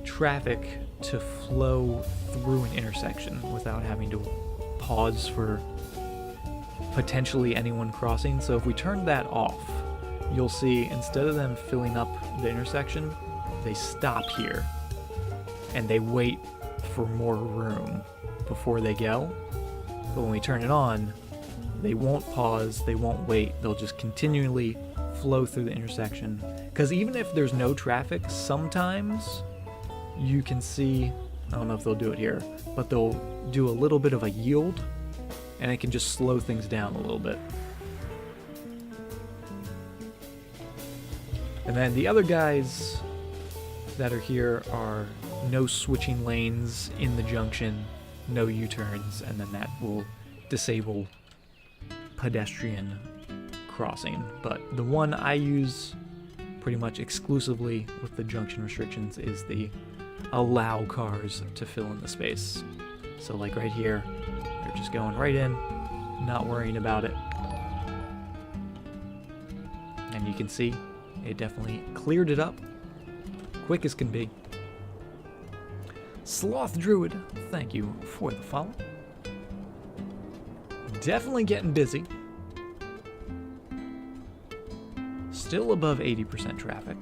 traffic to flow through an intersection without having to pause for potentially anyone crossing. So if we turn that off, you'll see instead of them filling up the intersection, they stop here and they wait for more room before they go. But when we turn it on, they won't pause, they won't wait, they'll just continually flow through the intersection. Because even if there's no traffic, sometimes you can see, I don't know if they'll do it here, but they'll do a little bit of a yield, and it can just slow things down a little bit. And then the other guys that are here are no switching lanes in the junction, no U-turns, and then that will disable pedestrian crossing. But the one I use pretty much exclusively with the junction restrictions is the allow cars to fill in the space. So like right here, they're just going right in, not worrying about it. And you can see it definitely cleared it up, quick as can be. Sloth Druid, thank you for the follow. Definitely getting busy. Still above 80% traffic.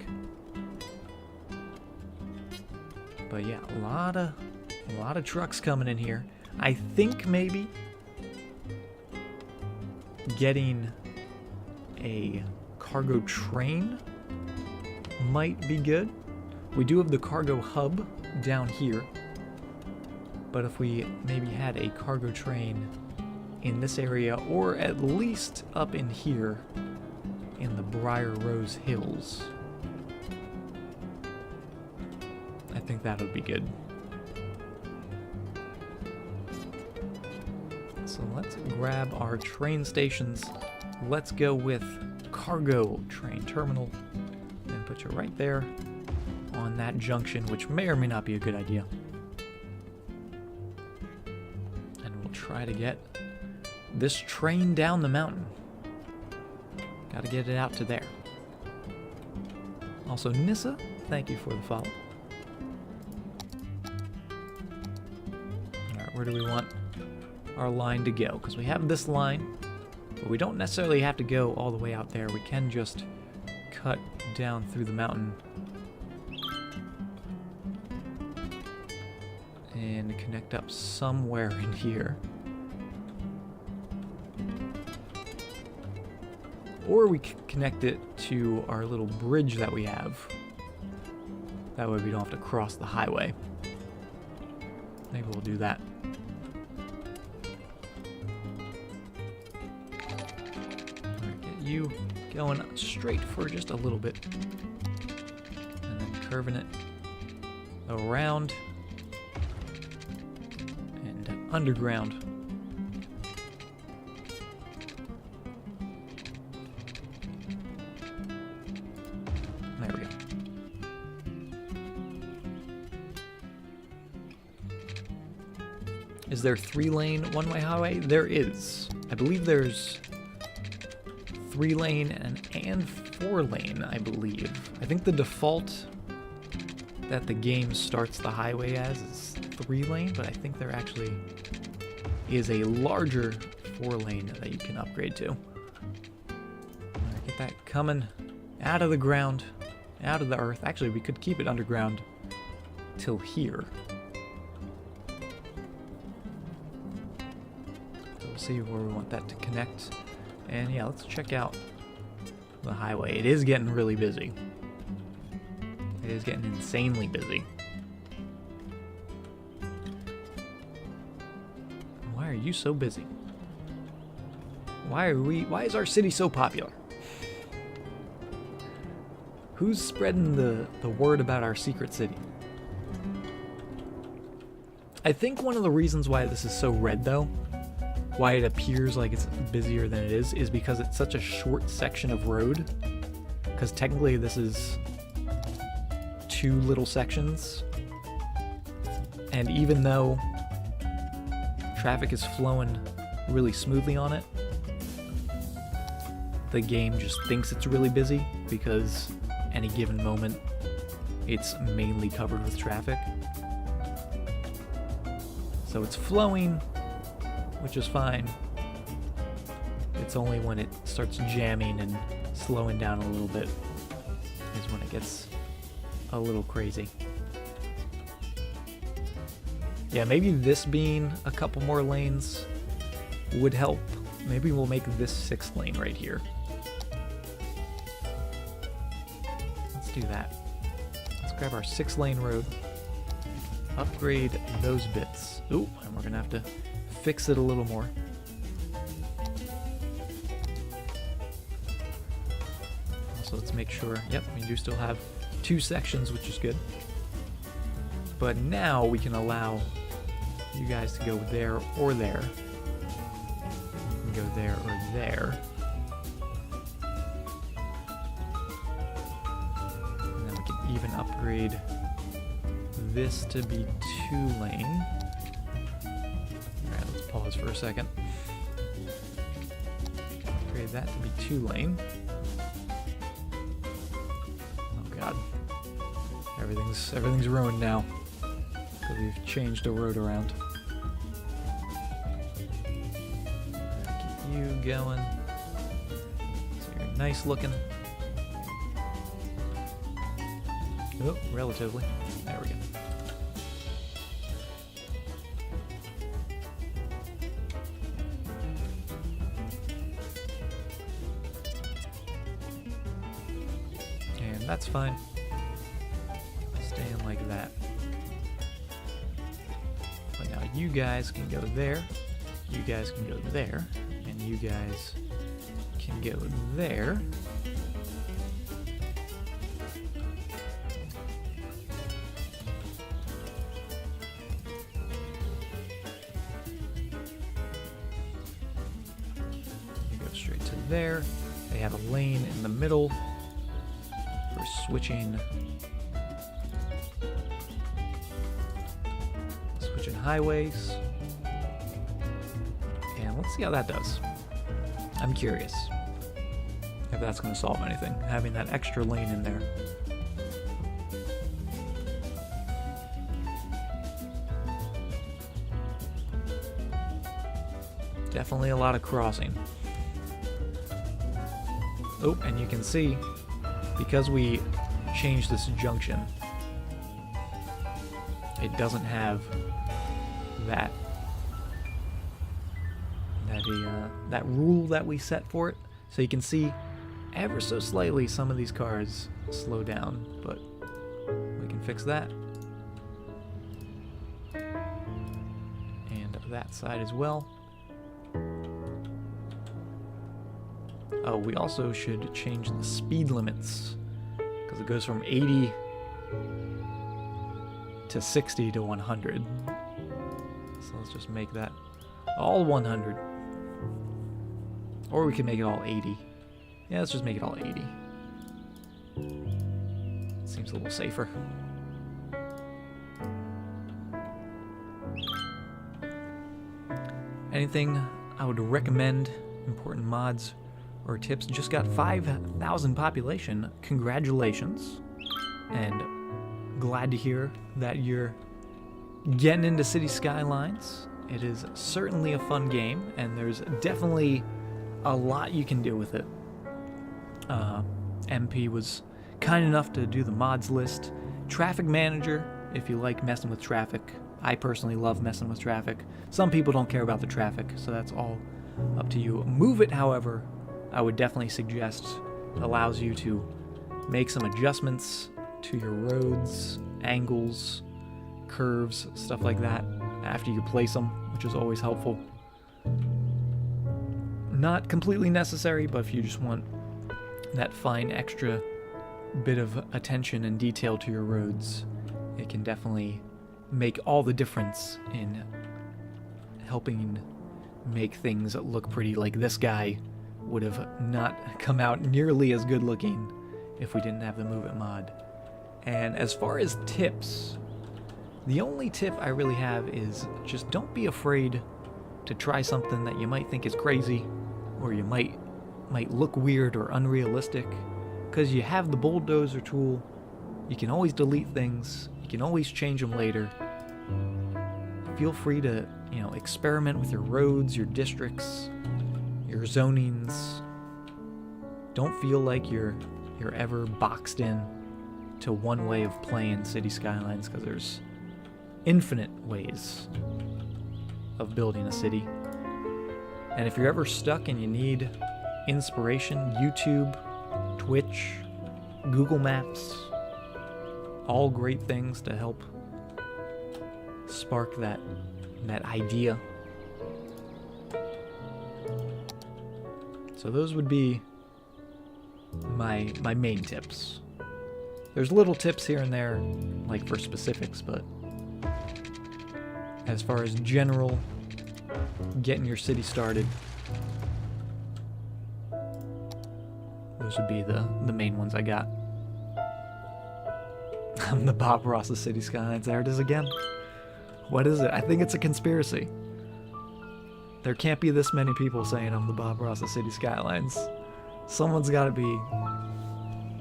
But yeah, a lot of trucks coming in here. I think maybe getting a cargo train might be good. We do have the cargo hub down here, but if we maybe had a cargo train in this area, or at least up in here in the Briar Rose Hills, I think that would be good. So let's grab our train stations. Let's go with cargo train terminal and put you right there on on that junction, which may or may not be a good idea. And we'll try to get this train down the mountain. Gotta get it out to there. Also, Nissa, thank you for the follow. Alright, where do we want our line to go? Because we have this line, but we don't necessarily have to go all the way out there. We can just cut down through the mountain and connect up somewhere in here. Or we can connect it to our little bridge that we have. That way we don't have to cross the highway. Maybe we'll do that. Alright, get you going straight for just a little bit. And then curving it around and underground. There we go. Is there 3-lane one-way highway? There is. I believe there's 3-lane and 4-lane, I believe. I think the default that the game starts the highway as is 3-lane, but I think there actually is a larger 4-lane that you can upgrade to. Right, get that coming out of the ground, out of the earth. Actually, we could keep it underground till here. So we'll see where we want that to connect. And yeah, let's check out the highway. It is getting really busy. It is getting insanely busy. Why are you so busy? Why is our city so popular? Who's spreading the word about our secret city? I think one of the reasons why this is so red, though, why it appears like it's busier than it is because it's such a short section of road. Because technically this is 2 little sections. And even though traffic is flowing really smoothly on it, the game just thinks it's really busy because any given moment it's mainly covered with traffic. So it's flowing, which is fine. It's only when it starts jamming and slowing down a little bit is when it gets a little crazy. Yeah, maybe this being a couple more lanes would help. Maybe we'll make this 6th lane right here. Let's do that. Let's grab our 6-lane road, upgrade those bits. Ooh, and we're gonna have to fix it a little more. Also, let's make sure, yep, we do still have 2 sections, which is good. But now we can allow you guys to go there or there. You can go there or there. And then we can even upgrade this to be 2-lane. Alright, let's pause for a second. Upgrade that to be 2-lane. Oh god. Everything's ruined now. Because we've changed the road around. Keep you going. So you're nice looking. Oh, relatively. There we go. And that's fine. Staying like that. But now you guys can go there, you guys can go there, and you guys can go there. You go straight to there. They have a lane in the middle for switching congestion highways. And let's see how that does. I'm curious if that's going to solve anything, having that extra lane in there. Definitely a lot of crossing. Oh, and you can see, because we changed this junction, it doesn't have that rule that we set for it. So you can see ever so slightly some of these cars slow down, but we can fix that. And that side as well. Oh, we also should change the speed limits, because it goes from 80 to 60 to 100. So let's just make that all 100. Or we can make it all 80. Yeah, let's just make it all 80. Seems a little safer. Anything I would recommend, important mods or tips? Just got 5,000 population. Congratulations. And glad to hear that you're getting into City Skylines. It is certainly a fun game, and there's definitely a lot you can do with it. MP was kind enough to do the mods list. Traffic Manager, if you like messing with traffic. I personally love messing with traffic. Some people don't care about the traffic, so that's all up to you. Move It, however, I would definitely suggest. Allows you to make some adjustments to your roads, angles, curves, stuff like that after you place them, which is always helpful. Not completely necessary, but if you just want that fine extra bit of attention and detail to your roads, it can definitely make all the difference in helping make things look pretty. Like this guy would have not come out nearly as good looking if we didn't have the Move It mod. And as far as tips, the only tip I really have is just don't be afraid to try something that you might think is crazy, or you might look weird or unrealistic, because you have the bulldozer tool. You can always delete things, you can always change them later. Feel free to, experiment with your roads, your districts, your zonings. Don't feel like you're ever boxed in to one way of playing City Skylines, because there's infinite ways of building a city. And if you're ever stuck and you need inspiration, YouTube, Twitch, Google Maps, all great things to help spark that idea. So those would be my main tips. There's little tips here and there, like for specifics, but as far as general getting your city started, those would be the main ones I got. I'm the Bob Ross of City Skylines. There it is again. What is it? I think it's a conspiracy. There can't be this many people saying I'm the Bob Ross of City Skylines. Someone's got to be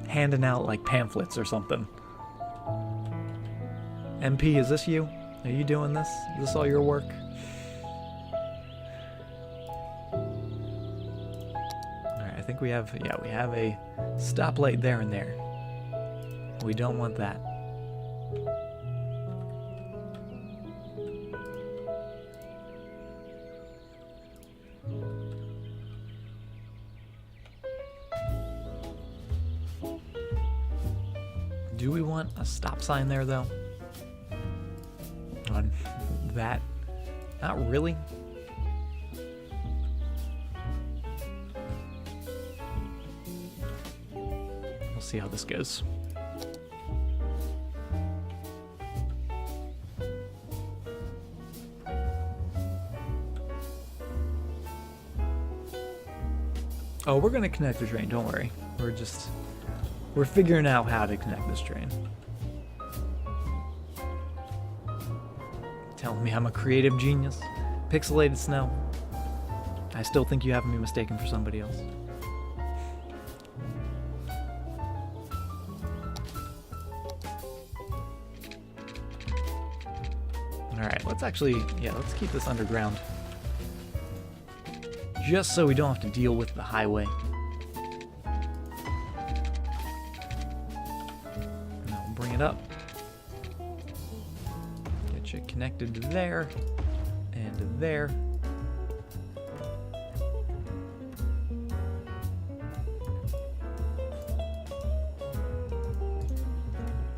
handing out like pamphlets or something. MP, is this you? Are you doing this? Is this all your work? Alright, I think we have a stoplight there and there. We don't want that. Do we want a stop sign there, though? On that? Not really. We'll see how this goes. Oh, we're gonna connect the train, don't worry. We're figuring out how to connect this train. telling me I'm a creative genius? Pixelated snow. I still think you have me mistaken for somebody else. Alright, let's keep this underground. Just so we don't have to deal with the highway. Now we'll bring it up. Get you connected to there and to there.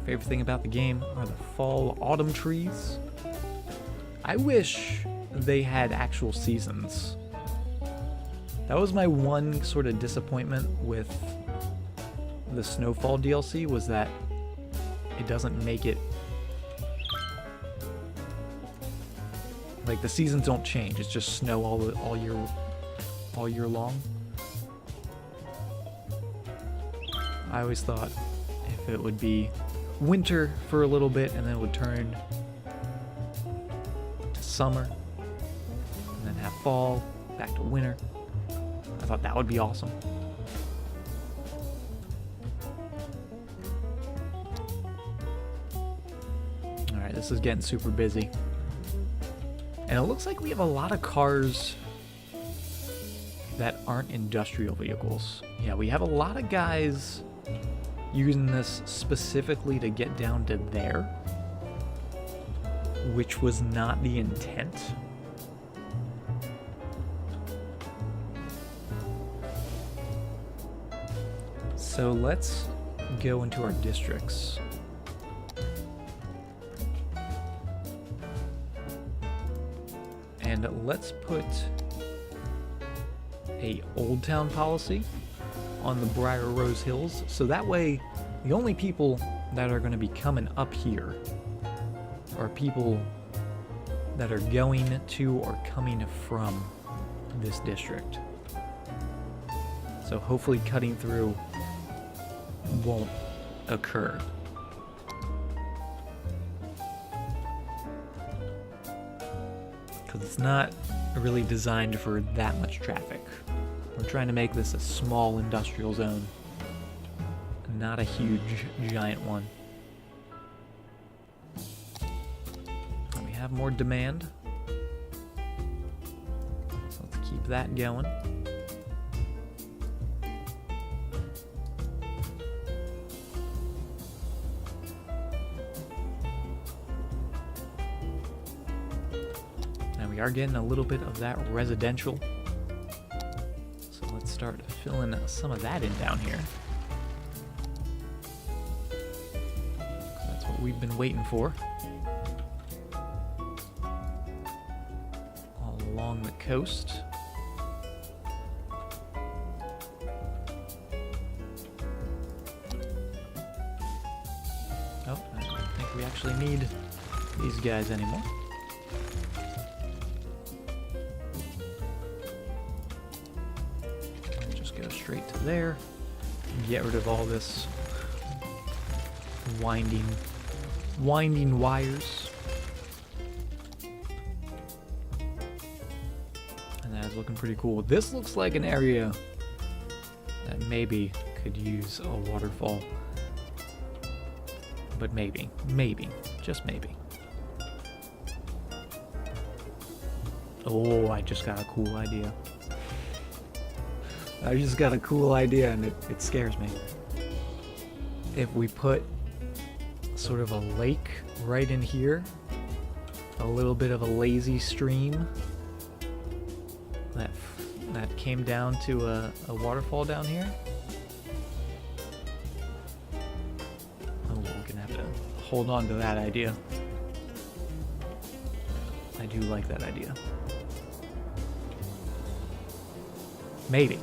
Favorite thing about the game are the fall autumn trees. I wish they had actual seasons. That was my one sort of disappointment with the Snowfall DLC, was that it doesn't make it... Like, the seasons don't change, it's just snow all year long. I always thought if it would be winter for a little bit and then it would turn to summer and then have fall, back to winter. I thought that would be awesome. Alright, this is getting super busy. And it looks like we have a lot of cars that aren't industrial vehicles. Yeah, we have a lot of guys using this specifically to get down to there, which was not the intent. So let's go into our districts. And let's put a Old Town policy on the Briar Rose Hills, so that way the only people that are going to be coming up here are people that are going to or coming from this district. So hopefully cutting through won't occur. Because it's not really designed for that much traffic. We're trying to make this a small industrial zone, not a huge, giant one. And we have more demand, so let's keep that going. And we are getting a little bit of that residential. Let's start filling some of that in down here. That's what we've been waiting for. All along the coast. Oh, I don't think we actually need these guys anymore. Straight to there. Get rid of all this winding wires. And that is looking pretty cool. This looks like an area that maybe could use a waterfall. But maybe, just maybe. Oh, I just got a cool idea. I just got a cool idea and it scares me. If we put sort of a lake right in here, a little bit of a lazy stream that came down to a waterfall down here. Oh, we're gonna have to hold on to that idea. I do like that idea. Maybe.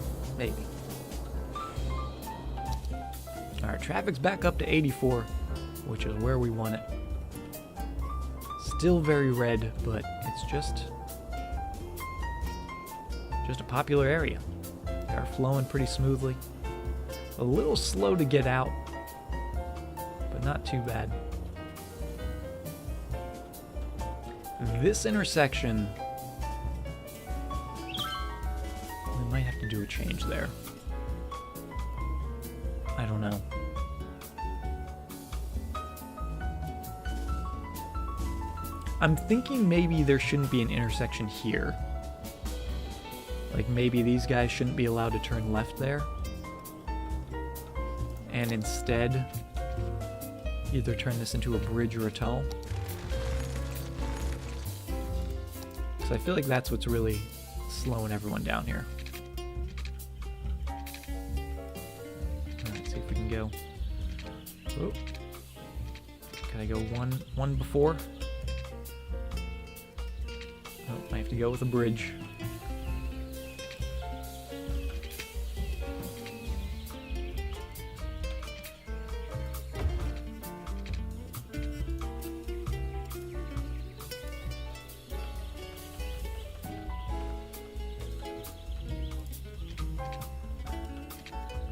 Alright, traffic's back up to 84, which is where we want it. Still very red, but it's just a popular area. They are flowing pretty smoothly. A little slow to get out, but not too bad. This intersection, we might have to do a change there. I don't know. I'm thinking maybe there shouldn't be an intersection here. Like maybe these guys shouldn't be allowed to turn left there. And instead, either turn this into a bridge or a tunnel. So I feel like that's what's really slowing everyone down here. Alright, see if we can go. Oh. Can I go one before? Oh, I have to go with a bridge.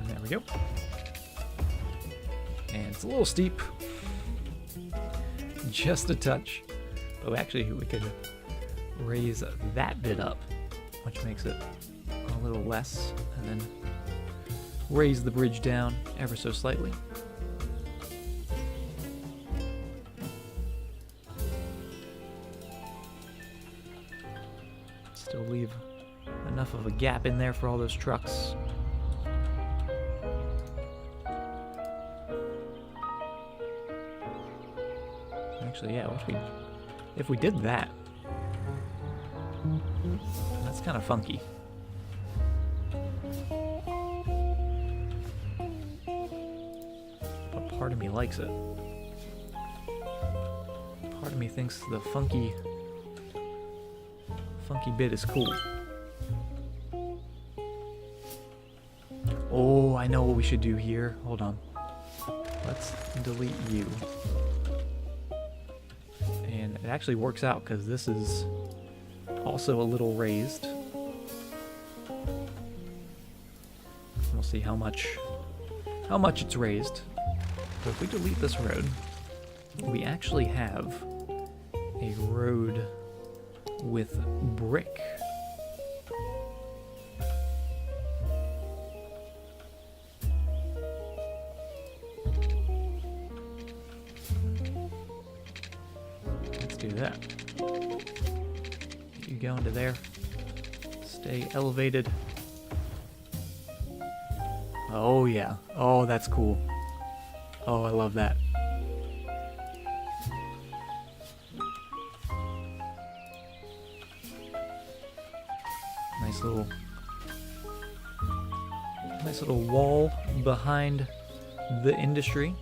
There we go. And it's a little steep. Just a touch. But actually, we could raise that bit up, which makes it a little less, and then raise the bridge down ever so slightly. Still leave enough of a gap in there for all those trucks. Actually, yeah, if we did that, that's kind of funky. But part of me likes it. Part of me thinks the funky bit is cool. Oh, I know what we should do here. Hold on. Let's delete you. And it actually works out because this is also a little raised. We'll see how much it's raised. So if we delete this road, we actually have a road with brick. Let's do that. You go into there. Stay elevated. Oh yeah. Oh, that's cool. Oh, I love that. Nice little wall behind the industry.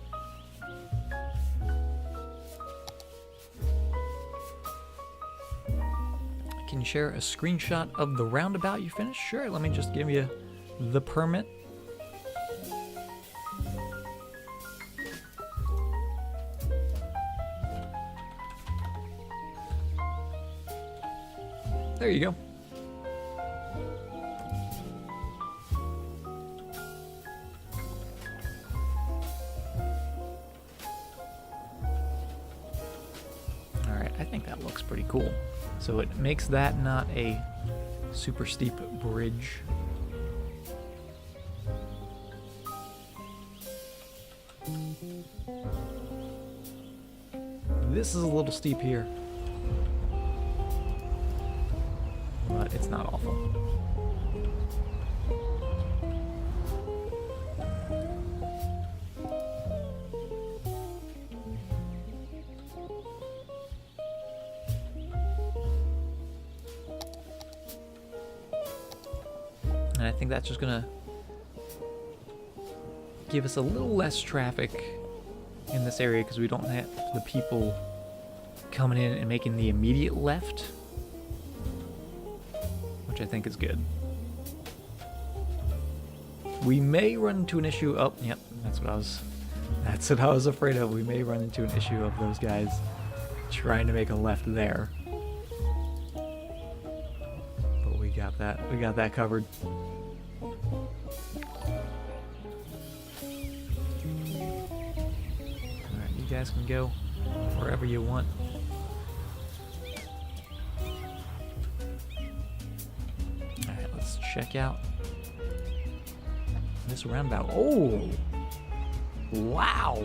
Can you share a screenshot of the roundabout you finished? Sure, let me just give you the permit. There you go. Alright, I think that looks pretty cool. So it makes that not a super steep bridge. This is a little steep here, but it's not awful. And I think that's just gonna give us a little less traffic in this area because we don't have the people coming in and making the immediate left, which I think is good. We may run into an issue. Oh, yep, that's what I was afraid of. We may run into an issue of those guys trying to make a left there. But we got that covered. Alright, you guys can go wherever you want. check out this roundabout. Oh! Wow!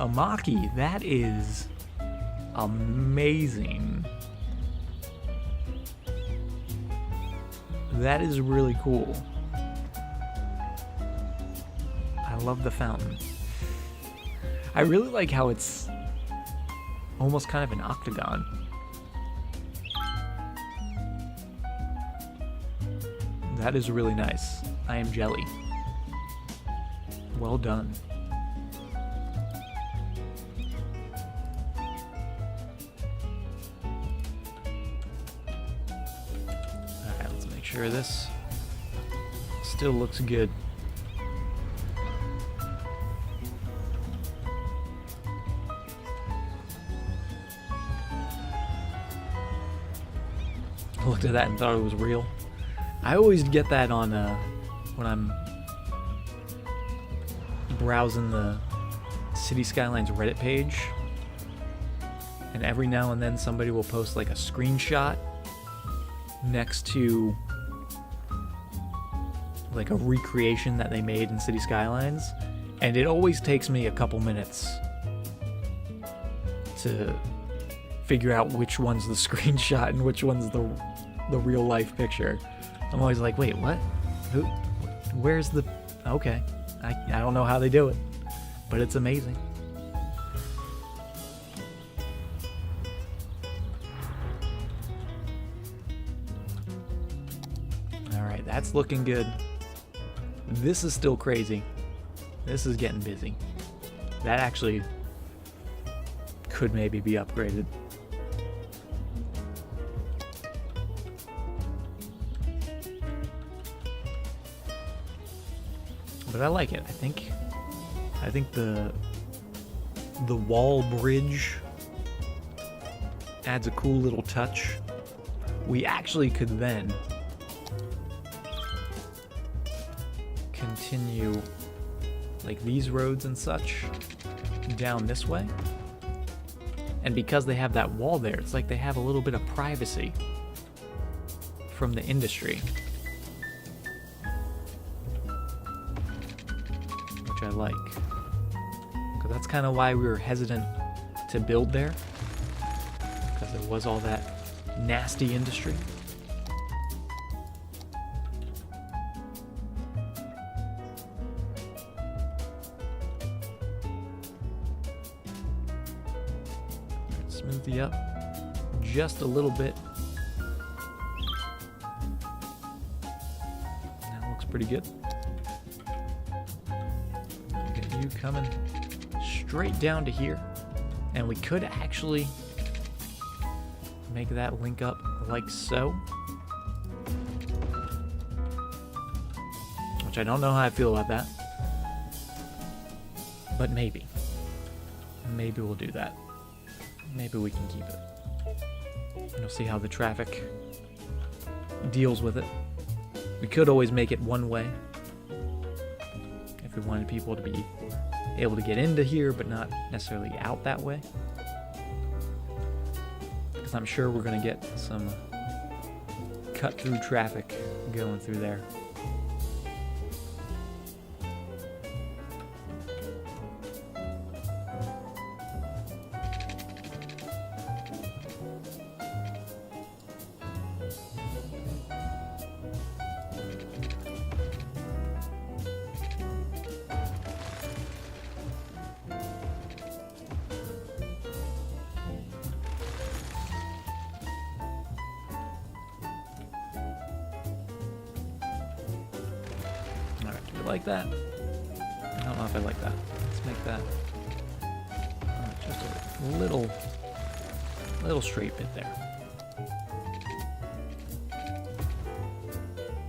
Amaki, that is amazing. That is really cool. I love the fountain. I really like how it's almost kind of an octagon. That is really nice. I am jelly. Well done. Alright, let's make sure this still looks good. I looked at that and thought it was real. I always get that on when I'm browsing the City Skylines Reddit page, and every now and then somebody will post like a screenshot next to like a recreation that they made in City Skylines, and it always takes me a couple minutes to figure out which one's the screenshot and which one's the real life picture. I'm always like, wait, what? Who? Where's the... Okay. I don't know how they do it, but it's amazing. Alright, that's looking good. This is still crazy. This is getting busy. That actually could maybe be upgraded. But I like it. I think the wall bridge adds a cool little touch. We actually could then continue like these roads and such down this way. And because they have that wall there, it's like they have a little bit of privacy from the industry. Which I like. Because that's kind of why we were hesitant to build there. Because there was all that nasty industry. Smooth you up just a little bit. That looks pretty good. Get you coming straight down to here, and we could actually make that link up like so. Which I don't know how I feel about that, but maybe we'll do that. Maybe we can keep it. We'll see how the traffic deals with it. We could always make it one way if we wanted people to be able to get into here but not necessarily out that way. Because I'm sure we're going to get some cut through traffic going through there. Like that? I don't know if I like that. Let's make that just a little straight bit there.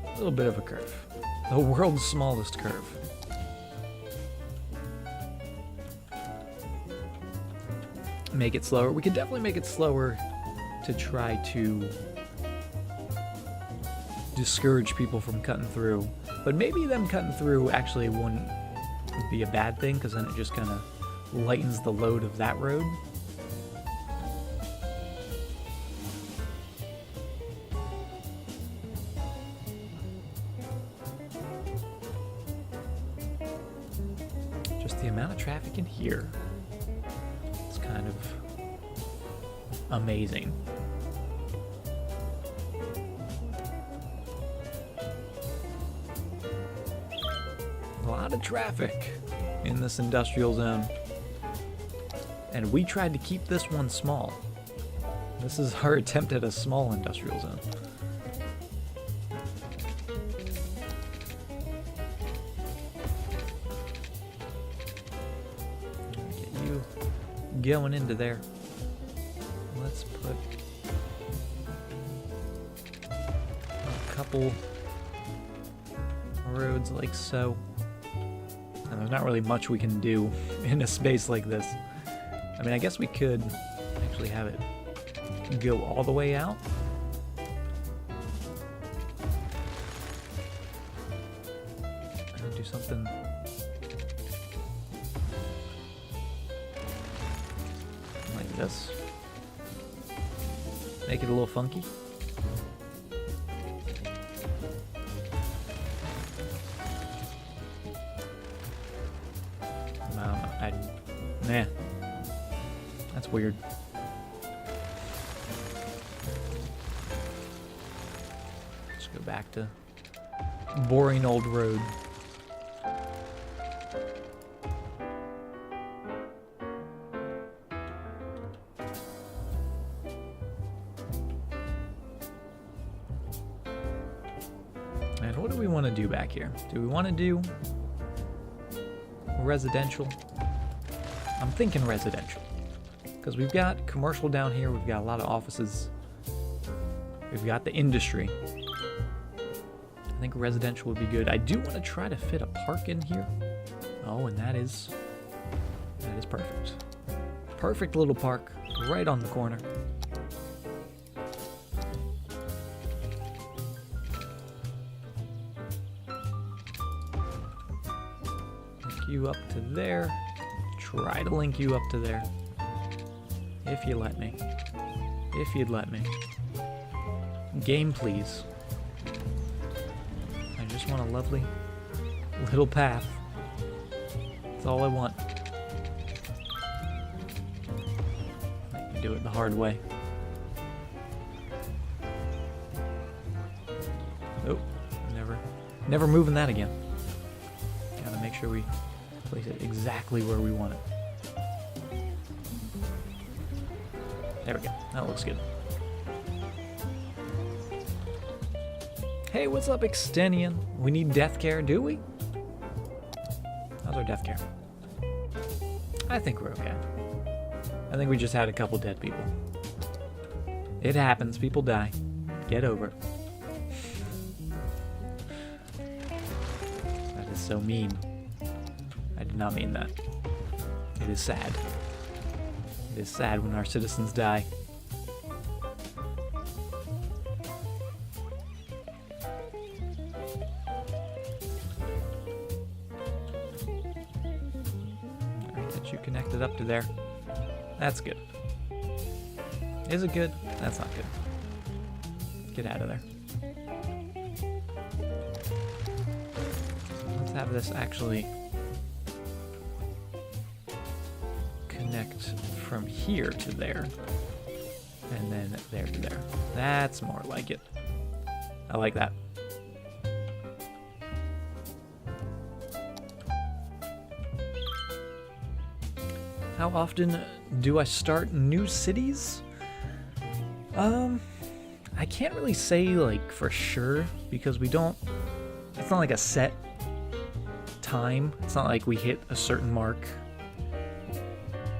A little bit of a curve. The world's smallest curve. Make it slower. We could definitely make it slower to try to discourage people from cutting through. But maybe them cutting through actually wouldn't be a bad thing, because then it just kind of lightens the load of that road. the amount of traffic in here is kind of amazing. A lot of traffic in this industrial zone. And we tried to keep this one small. This is our attempt at a small industrial zone. Get you going into there. Let's put a couple roads like so. And there's not really much we can do in a space like this. I mean, I guess we could actually have it go all the way out. And do something like this. Make it a little funky. Nah. That's weird. Let's go back to boring old road. And what do we want to do back here? Do we want to do residential? I'm thinking residential. Because we've got commercial down here, we've got a lot of offices, we've got the industry. I think residential would be good. I do want to try to fit a park in here. Oh, and that is perfect. Perfect little park right on the corner. Link you up to there. Try to link you up to there. If you let me. If you'd let me. Game, please. I just want a lovely little path. That's all I want. I can do it the hard way. Oh, never moving that again. Gotta make sure we place it exactly where we want it. There we go. That looks good. Hey, what's up, Extenian? We need death care, do we? How's our death care? I think we're okay. I think we just had a couple dead people. It happens. People die. Get over it. That is so mean. I did not mean that. It is sad. It is sad when our citizens die. Alright, get you connected up to there. That's good. Is it good? That's not good. Get out of there. Let's have this actually connect from here to there, and then there to there. That's more like it. I like that. How often do I start new cities? I can't really say like for sure because we don't, it's not like a set time. It's not like we hit a certain mark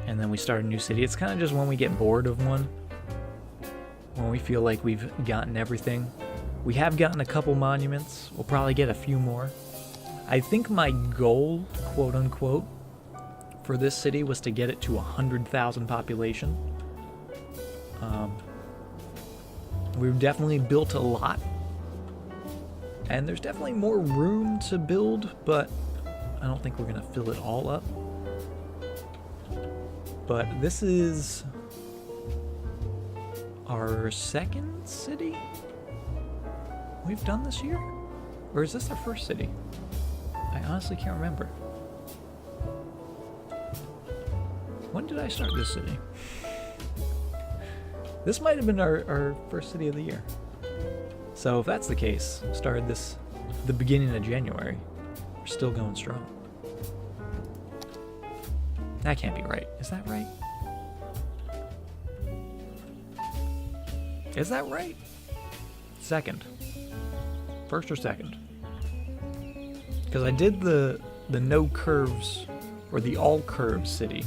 and then we start a new city. It's kind of just when we get bored of one, when we feel like we've gotten everything. We have gotten a couple monuments. We'll probably get a few more. I think my goal, quote unquote, for this city was to get it to 100,000 population. We've definitely built a lot, and there's definitely more room to build, but I don't think we're gonna fill it all up. But this is our second city we've done this year? Or is this our first city? I honestly can't remember. did I start this city? This might have been our first city of the year. So if that's the case, started this the beginning of January. We're still going strong. That can't be right. Is that right? Is that right? Second. First or second? Because I did the no curves or the all curves city.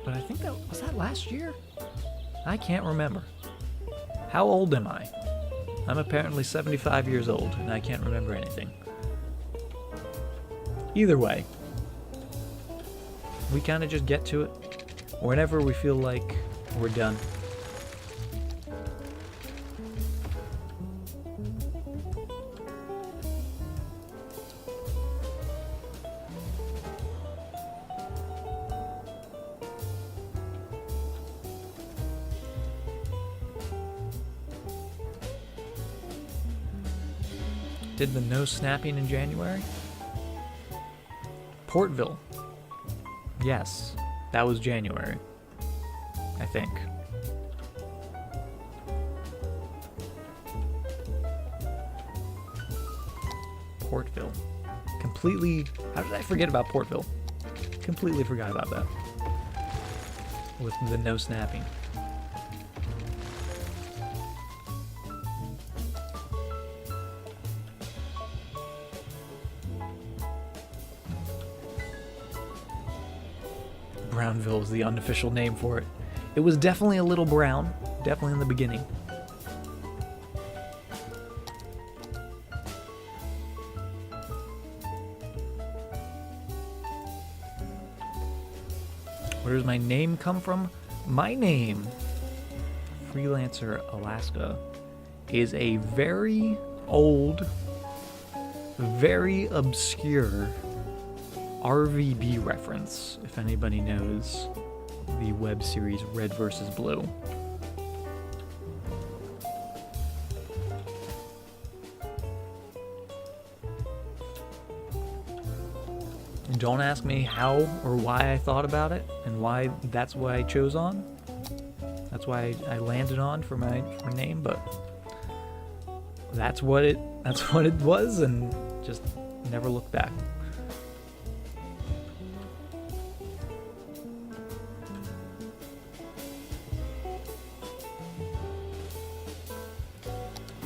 But I think that was that last year? I can't remember. How old am I? I'm apparently 75 years old and I can't remember anything. Either way, we kind of just get to it whenever we feel like we're done. Did the no snapping in January? Portville. Yes, that was January. I think. Portville. Completely. How did I forget about Portville? Completely forgot about that. With the no snapping. Brownville is the unofficial name for it. It was definitely a little brown, definitely in the beginning. Where does my name come from? My name, Freelancer Alaska, is a very old, very obscure RVB reference, if anybody knows the web series Red vs. Blue. Don't ask me how or why I thought about it and why that's what I chose on. That's why I landed on for my name, but that's what it was, and just never looked back.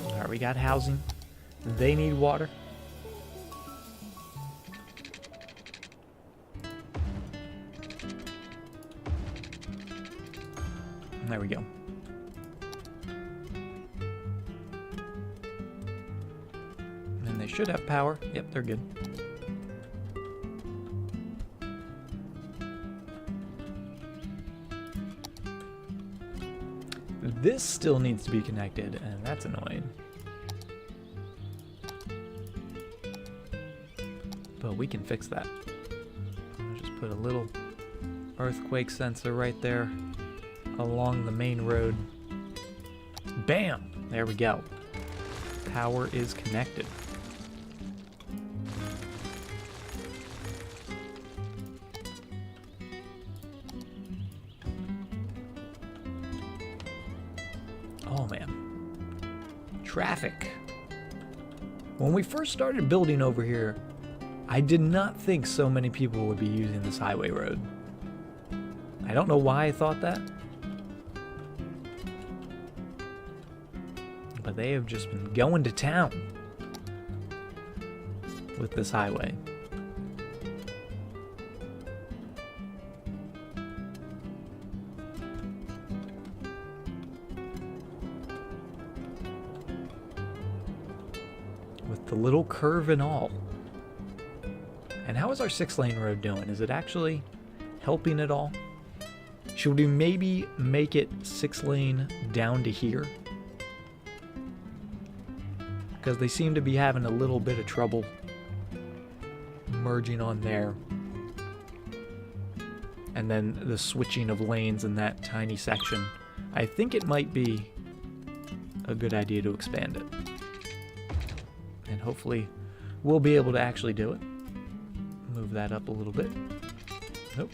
Alright, we got housing. They need water. There we go. And they should have power. Yep, they're good. This still needs to be connected, and that's annoying. But we can fix that. I'll just put a little earthquake sensor right there along the main road. Bam! There we go. Power is connected. Oh man. Traffic. When we first started building over here, I did not think so many people would be using this highway road. I don't know why I thought that. But they have just been going to town with this highway. With the little curve and all. And how is our 6-lane road doing? Is it actually helping at all? Should we maybe make it 6-lane down to here? Because they seem to be having a little bit of trouble merging on there. And then the switching of lanes in that tiny section. I think it might be a good idea to expand it. And hopefully we'll be able to actually do it. move that up a little bit. Nope.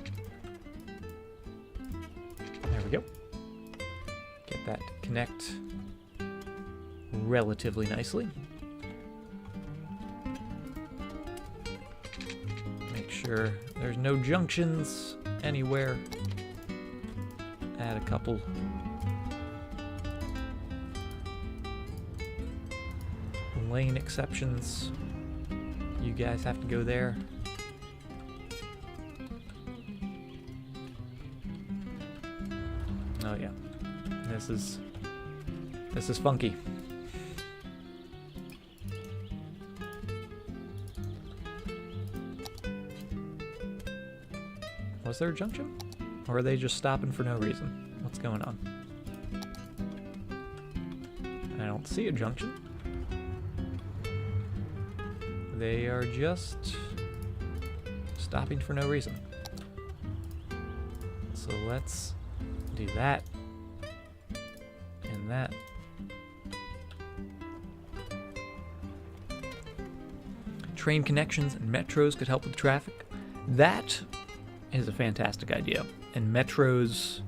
There we go. Get that to connect relatively nicely. Make sure there's no junctions anywhere. Add a couple lane exceptions. You guys have to go there. Oh yeah. This is funky. Was there a junction? Or are they just stopping for no reason? What's going on? I don't see a junction. They are just stopping for no reason. So let's do that and that. Train connections and metros could help with traffic. That is a fantastic idea. And metros,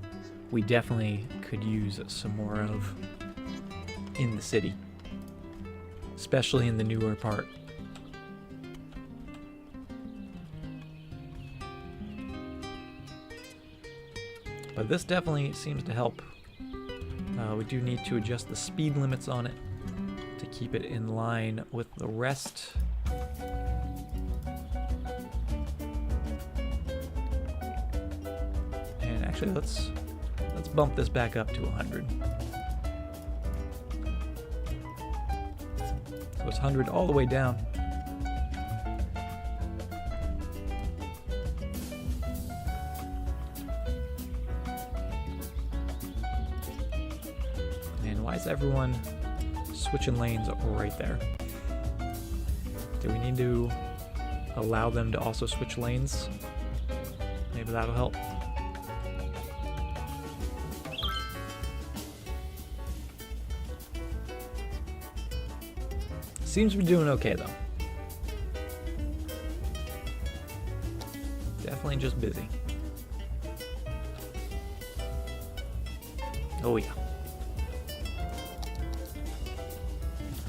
we definitely could use some more of in the city, especially in the newer part. But this definitely seems to help. We do need to adjust the speed limits on it to keep it in line with the rest. And actually, let's bump this back up to 100. So it's 100 all the way down. Why is everyone switching lanes right there? Do we need to allow them to also switch lanes? Maybe that'll help. Seems we're doing okay though. Definitely just busy. Oh yeah.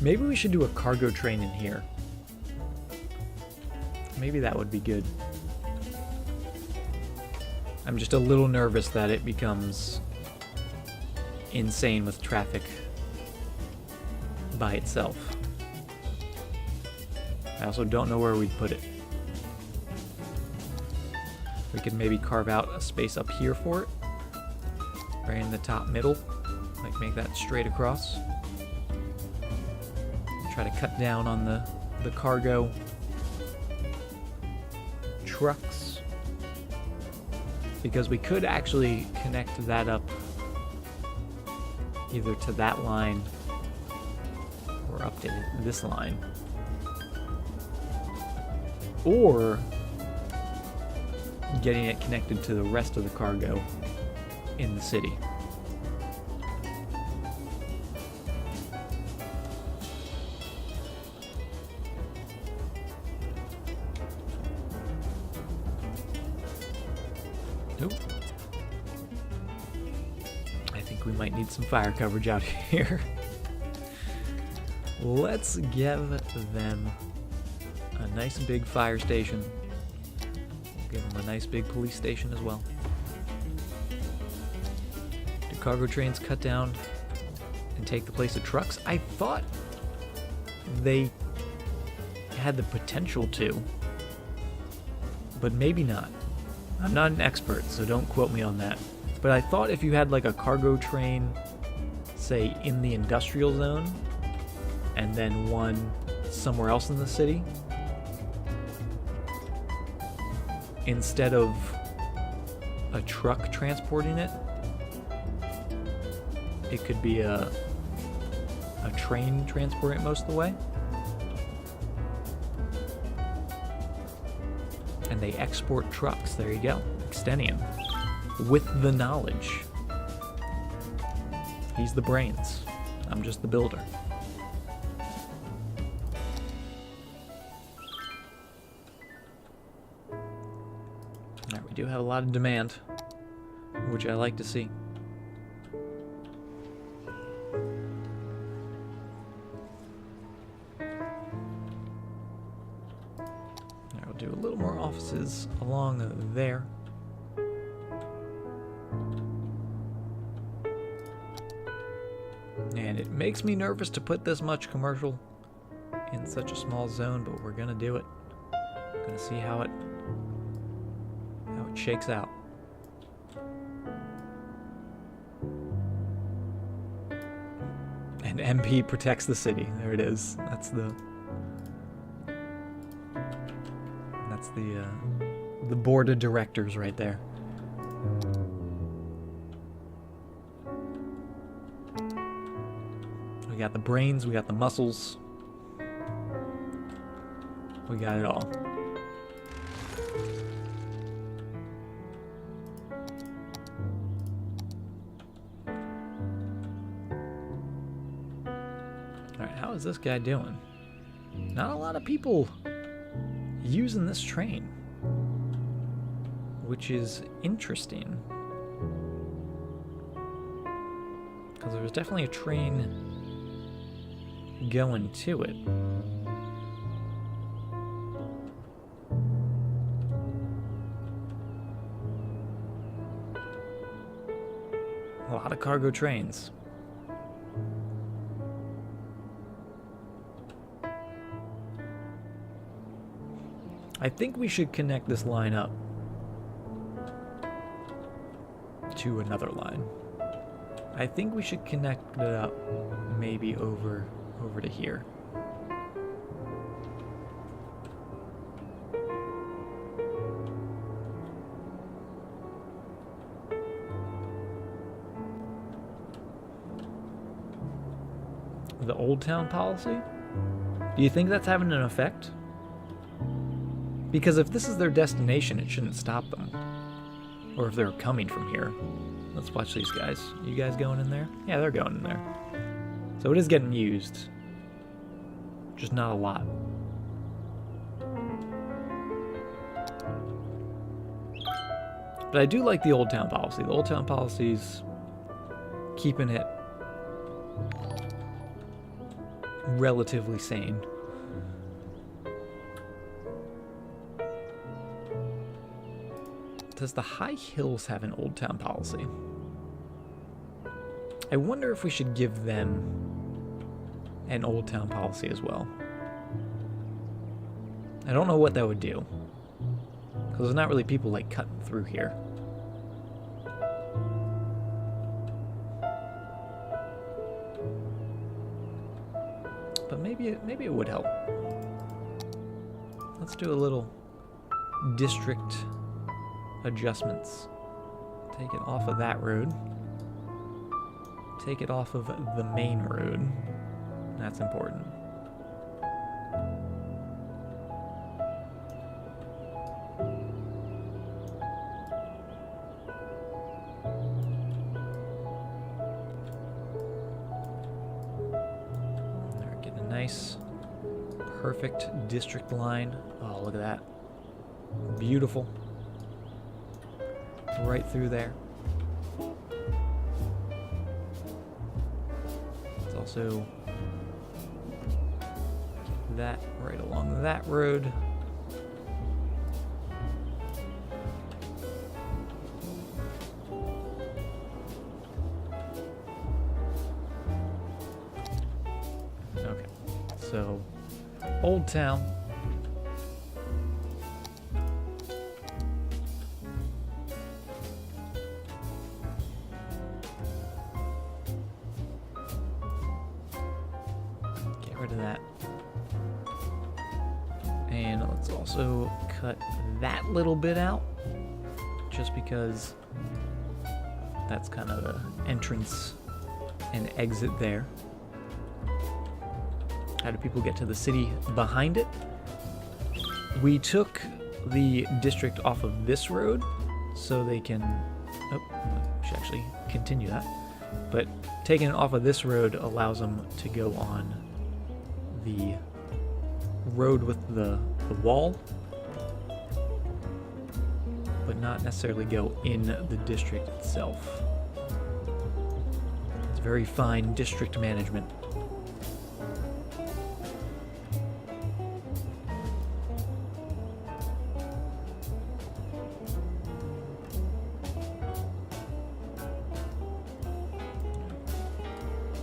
Maybe we should do a cargo train in here. Maybe that would be good. I'm just a little nervous that it becomes insane with traffic by itself. I also don't know where we'd put it. We could maybe carve out a space up here for it. Right in the top middle. Like make that straight across. Try to cut down on the cargo trucks, because we could actually connect that up either to that line or up to this line, or getting it connected to the rest of the cargo in the city. Nope. I think we might need some fire coverage out here. Let's give them a nice big fire station. We'll give them a nice big police station as well. Do cargo trains cut down and take the place of trucks? I thought they had the potential to, but maybe not. I'm not an expert, so don't quote me on that. But I thought if you had like a cargo train, say in the industrial zone, and then one somewhere else in the city, instead of a truck transporting it, it could be a train transporting it most of the way. And they export trucks. There you go. Extenium. With the knowledge. He's the brains. I'm just the builder. We do have a lot of demand, which I like to see. I'll do a little more offices along there. And it makes me nervous to put this much commercial in such a small zone, but we're gonna do it. Gonna see how it shakes out. And MP protects the city. There it is. That's the board of directors right there. We got the brains, we got the muscles. We got it all. Alright, how is this guy doing? Not a lot of people using this train, which is interesting. Because there was definitely a train going to it. A lot of cargo trains. I think we should connect this line up to another line. I think we should connect it up maybe over to here. The Old Town policy? Do you think that's having an effect? Because if this is their destination, it shouldn't stop them. Or if they're coming from here. Let's watch these guys. You guys going in there? Yeah, they're going in there. So it is getting used. Just not a lot. But I do like the Old Town policy. The Old Town policy's keeping it relatively sane. Does the High Hills have an Old Town policy? I wonder if we should give them an Old Town policy as well. I don't know what that would do, because there's not really people like cutting through here. But maybe it would help. Let's do a little district adjustments. Take it off of that road. Take it off of the main road. That's important. They're getting a nice, perfect district line. Oh, look at that. Beautiful. Right through there. Let's also get that right along that road. Okay, so Old Town. Also cut that little bit out, just because that's kind of the entrance and exit there. How do people get to the city behind it? We took the district off of this road so they can... Oh, we should actually continue that. But taking it off of this road allows them to go on the road with the wall. but not necessarily go in the district itself. It's very fine district management.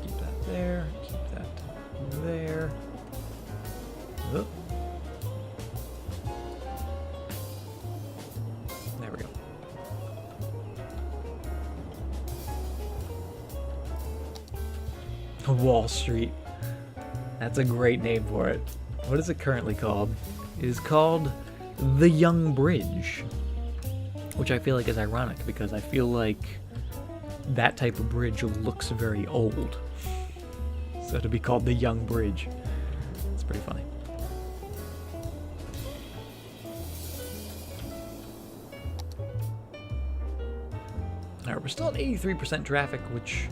Keep that there, keep that there. Oh. There we go. Wall Street. That's a great name for it. What is it currently called? It is called the Young Bridge, which I feel like is ironic because I feel like that type of bridge looks very old. So to be called the Young Bridge, it's pretty funny. Alright, we're still at 83% traffic, which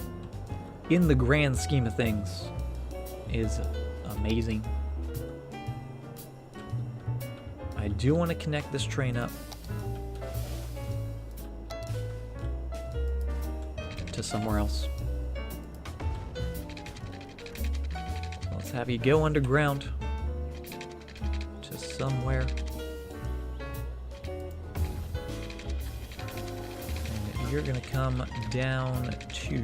in the grand scheme of things is amazing. I do want to connect this train up to somewhere else. Let's have you go underground to somewhere. And you're going to come down to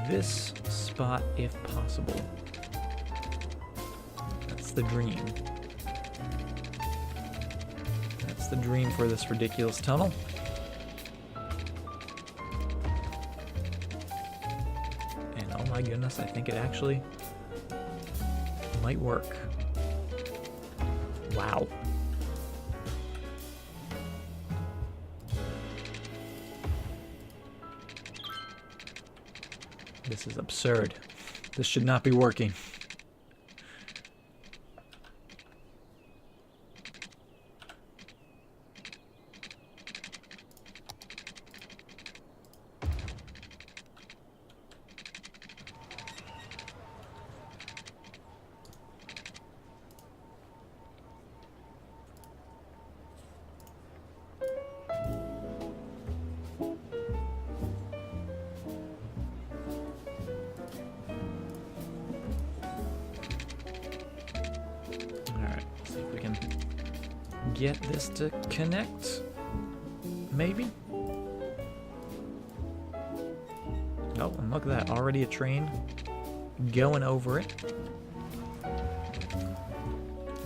this spot if possible. That's the dream. That's the dream for this ridiculous tunnel. And oh my goodness, I think it actually might work. Wow. This is absurd. This should not be working. Get this to connect, maybe? Oh, and look at that, already a train going over it.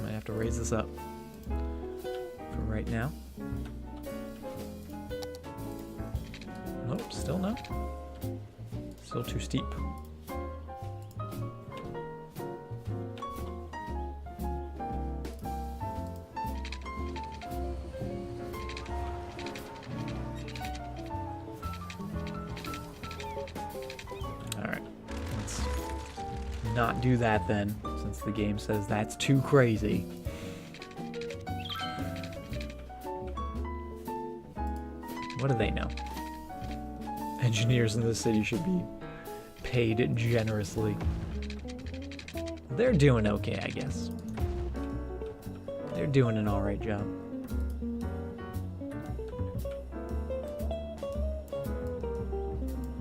Might have to raise this up for right now. Nope, still no. Still too steep. Not do that then, since the game says that's too crazy. What do they know? Engineers in the city should be paid generously. They're doing okay, I guess. They're doing an alright job.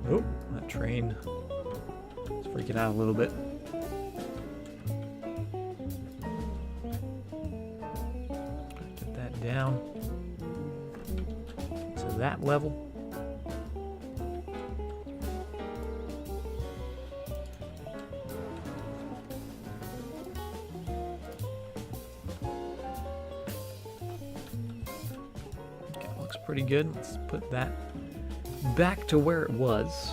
Oh, that train is freaking out a little bit. Down to that level. Okay, looks pretty good. Let's put that back to where it was,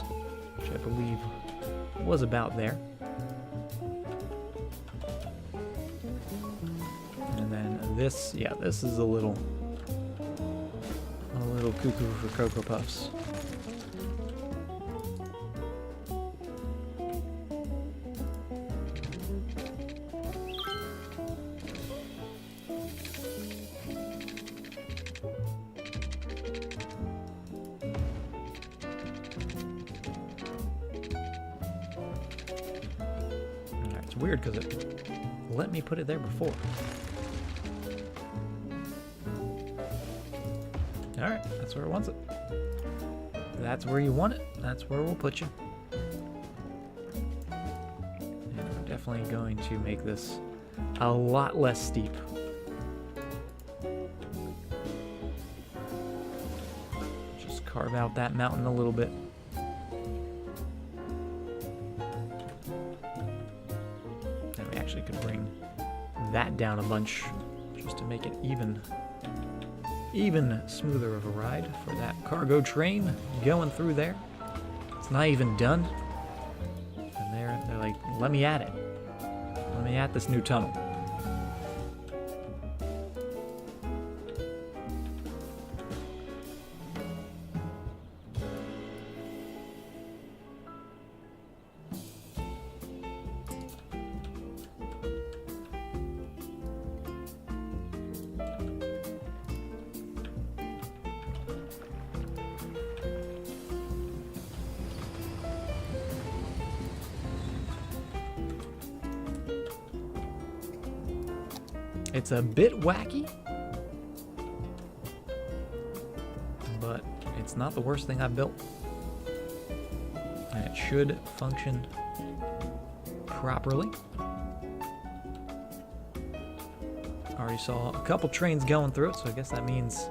which I believe was about there. This, yeah, this is a little cuckoo for Cocoa Puffs. It's weird because it let me put it there before. Alright, that's where it wants it. That's where you want it. That's where we'll put you. And we're definitely going to make this a lot less steep. Just carve out that mountain a little bit. And we actually could bring that down a bunch just to make it even smoother of a ride for that cargo train going through there. It's not even done. And they're like, let me at it. Let me at this new tunnel. It's a bit wacky, but it's not the worst thing I've built. And it should function properly. Already saw a couple trains going through it, so I guess that means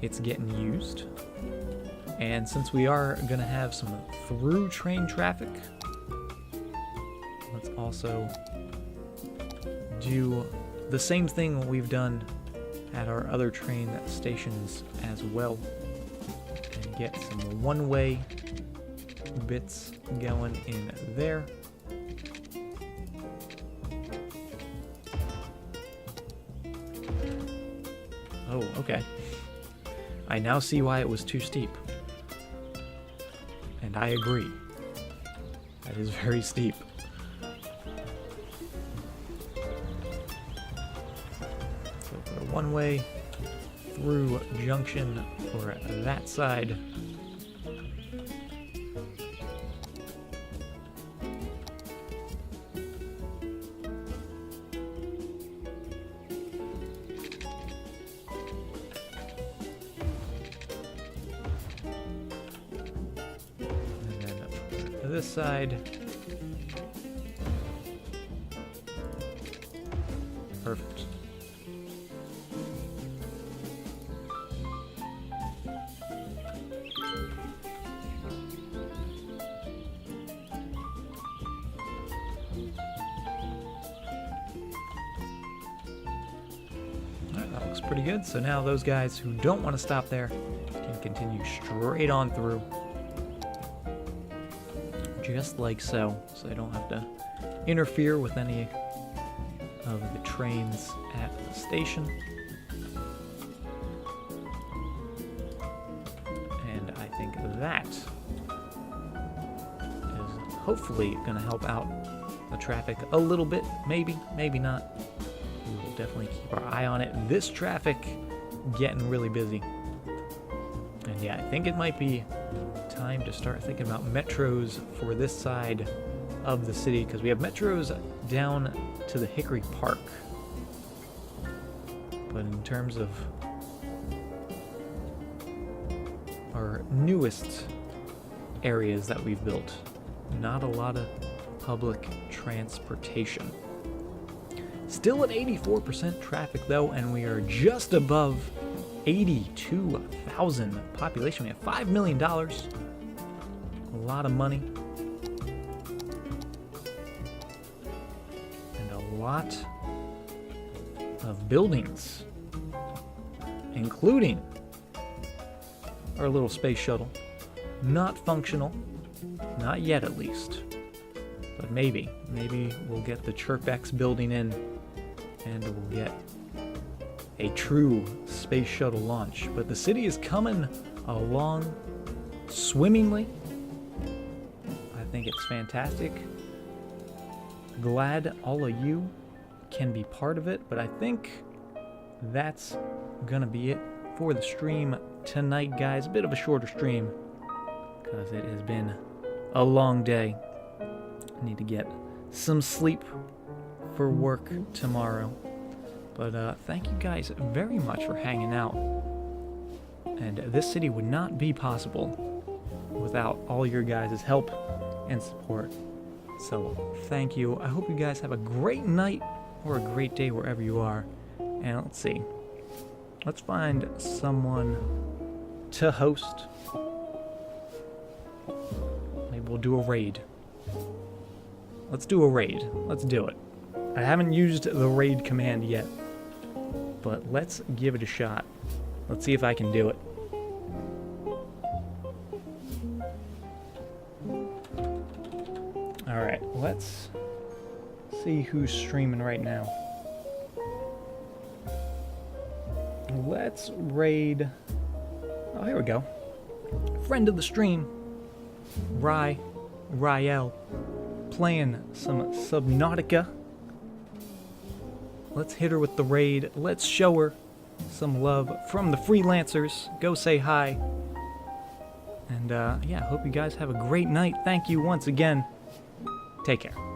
it's getting used. And since we are going to have some through train traffic, let's also do the same thing we've done at our other train stations as well, and get some one-way bits going in there. Oh, okay. I now see why it was too steep. And I agree. That is very steep. One-way through junction for that side. And then for this side. Perfect. Pretty good. So now those guys who don't want to stop there can continue straight on through, just like so they don't have to interfere with any of the trains at the station. And I think that is hopefully going to help out the traffic a little bit, maybe not. We'll definitely keep our eye on it. This traffic getting really busy. And yeah, I think it might be time to start thinking about metros for this side of the city, because we have metros down to the Hickory Park. But in terms of our newest areas that we've built, not a lot of public transportation. Still at 84% traffic though, and we are just above 82,000 population. We have $5 million. A lot of money. And a lot of buildings, including our little space shuttle. Not functional. Not yet, at least. But maybe we'll get the ChirpX building in, and we'll get a true space shuttle launch. But the city is coming along swimmingly. I think it's fantastic. Glad all of you can be part of it, but I think that's gonna be it for the stream tonight, guys. A bit of a shorter stream because it has been a long day. I need to get some sleep for work tomorrow. But thank you guys very much for hanging out And this city would not be possible without all your guys' help and support. So thank you. I hope you guys have a great night or a great day wherever you are. And let's see. Let's find someone to host. Maybe we'll do a raid. Let's do a raid. Let's do it. I haven't used the raid command yet, but let's give it a shot. Let's see if I can do it. Alright, let's see who's streaming right now. Let's raid... Oh, here we go. Friend of the stream, Ryel, playing some Subnautica. Let's hit her with the raid. Let's show her some love from the freelancers. Go say hi. And yeah, hope you guys have a great night. Thank you once again. Take care.